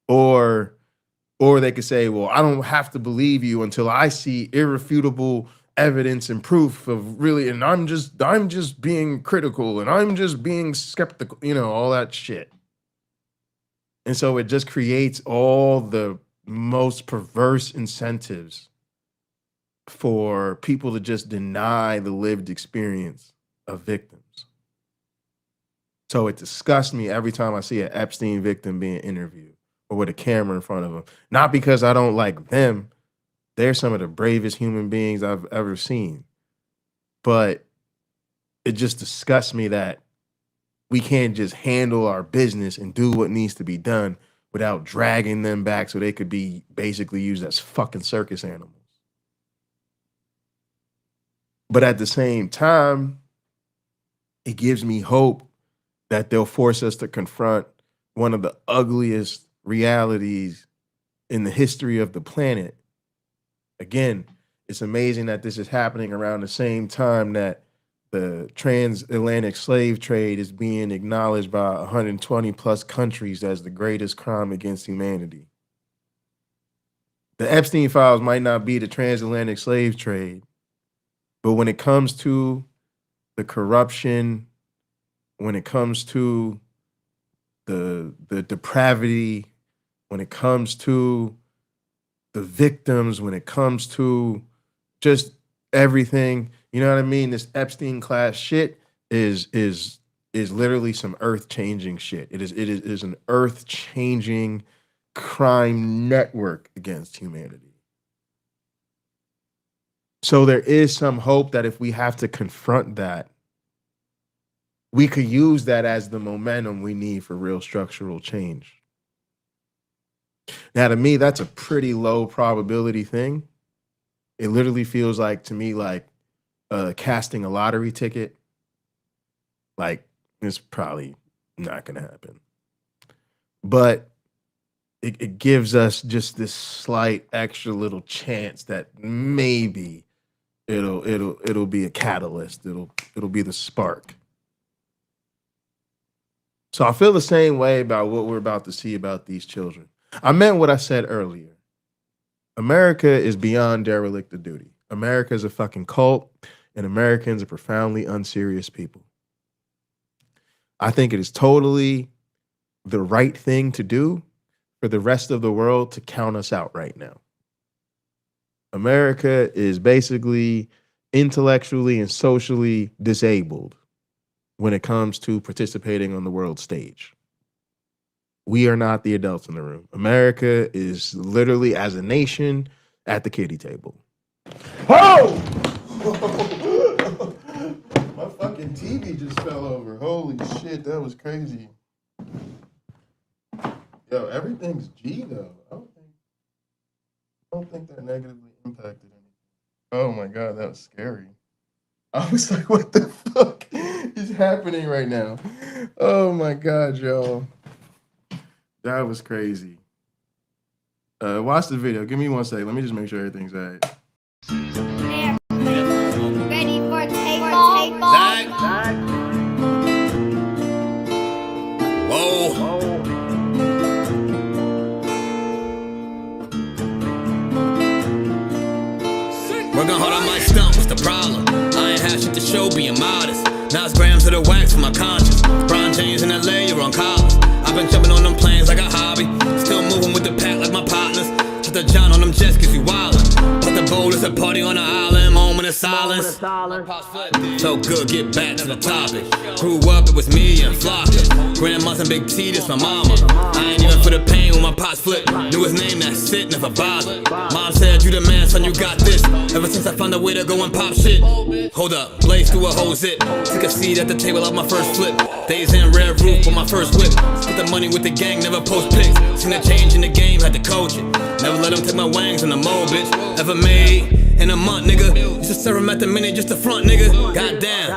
Or they could say, well, I don't have to believe you until I see irrefutable evidence and proof of really, and I'm just being critical and I'm just being skeptical, all that shit. And so it just creates all the most perverse incentives for people to just deny the lived experience of victims. So it disgusts me every time I see an Epstein victim being interviewed or with a camera in front of them. Not because I don't like them. They're some of the bravest human beings I've ever seen. But it just disgusts me that we can't just handle our business and do what needs to be done without dragging them back so they could be basically used as fucking circus animals. But at the same time, it gives me hope that they'll force us to confront one of the ugliest realities in the history of the planet. Again, it's amazing that this is happening around the same time that the transatlantic slave trade is being acknowledged by 120 plus countries as the greatest crime against humanity. The Epstein files might not be the transatlantic slave trade, but when it comes to the corruption, when it comes to the depravity, when it comes to the victims, when it comes to just everything, you know what I mean? This Epstein class shit is literally some earth-changing shit. It is an earth-changing crime network against humanity. So there is some hope that if we have to confront that, we could use that as the momentum we need for real structural change. Now, to me, that's a pretty low probability thing. It literally feels like, to me, like casting a lottery ticket. Like, it's probably not going to happen. But it gives us just this slight extra little chance that maybe it'll be a catalyst. It'll be the spark. So I feel the same way about what we're about to see about these children. I meant what I said earlier. America is beyond derelict of duty. America is a fucking cult, and Americans are profoundly unserious people. I think it is totally the right thing to do for the rest of the world to count us out right now. America is basically intellectually and socially disabled when it comes to participating on the world stage. We are not the adults in the room. America is literally, as a nation, at the kiddie table. Oh! My fucking TV just fell over. Holy shit, that was crazy. Yo, everything's G though. I don't think that negatively impacted anything. Oh my god, that was scary. I was like, what the fuck is happening right now? Oh my god, y'all. That was crazy. Watch the video. Give me 1 second. Let me just make sure everything's all right. Ready for takeoff? Whoa. Working hard on my stump, what's the problem? I ain't had shit to show, being modest. Now it's grams of the wax for my conscience. Bron James in LA, you're on collars. I've been jumping on them planes like a hobby. Still moving with the pack like my partners. Just a John on them jets cause we wildin'. But the bowl is a party on the island, moment of silence. So good, get back to the topic. Grew up, it was me and Flocka. Grandma's and Big T, this my mama. I ain't even for the pain when my pots flip. Knew his name, that's it, never bothered. Mom said, you the man, son, you got this. Ever since I found a way to go and pop shit. Hold up, blaze through a whole zip. Took a seat at the table of my first flip. Days in red roof for my first whip. Spent the money with the gang, never post pics. Seen a change in the game, had to coach it. Never let them take my wangs in the mold, bitch. Ever made in a month, nigga. Used to serve him at the minute, just the front, nigga. Goddamn.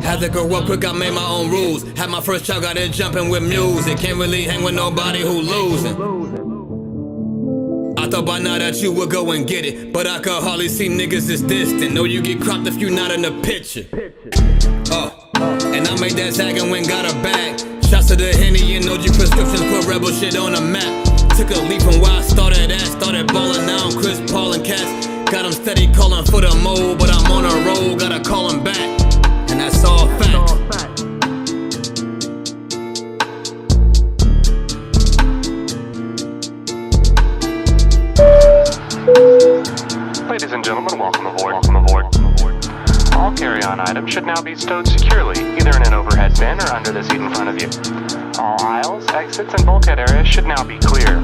Had to grow up quick, I made my own rules. Had my first child, got it jumping with music. Can't really hang with nobody who losing. I thought by now that you would go and get it, but I could hardly see niggas this distant. Know you get cropped if you not in the picture. And I made that tag and went got a bag. Shots to the Henny and OG prescriptions, put rebel shit on the map. Took a leap from where I started at. Started ballin' now I'm Chris Paul and Cass. Got him steady calling for the mold, but I'm on a roll, gotta call him back. And that's all fact. Ladies and gentlemen, welcome aboard. Welcome aboard. All carry-on items should now be stowed securely, either in an overhead bin or under the seat in front of you. All aisles, exits, and bulkhead areas should now be clear.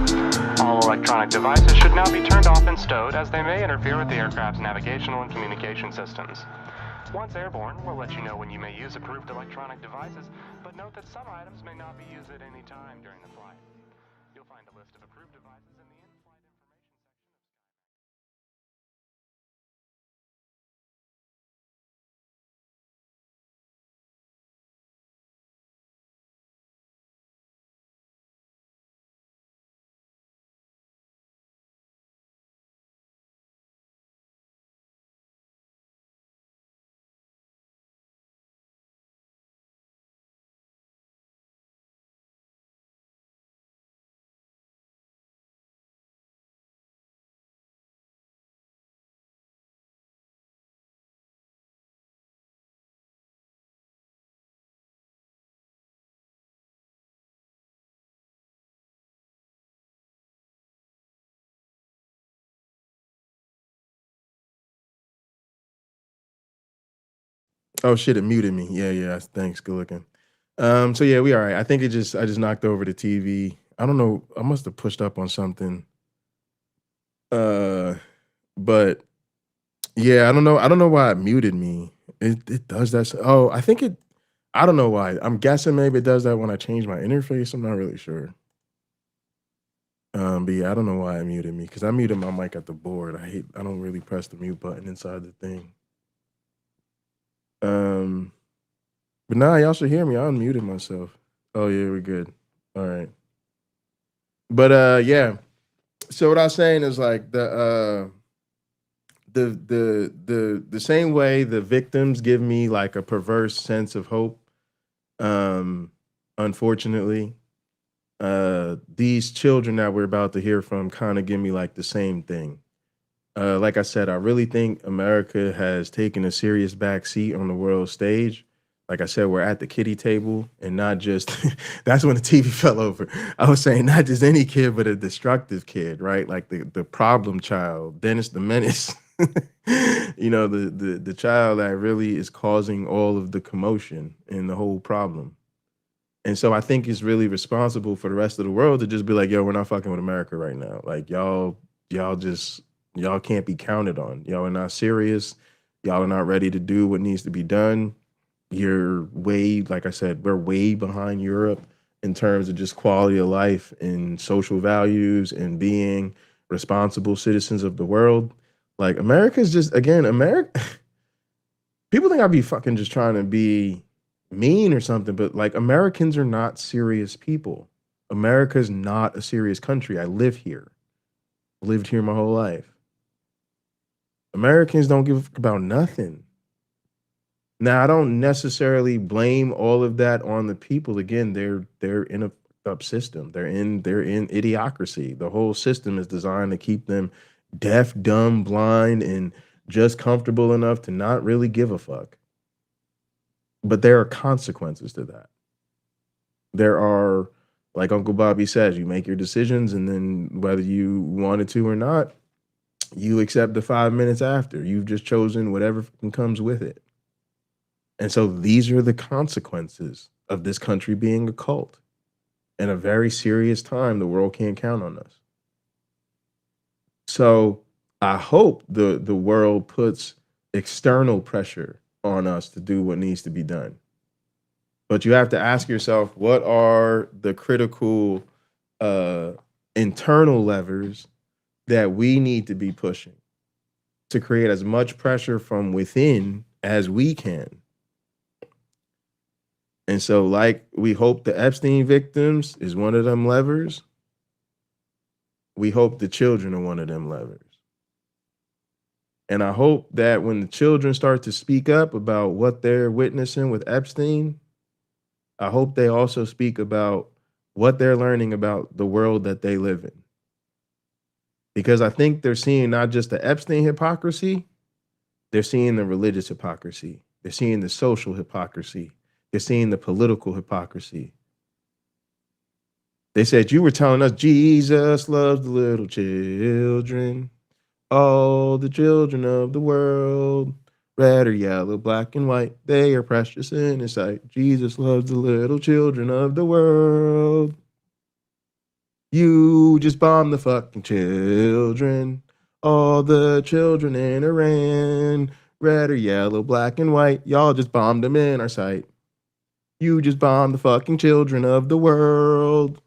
All electronic devices should now be turned off and stowed, as they may interfere with the aircraft's navigational and communication systems. Once airborne, we'll let you know when you may use approved electronic devices, but note that some items may not be used at any time during the flight. You'll find a list of approved devices in the in-flight information Oh shit, it muted me. Yeah. Thanks. Good looking. So yeah, we all right. I think I just knocked over the TV. I don't know. I must have pushed up on something. But yeah, I don't know why it muted me. It does that. Oh, I think it. I don't know why. I'm guessing maybe it does that when I change my interface. I'm not really sure. But yeah, I don't know why it muted me because I muted my mic at the board. I don't really press the mute button inside the thing. But nah, y'all should hear me. I unmuted myself. Oh yeah, we're good. All right. But yeah. So what I was saying is like the same way the victims give me like a perverse sense of hope Unfortunately, these children that we're about to hear from kind of give me like the same thing. Like I said, I really think America has taken a serious backseat on the world stage. Like I said, we're at the kiddie table and not just, that's when the TV fell over. I was saying not just any kid, but a destructive kid, right? Like the problem child, Dennis the Menace. You know, the child that really is causing all of the commotion and the whole problem. And so I think it's really responsible for the rest of the world to just be like, yo, we're not fucking with America right now. Like y'all can't be counted on. Y'all are not serious. Y'all are not ready to do what needs to be done. You're way, like I said, we're way behind Europe in terms of just quality of life and social values and being responsible citizens of the world. Like America's just, again, America, people think I'd be fucking just trying to be mean or something, but like Americans are not serious people. America's not a serious country. I live here. Lived here my whole life. Americans don't give a fuck about nothing. Now, I don't necessarily blame all of that on the people. Again, they're in a fucked up system. They're in idiocracy. The whole system is designed to keep them deaf, dumb, blind, and just comfortable enough to not really give a fuck. But there are consequences to that. There are, like Uncle Bobby says, you make your decisions, and then whether you wanted to or not, you accept the 5 minutes after. You've just chosen whatever comes with it. And so these are the consequences of this country being a cult. In a very serious time, the world can't count on us. So I hope the world puts external pressure on us to do what needs to be done. But you have to ask yourself, what are the critical internal levers that we need to be pushing to create as much pressure from within as we can? And so, like, we hope the Epstein victims is one of them levers. We hope the children are one of them levers. And I hope that when the children start to speak up about what they're witnessing with Epstein, I hope they also speak about what they're learning about the world that they live in. Because I think they're seeing not just the Epstein hypocrisy, they're seeing the religious hypocrisy. They're seeing the social hypocrisy. They're seeing the political hypocrisy. They said, you were telling us Jesus loves the little children, all the children of the world, red or yellow, black and white, they are precious in his sight. Jesus loves the little children of the world. You just bombed the fucking children, all the children in Iran, red or yellow, black and white, y'all just bombed them in our sight. You just bombed the fucking children of the world.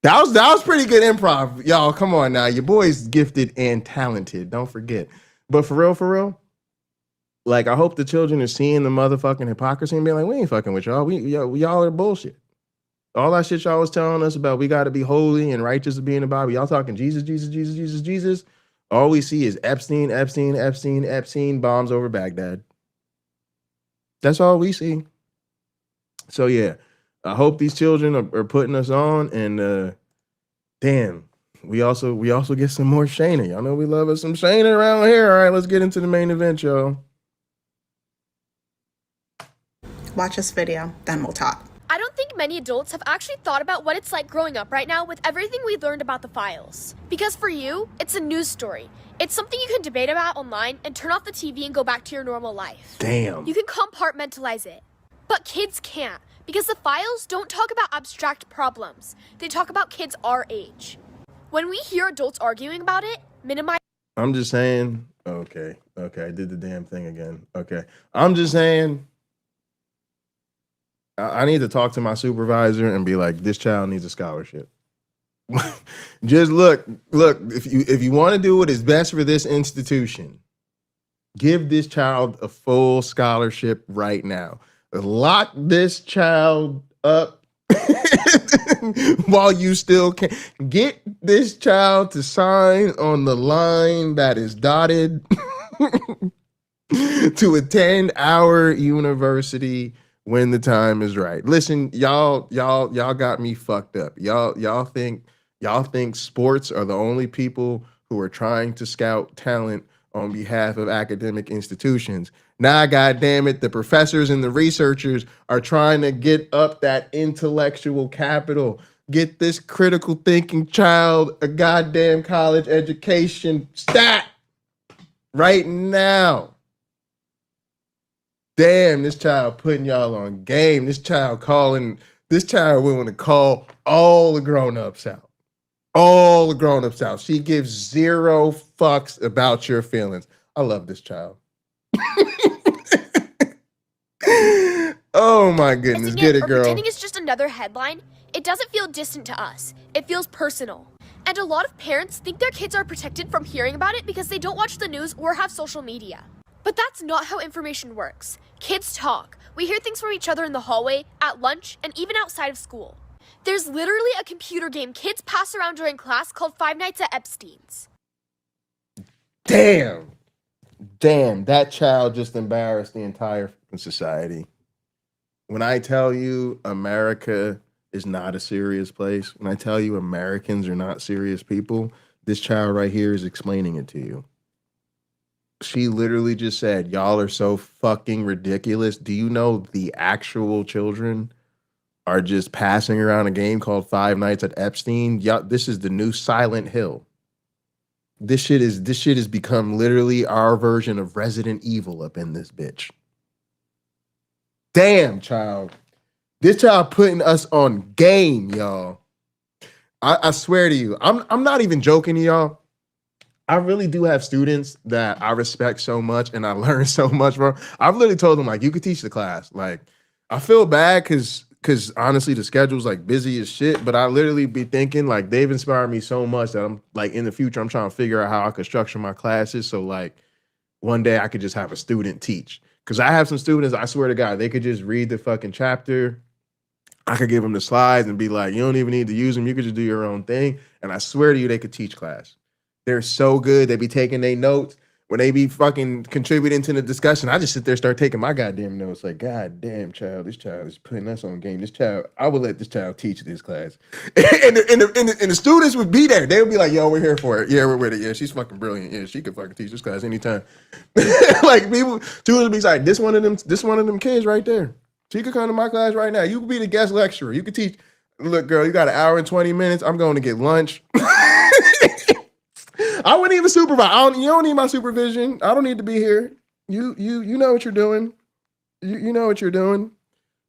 That was pretty good improv. Y'all, come on now. Your boy's gifted and talented. Don't forget. But for real, like, I hope the children are seeing the motherfucking hypocrisy and being like, we ain't fucking with y'all. Y'all are bullshit. All that shit y'all was telling us about we got to be holy and righteous to be in the Bible. Y'all talking Jesus, Jesus, Jesus, Jesus, Jesus. All we see is Epstein, Epstein, Epstein, Epstein, bombs over Baghdad. That's all we see. So yeah, I hope these children are putting us on, and damn, we also get some more Shayna. Y'all know we love us some Shayna around here. All right, let's get into the main event, y'all. Watch this video, then we'll talk. I don't think many adults have actually thought about what it's like growing up right now with everything we learned about the files. Because for you, it's a news story. It's something you can debate about online and turn off the TV and go back to your normal life. Damn. You can compartmentalize it. But kids can't, because the files don't talk about abstract problems. They talk about kids our age. When we hear adults arguing about it, minimize. I'm just saying, okay, I did the damn thing again. Okay, I'm just saying, I need to talk to my supervisor and be like, this child needs a scholarship. Just look, if you want to do what is best for this institution, give this child a full scholarship right now. Lock this child up while you still can. Get this child to sign on the line that is dotted to attend our university when the time is right. Listen, y'all got me fucked up. Y'all think sports are the only people who are trying to scout talent on behalf of academic institutions. Nah, goddamn it, the professors and the researchers are trying to get up that intellectual capital. Get this critical thinking child a goddamn college education stat right now. Damn, this child putting y'all on game. This child willing to call all the grown-ups out. All the grown-ups out. She gives zero fucks about your feelings. I love this child. Oh my goodness. Get it, girl. Pretending it's just another headline, it doesn't feel distant to us. It feels personal. And a lot of parents think their kids are protected from hearing about it because they don't watch the news or have social media. But that's not how information works. Kids talk. We hear things from each other in the hallway, at lunch, and even outside of school. There's literally a computer game kids pass around during class called Five Nights at Epstein's. Damn, that child just embarrassed the entire society. When I tell you America is not a serious place, when I tell you Americans are not serious people, this child right here is explaining it to you. She literally just said, y'all are so fucking ridiculous. Do you know the actual children are just passing around a game called Five Nights at Epstein? This is the new Silent Hill. This shit has become literally our version of Resident Evil up in this bitch. Damn, child. This child putting us on game, y'all. I swear to you, I'm not even joking to y'all. I really do have students that I respect so much and I learn so much from. I've literally told them, like, you could teach the class. Like, I feel bad because honestly, the schedule's like busy as shit, but I literally be thinking, like, they've inspired me so much that I'm like, in the future, I'm trying to figure out how I could structure my classes. So like one day I could just have a student teach. Cause I have some students, I swear to God, they could just read the fucking chapter. I could give them the slides and be like, you don't even need to use them. You could just do your own thing. And I swear to you, they could teach class. They're so good. They be taking their notes. When they be fucking contributing to the discussion, I just sit there, start taking my goddamn notes. Like, goddamn, child, this child is putting us on game. This child, I would let this child teach this class. And the students would be there. They would be like, yo, we're here for it. Yeah, we're with it. Yeah, she's fucking brilliant. Yeah, she could fucking teach this class anytime. Like, students would be like, this one of them kids right there. She could come to my class right now. You could be the guest lecturer. You could teach. Look, girl, you got an hour and 20 minutes. I'm going to get lunch. I wouldn't even supervise. You don't need my supervision. I don't need to be here. You know what you're doing. You know what you're doing.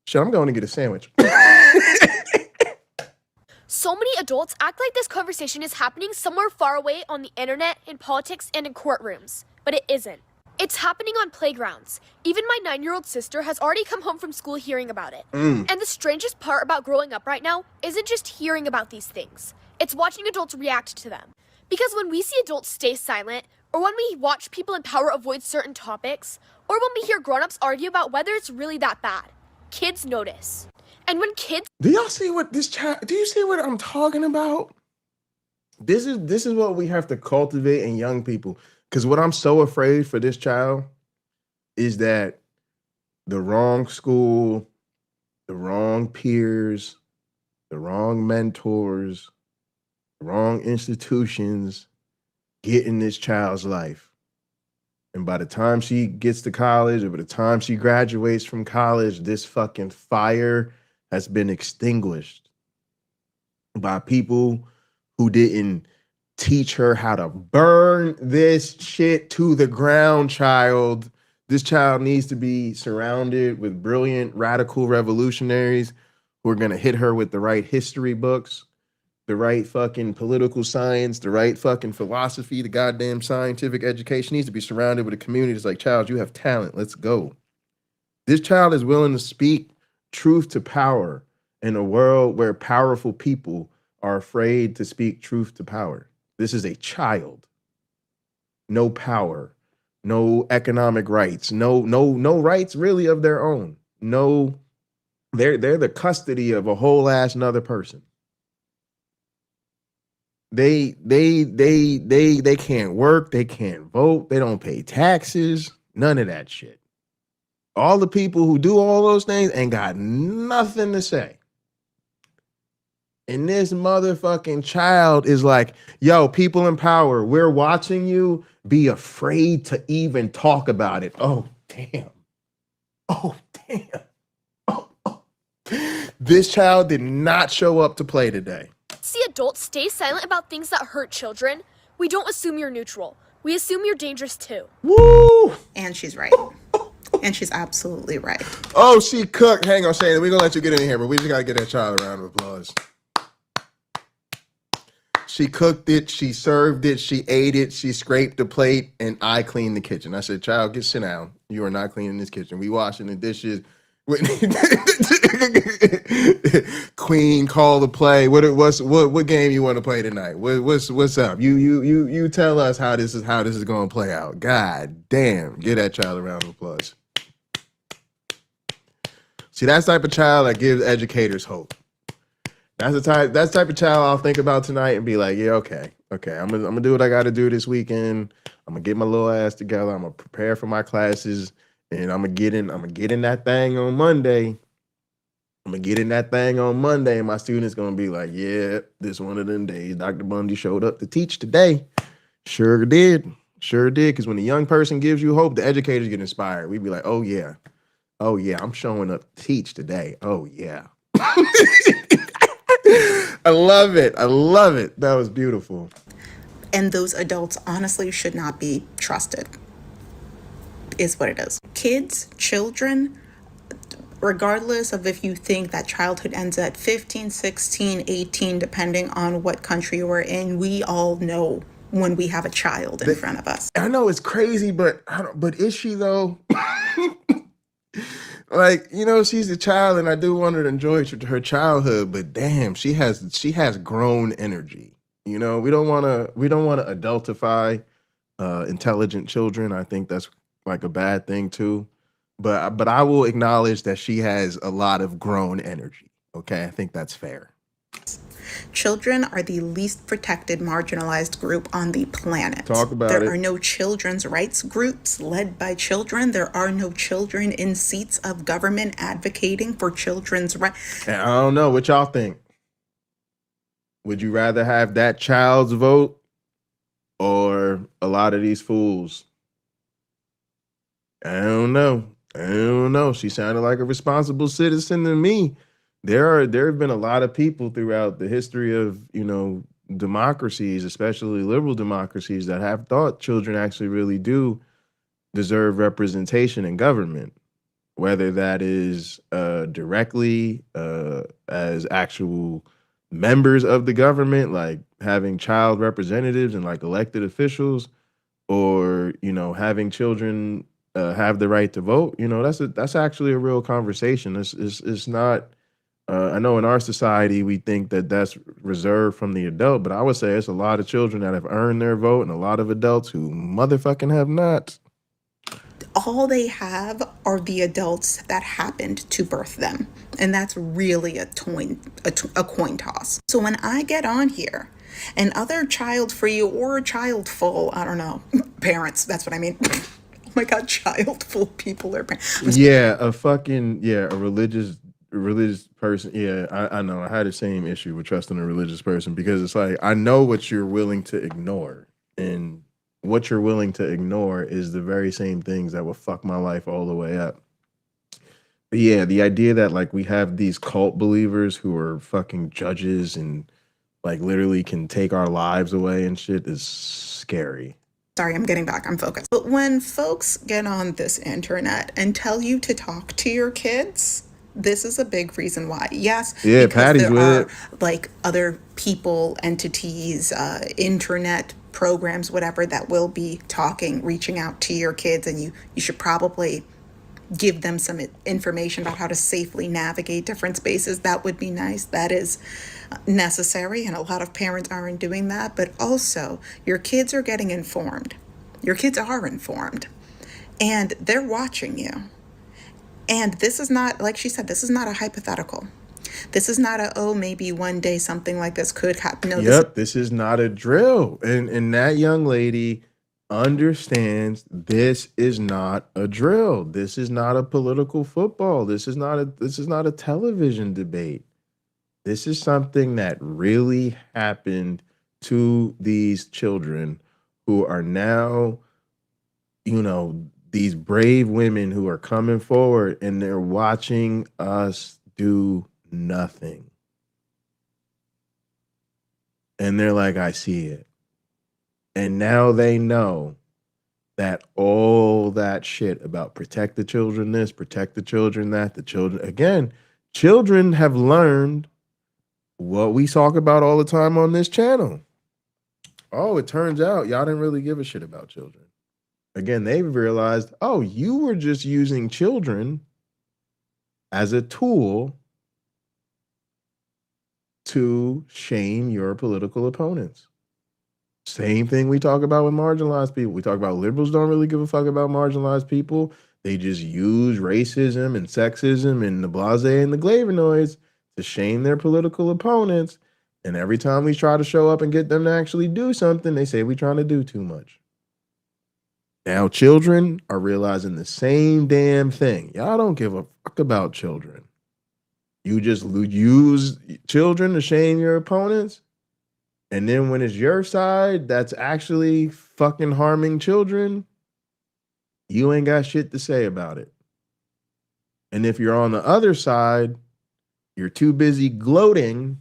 Shit, I'm going to get a sandwich. So many adults act like this conversation is happening somewhere far away on the internet, in politics, and in courtrooms. But it isn't. It's happening on playgrounds. Even my 9-year-old sister has already come home from school hearing about it. And the strangest part about growing up right now isn't just hearing about these things. It's watching adults react to them. Because when we see adults stay silent, or when we watch people in power avoid certain topics, or when we hear grown-ups argue about whether it's really that bad, kids notice. And when kids... Do y'all see what this child... Do you see what I'm talking about? This is what we have to cultivate in young people. Because what I'm so afraid for this child is that the wrong school, the wrong peers, the wrong mentors, wrong institutions get in this child's life. And by the time she gets to college, or by the time she graduates from college, this fucking fire has been extinguished by people who didn't teach her how to burn this shit to the ground, child. This child needs to be surrounded with brilliant, radical revolutionaries who are going to hit her with the right history books, the right fucking political science, the right fucking philosophy, the goddamn scientific education. Needs to be surrounded with a community that's like, child, you have talent. Let's go. This child is willing to speak truth to power in a world where powerful people are afraid to speak truth to power. This is a child. No power, no economic rights, no rights really of their own. No, they're the custody of a whole ass another person. They can't work, they can't vote, they don't pay taxes, none of that shit. All the people who do all those things ain't got nothing to say. And this motherfucking child is like, yo, people in power, we're watching you. Be afraid to even talk about it. Oh, damn. Oh, damn. This child did not show up to play today. See adults stay silent about things that hurt children. We don't assume you're neutral. We assume you're dangerous too. Woo! And she's right. And she's absolutely right. Oh, she cooked. Hang on, Shane. We're going to let you get in here, but we just got to get that child a round of applause. She cooked it. She served it. She ate it. She scraped the plate, and I cleaned the kitchen. I said, child, sit down. You are not cleaning this kitchen. We washing the dishes. Queen, call the play. What game you want to play tonight? What's up? You tell us how this is going to play out. God damn! Give that child a round of applause. See, that's the type of child that gives educators hope. That's the type of child I'll think about tonight and be like, yeah, okay. I'm gonna do what I got to do this weekend. I'm gonna get my little ass together. I'm gonna prepare for my classes. And I'm gonna get in that thing on Monday. And my students gonna be like, yeah, this one of them days Dr. Bundy showed up to teach today. Sure did. Because when a young person gives you hope, the educators get inspired. We'd be like, oh yeah, I'm showing up to teach today. Oh yeah. I love it. That was beautiful. And those adults honestly should not be trusted. Is what it is. Kids, children, regardless of if you think that childhood ends at 15, 16, 18, depending on what country we're in, we all know when we have a child in front of us. I know it's crazy, but is she though? Like, she's a child, and I do want her to enjoy her childhood, but damn, she has grown energy. We don't want to adultify intelligent children. I think that's like a bad thing too, but I will acknowledge that she has a lot of grown energy. Okay, I think that's fair. Children are the least protected, marginalized group on the planet. Talk about it. There are no children's rights groups led by children. There are no children in seats of government advocating for children's rights. And I don't know what y'all think. Would you rather have that child's vote or a lot of these fools? I don't know. She sounded like a responsible citizen to me. There have been a lot of people throughout the history of, democracies, especially liberal democracies, that have thought children actually really do deserve representation in government, whether that is directly as actual members of the government, like having child representatives and like elected officials, or, having children have the right to vote. That's actually a real conversation. It's not. I know in our society we think that that's reserved from the adult, but I would say it's a lot of children that have earned their vote and a lot of adults who motherfucking have not. All they have are the adults that happened to birth them, and that's really a coin toss. So when I get on here and other child-free or child-full, I don't know, parents, that's what I mean. Oh my God, child-full people are parents. Yeah, a religious person. Yeah, I know. I had the same issue with trusting a religious person, because it's like, I know what you're willing to ignore, and what you're willing to ignore is the very same things that will fuck my life all the way up. But yeah, the idea that like we have these cult believers who are fucking judges and like literally can take our lives away and shit is scary. Sorry, I'm getting back. I'm focused. But when folks get on this internet and tell you to talk to your kids, this is a big reason why. Yes, yeah, because Patty's there with are it. like other people, entities, internet programs, whatever, that will be reaching out to your kids, and you should probably give them some information about how to safely navigate different spaces. That would be nice. That is necessary, and a lot of parents aren't doing that. But also, your kids are getting informed. Your kids are informed, and they're watching you. And this is not, like she said, this is not a hypothetical. This is not maybe one day something like this could happen. No, This is not a drill. And that young lady understands this is not a drill. This is not a political football. This is not a television debate. This is something that really happened to these children who are now, these brave women who are coming forward and they're watching us do nothing. And they're like, I see it. And now they know that all that shit about protect the children this, protect the children that, children have learned what we talk about all the time on this channel. Oh, it turns out y'all didn't really give a shit about children. Again, they've realized, oh, you were just using children as a tool to shame your political opponents. Same thing we talk about with marginalized people. We talk about liberals don't really give a fuck about marginalized people. They just use racism and sexism and the blase and the glavinoids to shame their political opponents. And every time we try to show up and get them to actually do something, they say we're trying to do too much. Now children are realizing the same damn thing. Y'all don't give a fuck about children. You just use children to shame your opponents. And then when it's your side that's actually fucking harming children, you ain't got shit to say about it. And if you're on the other side, you're too busy gloating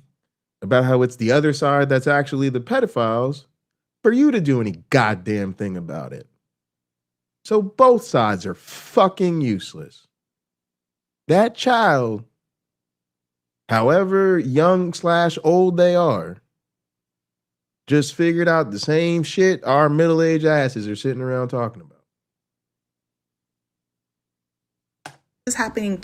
about how it's the other side that's actually the pedophiles for you to do any goddamn thing about it. So both sides are fucking useless. That child, however young/old they are, just figured out the same shit our middle-aged asses are sitting around talking about. This happened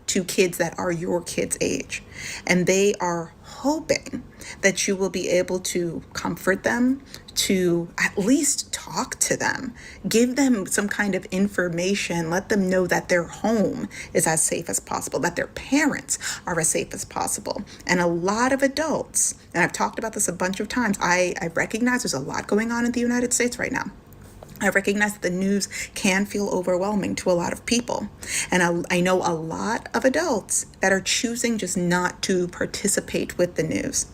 to kids that are your kids' age, and they are hoping that you will be able to comfort them, to at least talk to them, give them some kind of information, let them know that their home is as safe as possible, that their parents are as safe as possible. And a lot of adults, and I've talked about this a bunch of times, I recognize there's a lot going on in the United States right now. I recognize that the news can feel overwhelming to a lot of people. And I know a lot of adults that are choosing just not to participate with the news,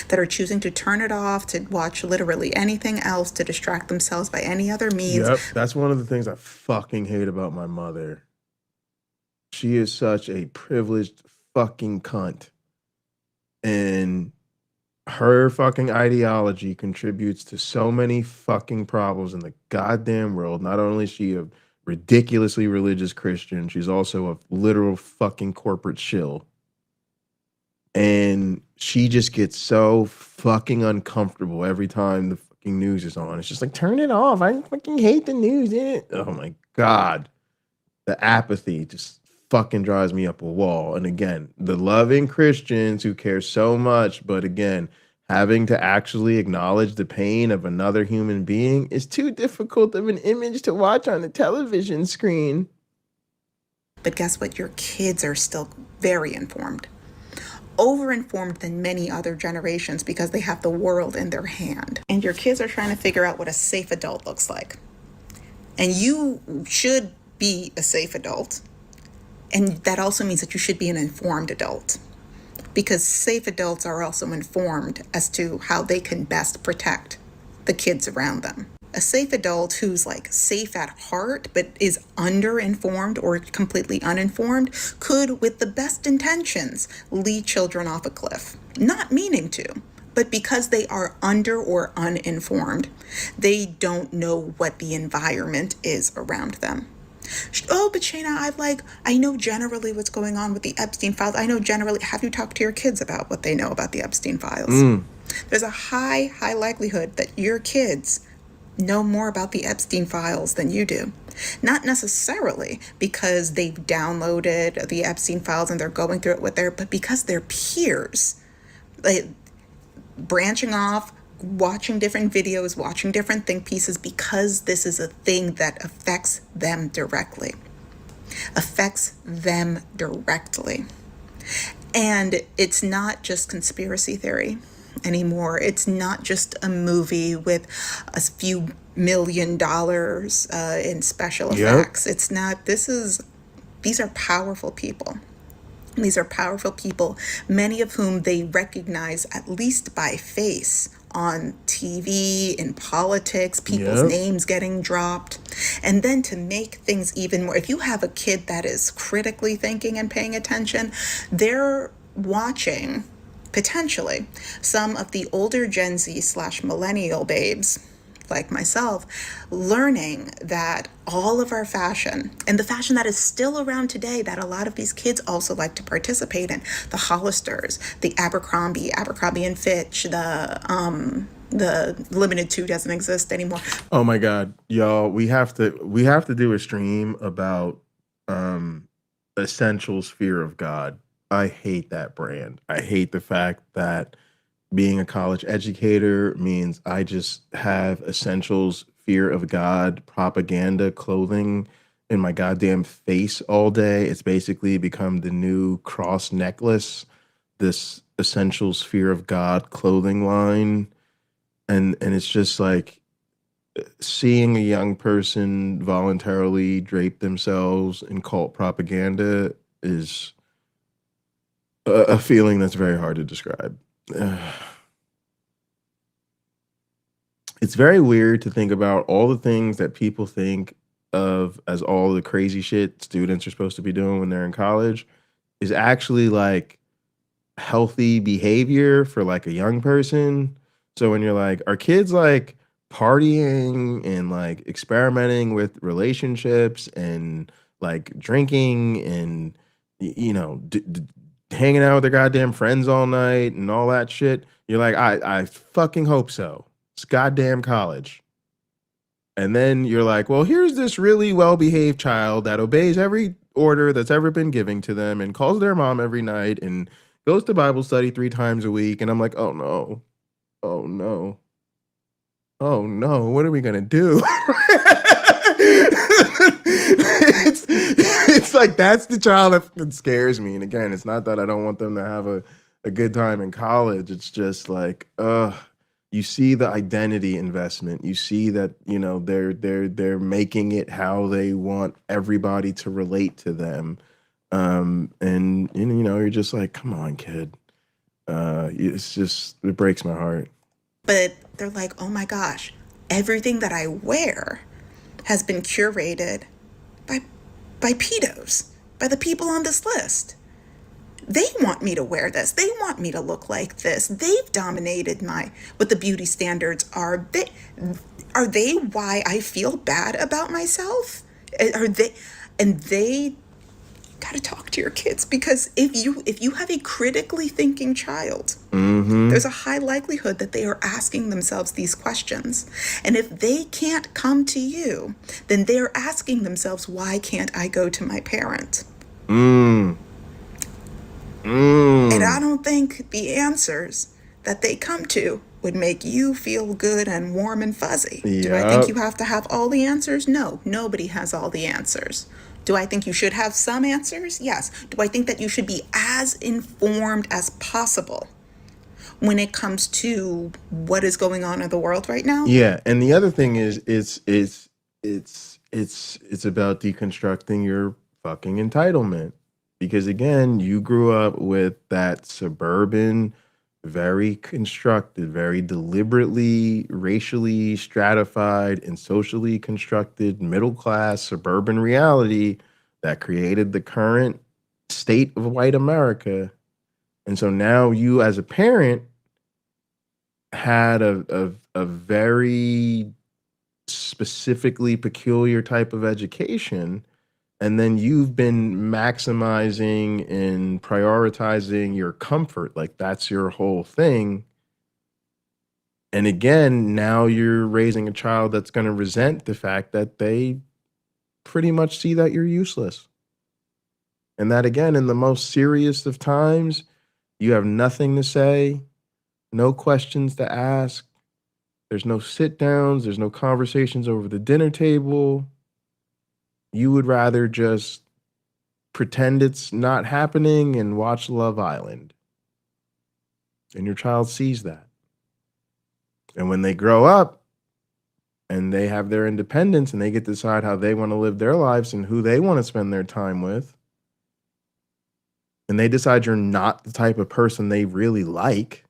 that are choosing to turn it off, to watch literally anything else, to distract themselves by any other means. Yep, that's one of the things I fucking hate about my mother. She is such a privileged fucking cunt. And her fucking ideology contributes to so many fucking problems in the goddamn world. Not only is she a ridiculously religious Christian, she's also a literal fucking corporate shill. And she just gets so fucking uncomfortable every time the fucking news is on. It's just like, turn it off. I fucking hate the news. Oh my God. The apathy just fucking drives me up a wall. And again, the loving Christians who care so much, but again, having to actually acknowledge the pain of another human being is too difficult of an image to watch on a television screen. But guess what? Your kids are still very informed. Over-informed than many other generations because they have the world in their hand. And your kids are trying to figure out what a safe adult looks like. And you should be a safe adult. And that also means that you should be an informed adult, because safe adults are also informed as to how they can best protect the kids around them. A safe adult who's like safe at heart but is underinformed or completely uninformed could, with the best intentions, lead children off a cliff. Not meaning to, but because they are under or uninformed, they don't know what the environment is around them. Oh, but Shayna, I know generally what's going on with the Epstein files. I know generally. Have you talked to your kids about what they know about the Epstein files? There's a high likelihood that your kids know more about the Epstein files than you do. Not necessarily because they've downloaded the Epstein files and they're going through it but because their peers, branching off, watching different videos, watching different think pieces, because this is a thing that affects them directly. And it's not just conspiracy theory anymore. It's not just a movie with a few million in special Yep. effects. It's not, these are powerful people. These are powerful people, many of whom they recognize at least by face on TV, in politics, people's Yep. names getting dropped. And then to make things even more, if you have a kid that is critically thinking and paying attention, they're watching potentially some of the older Gen Z / millennial babes like myself, learning that all of our fashion, and the fashion that is still around today that a lot of these kids also like to participate in, the Hollisters, the Abercrombie and Fitch, the Limited 2 doesn't exist anymore. Oh my God, y'all, we have to do a stream about Essentials Fear of God. I hate that brand. I hate the fact that being a college educator means I just have Essentials Fear of God propaganda clothing in my goddamn face all day. It's basically become the new cross necklace, this Essentials Fear of God clothing line. And it's just like seeing a young person voluntarily drape themselves in cult propaganda is a feeling that's very hard to describe. It's very weird to think about all the things that people think of as all the crazy shit students are supposed to be doing when they're in college is actually like healthy behavior for like a young person. So when you're like, are kids like partying and like experimenting with relationships and like drinking and hanging out with their goddamn friends all night and all that shit? You're like, I fucking hope so. It's goddamn college. And then you're like, well, here's this really well-behaved child that obeys every order that's ever been given to them and calls their mom every night and goes to Bible study 3 times a week. And I'm like, oh no, oh no, oh no, what are we gonna do? it's like, that's the child that fucking scares me. And again, it's not that I don't want them to have a good time in college. It's just like, you see the identity investment. You see that, they're making it how they want everybody to relate to them. And you're just like, come on, kid. It breaks my heart. But they're like, oh my gosh, everything that I wear has been curated by pedos, by the people on this list. They want me to wear this. They want me to look like this. They've dominated what the beauty standards are. Are they why I feel bad about myself? Are they? And they got to talk to your kids, because if you have a critically thinking child, there's a high likelihood that they are asking themselves these questions. And if they can't come to you, then they're asking themselves, why can't I go to my parent? And I don't think the answers that they come to would make you feel good and warm and fuzzy. Yep. Do I think you have to have all the answers? No, nobody has all the answers. Do I think you should have some answers? Yes. Do I think that you should be as informed as possible when it comes to what is going on in the world right now? Yeah, and the other thing is, it's about deconstructing your fucking entitlement. Because again, you grew up with that suburban, very constructed, very deliberately racially stratified and socially constructed middle-class suburban reality that created the current state of white America. And so now you as a parent had a very specifically peculiar type of education. And then you've been maximizing and prioritizing your comfort. Like that's your whole thing. And again, now you're raising a child that's going to resent the fact that they pretty much see that you're useless. And that again, in the most serious of times, you have nothing to say, no questions to ask. There's no sit downs. There's no conversations over the dinner table. You would rather just pretend it's not happening and watch Love Island. And your child sees that. And when they grow up, and they have their independence and they get to decide how they want to live their lives and who they want to spend their time with, and they decide you're not the type of person they really like,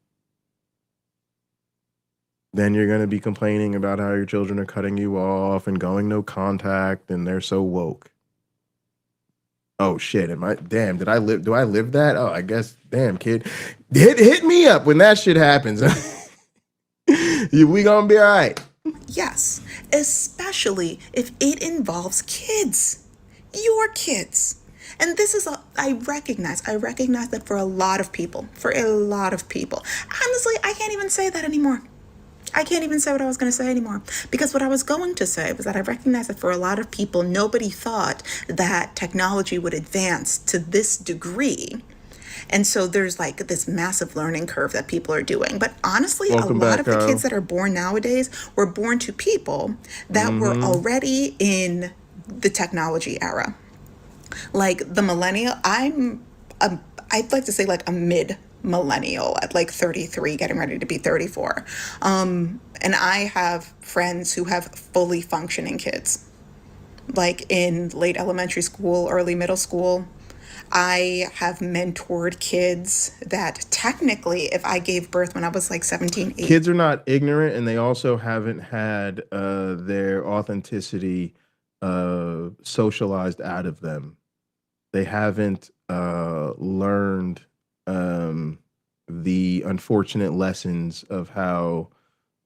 then you're going to be complaining about how your children are cutting you off and going no contact and they're so woke. Oh shit, do I live that? Oh, I guess, damn kid. Hit me up when that shit happens. We gonna be all right. Yes, especially if it involves kids, your kids. And this is, I recognize that for a lot of people, honestly, I can't even say that anymore. I can't even say what I was going to say anymore, because what I was going to say was that I recognize that for a lot of people, nobody thought that technology would advance to this degree. And so there's like this massive learning curve that people are doing. But honestly, a lot of the kids that are born nowadays were born to people that were already in the technology era. Like the millennial, I'd like to say like a mid-millennial at like 33, getting ready to be 34. And I have friends who have fully functioning kids, like in late elementary school, early middle school. I have mentored kids that technically, if I gave birth when I was like 17, 18. Kids are not ignorant, and they also haven't had their authenticity socialized out of them. They haven't learned the unfortunate lessons of how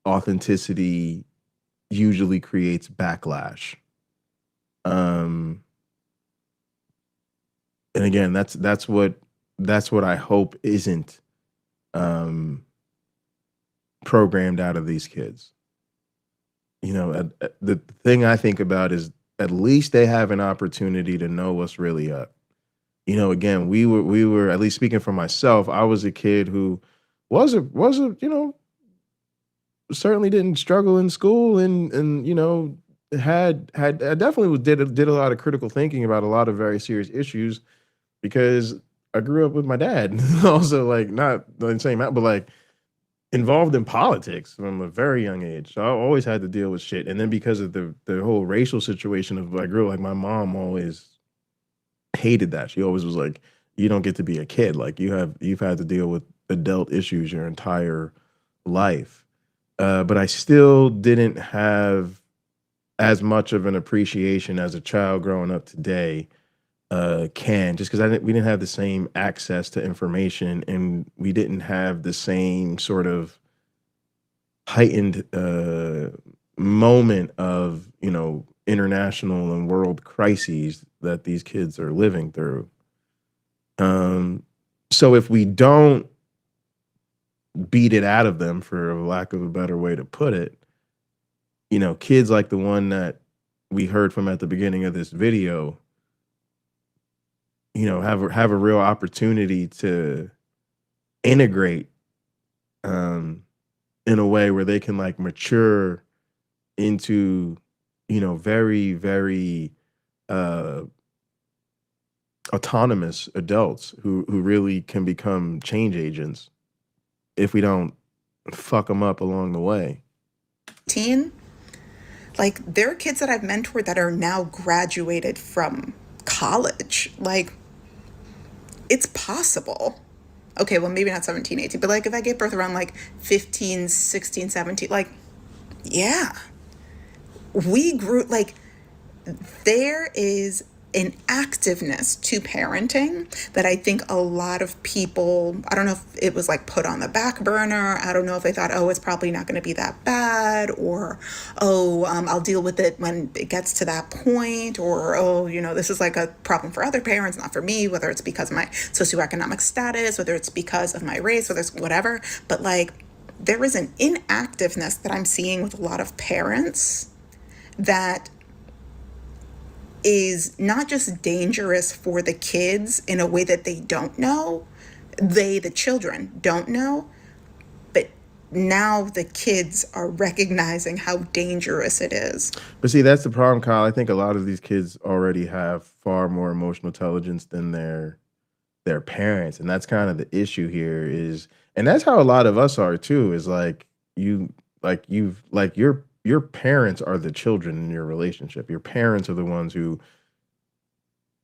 authenticity usually creates backlash. And again, that's what I hope isn't programmed out of these kids. You know, the thing I think about is at least they have an opportunity to know what's really up. You know, again, we were at least speaking for myself. I was a kid who was a you know, certainly didn't struggle in school, and you know, I definitely did a lot of critical thinking about a lot of very serious issues, because I grew up with my dad, also like not the same amount, but like involved in politics from a very young age. So I always had to deal with shit. And then because of the whole racial situation of I grew up, like my mom always hated that. She always was like, you don't get to be a kid. Like you've had to deal with adult issues your entire life. But I still didn't have as much of an appreciation as a child growing up today just because we didn't have the same access to information, and we didn't have the same sort of heightened moment of, you know, international and world crises that these kids are living through. So if we don't beat it out of them, for lack of a better way to put it, you know, kids like the one that we heard from at the beginning of this video, you know, have a real opportunity to integrate in a way where they can like mature into, you know, very, very autonomous adults who really can become change agents if we don't fuck them up along the way. Like there are kids that I've mentored that are now graduated from college. Like, it's possible. Okay, well, maybe not 17, 18, but like if I gave birth around like 15, 16, 17, like, yeah, we grew, like, there is an activeness to parenting that I think a lot of people, I don't know if it was like put on the back burner. I don't know if they thought, oh, it's probably not going to be that bad, or, oh, I'll deal with it when it gets to that point, or, oh, you know, this is like a problem for other parents, not for me, whether it's because of my socioeconomic status, whether it's because of my race, whether it's whatever. But like, there is an inactiveness that I'm seeing with a lot of parents that is not just dangerous for the kids in a way that they don't know, the children don't know, but now the kids are recognizing how dangerous it is. But see, that's the problem, Kyle. I think a lot of these kids already have far more emotional intelligence than their parents, and that's kind of the issue here is, and that's how a lot of us are too, is like your your parents are the children in your relationship. Your parents are the ones who,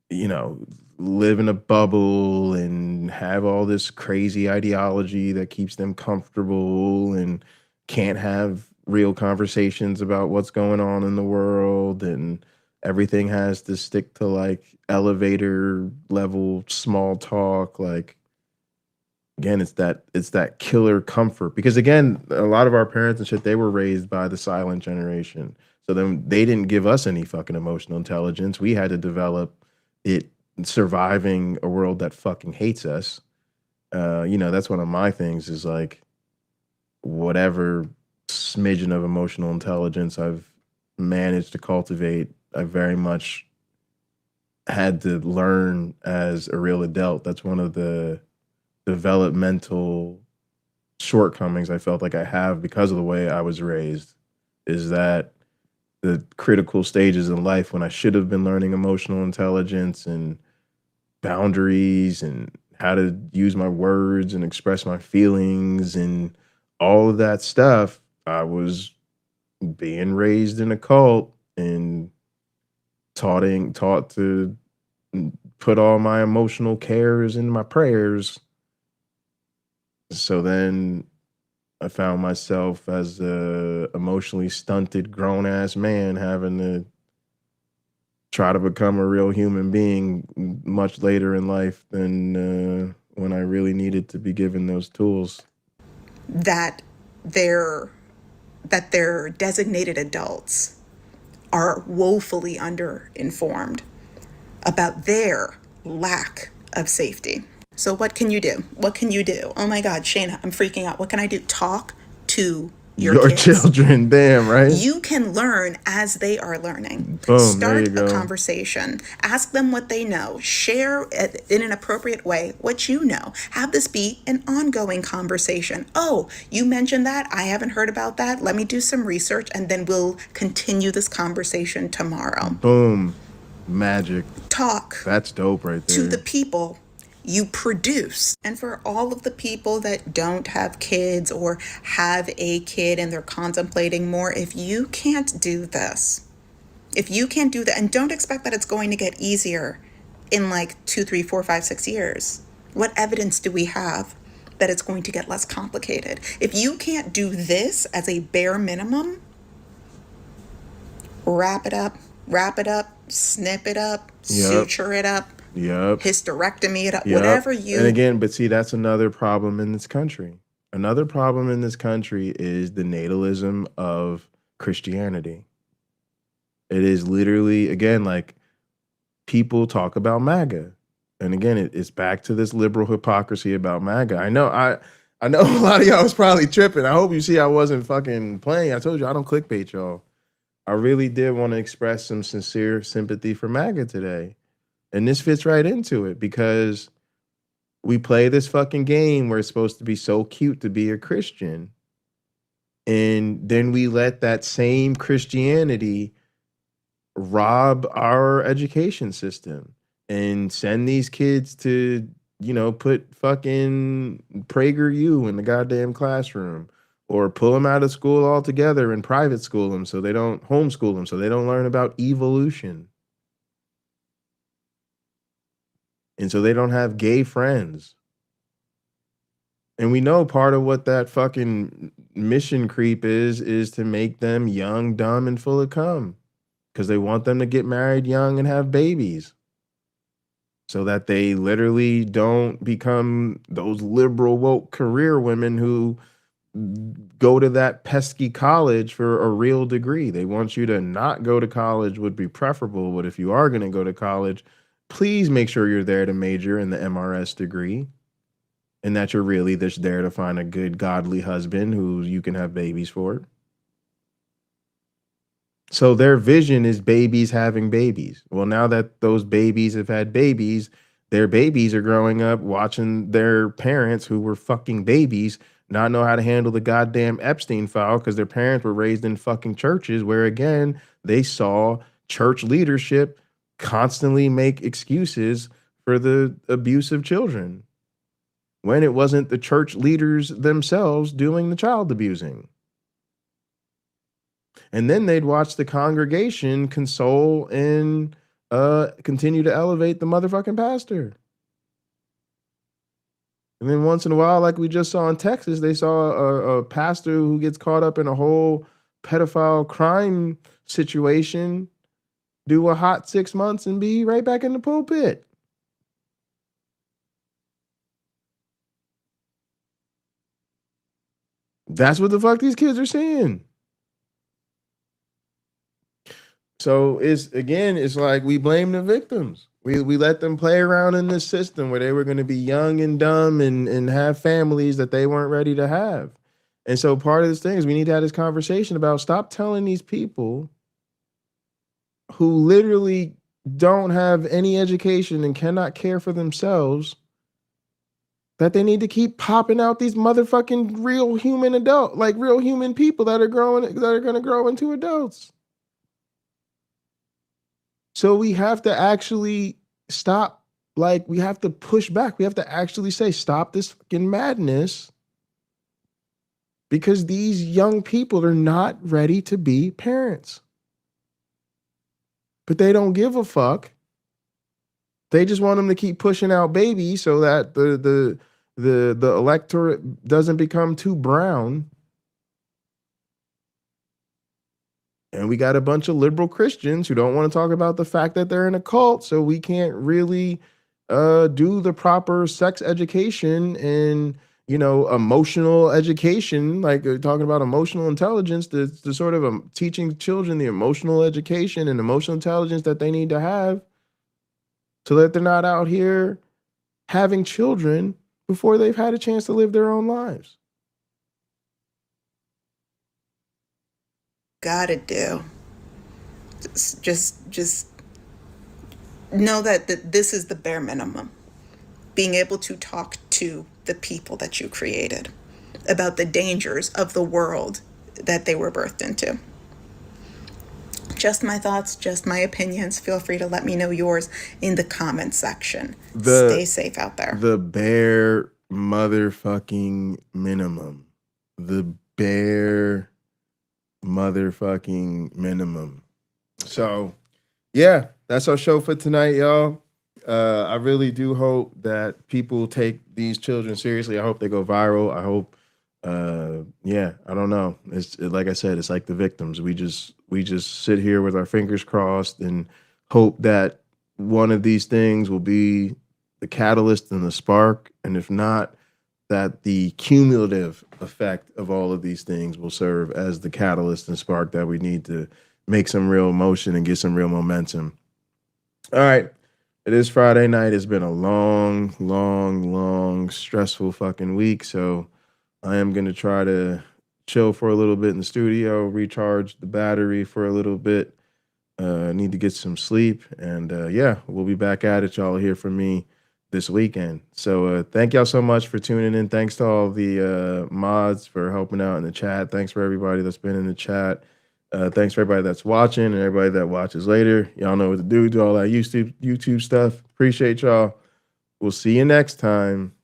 you know, live in a bubble and have all this crazy ideology that keeps them comfortable and can't have real conversations about what's going on in the world, and everything has to stick to like elevator level small talk. Like, again, it's that killer comfort, because again, a lot of our parents and shit, they were raised by the silent generation. So then they didn't give us any fucking emotional intelligence. We had to develop it surviving a world that fucking hates us. You know, that's one of my things is like, whatever smidgen of emotional intelligence I've managed to cultivate, I very much had to learn as a real adult. That's one of the developmental shortcomings I felt like I have because of the way I was raised, is that the critical stages in life when I should have been learning emotional intelligence and boundaries and how to use my words and express my feelings and all of that stuff, I was being raised in a cult and taught to put all my emotional cares in my prayers. So then I found myself as a emotionally stunted grown-ass man having to try to become a real human being much later in life than when I really needed to be given those tools. That their designated adults are woefully underinformed about their lack of safety. So what can you do? What can you do? Oh my God, Shayna, I'm freaking out. What can I do? Talk to your kids. Children, damn, right? You can learn as they are learning. Boom, Start there you go. a conversation. Ask them what they know. Share in an appropriate way what you know. Have this be an ongoing conversation. Oh, you mentioned that. I haven't heard about that. Let me do some research, and then we'll continue this conversation tomorrow. Boom. Magic. Talk. That's dope right there. To the people you produce. And for all of the people that don't have kids or have a kid and they're contemplating more, if you can't do this, if you can't do that, and don't expect that it's going to get easier in like 2, 3, 4, 5, 6 years. What evidence do we have that it's going to get less complicated? If you can't do this as a bare minimum, wrap it up, snip it up, suture it up, hysterectomy it up, whatever you... And again, but see, that's another problem in this country. Another problem in this country is the natalism of Christianity. It is literally, again, like, people talk about MAGA. And again, it's back to this liberal hypocrisy about MAGA. I know a lot of y'all was probably tripping. I hope you see I wasn't fucking playing. I told you I don't clickbait y'all. I really did want to express some sincere sympathy for MAGA today. And this fits right into it, because we play this fucking game where it's supposed to be so cute to be a Christian. And then we let that same Christianity rob our education system and send these kids to, you know, put fucking PragerU in the goddamn classroom, or pull them out of school altogether and private school them so they don't homeschool them, so they don't learn about evolution. And so they don't have gay friends. And we know part of what that fucking mission creep is to make them young, dumb, and full of cum. Because they want them to get married young and have babies. So that they literally don't become those liberal woke career women who go to that pesky college for a real degree. They want you to not go to college would be preferable, but if you are going to go to college, please make sure you're there to major in the MRS degree, and that you're really just there to find a good, godly husband who you can have babies for. So their vision is babies having babies. Well, now that those babies have had babies, their babies are growing up watching their parents, who were fucking babies, not know how to handle the goddamn Epstein file because their parents were raised in fucking churches where, again, they saw church leadership constantly make excuses for the abuse of children when it wasn't the church leaders themselves doing the child abusing. And then they'd watch the congregation console and continue to elevate the motherfucking pastor. And then once in a while, like we just saw in Texas, they saw a pastor who gets caught up in a whole pedophile crime situation do a hot 6 months and be right back in the pulpit. That's what the fuck these kids are seeing. So it's like we blame the victims. We let them play around in this system where they were going to be young and dumb and have families that they weren't ready to have. And so part of this thing is we need to have this conversation about stop telling these people who literally don't have any education and cannot care for themselves that they need to keep popping out these motherfucking real human people that are going to grow into adults. So we have to actually stop, we have to push back. We have to actually say, stop this fucking madness, because these young people are not ready to be parents. But they don't give a fuck. They just want them to keep pushing out babies so that the electorate doesn't become too brown. And we got a bunch of liberal Christians who don't want to talk about the fact that they're in a cult, so we can't really do the proper sex education and, emotional education, like talking about emotional intelligence, the sort of teaching children the emotional education and emotional intelligence that they need to have so that they're not out here having children before they've had a chance to live their own lives. Gotta do. Just know that this is the bare minimum. Being able to talk to the people that you created about the dangers of the world that they were birthed into. Just my thoughts, just my opinions. Feel free to let me know yours in the comment section. Stay safe out there. The bare motherfucking minimum. The bare motherfucking minimum. So, yeah, that's our show for tonight, y'all. I really do hope that people take these children seriously. I hope they go viral. I hope, I don't know. It's like I said, it's like the victims. We just sit here with our fingers crossed and hope that one of these things will be the catalyst and the spark. And if not, that the cumulative effect of all of these things will serve as the catalyst and spark that we need to make some real motion and get some real momentum. All right. It is Friday night. It's been a long, stressful fucking week. So I am going to try to chill for a little bit in the studio, recharge the battery for a little bit. Need to get some sleep. And we'll be back at it. Y'all hear from me this weekend. So thank y'all so much for tuning in. Thanks to all the mods for helping out in the chat. Thanks for everybody that's been in the chat. Thanks for everybody that's watching and everybody that watches later. Y'all know what to do all that YouTube stuff. Appreciate y'all. We'll see you next time.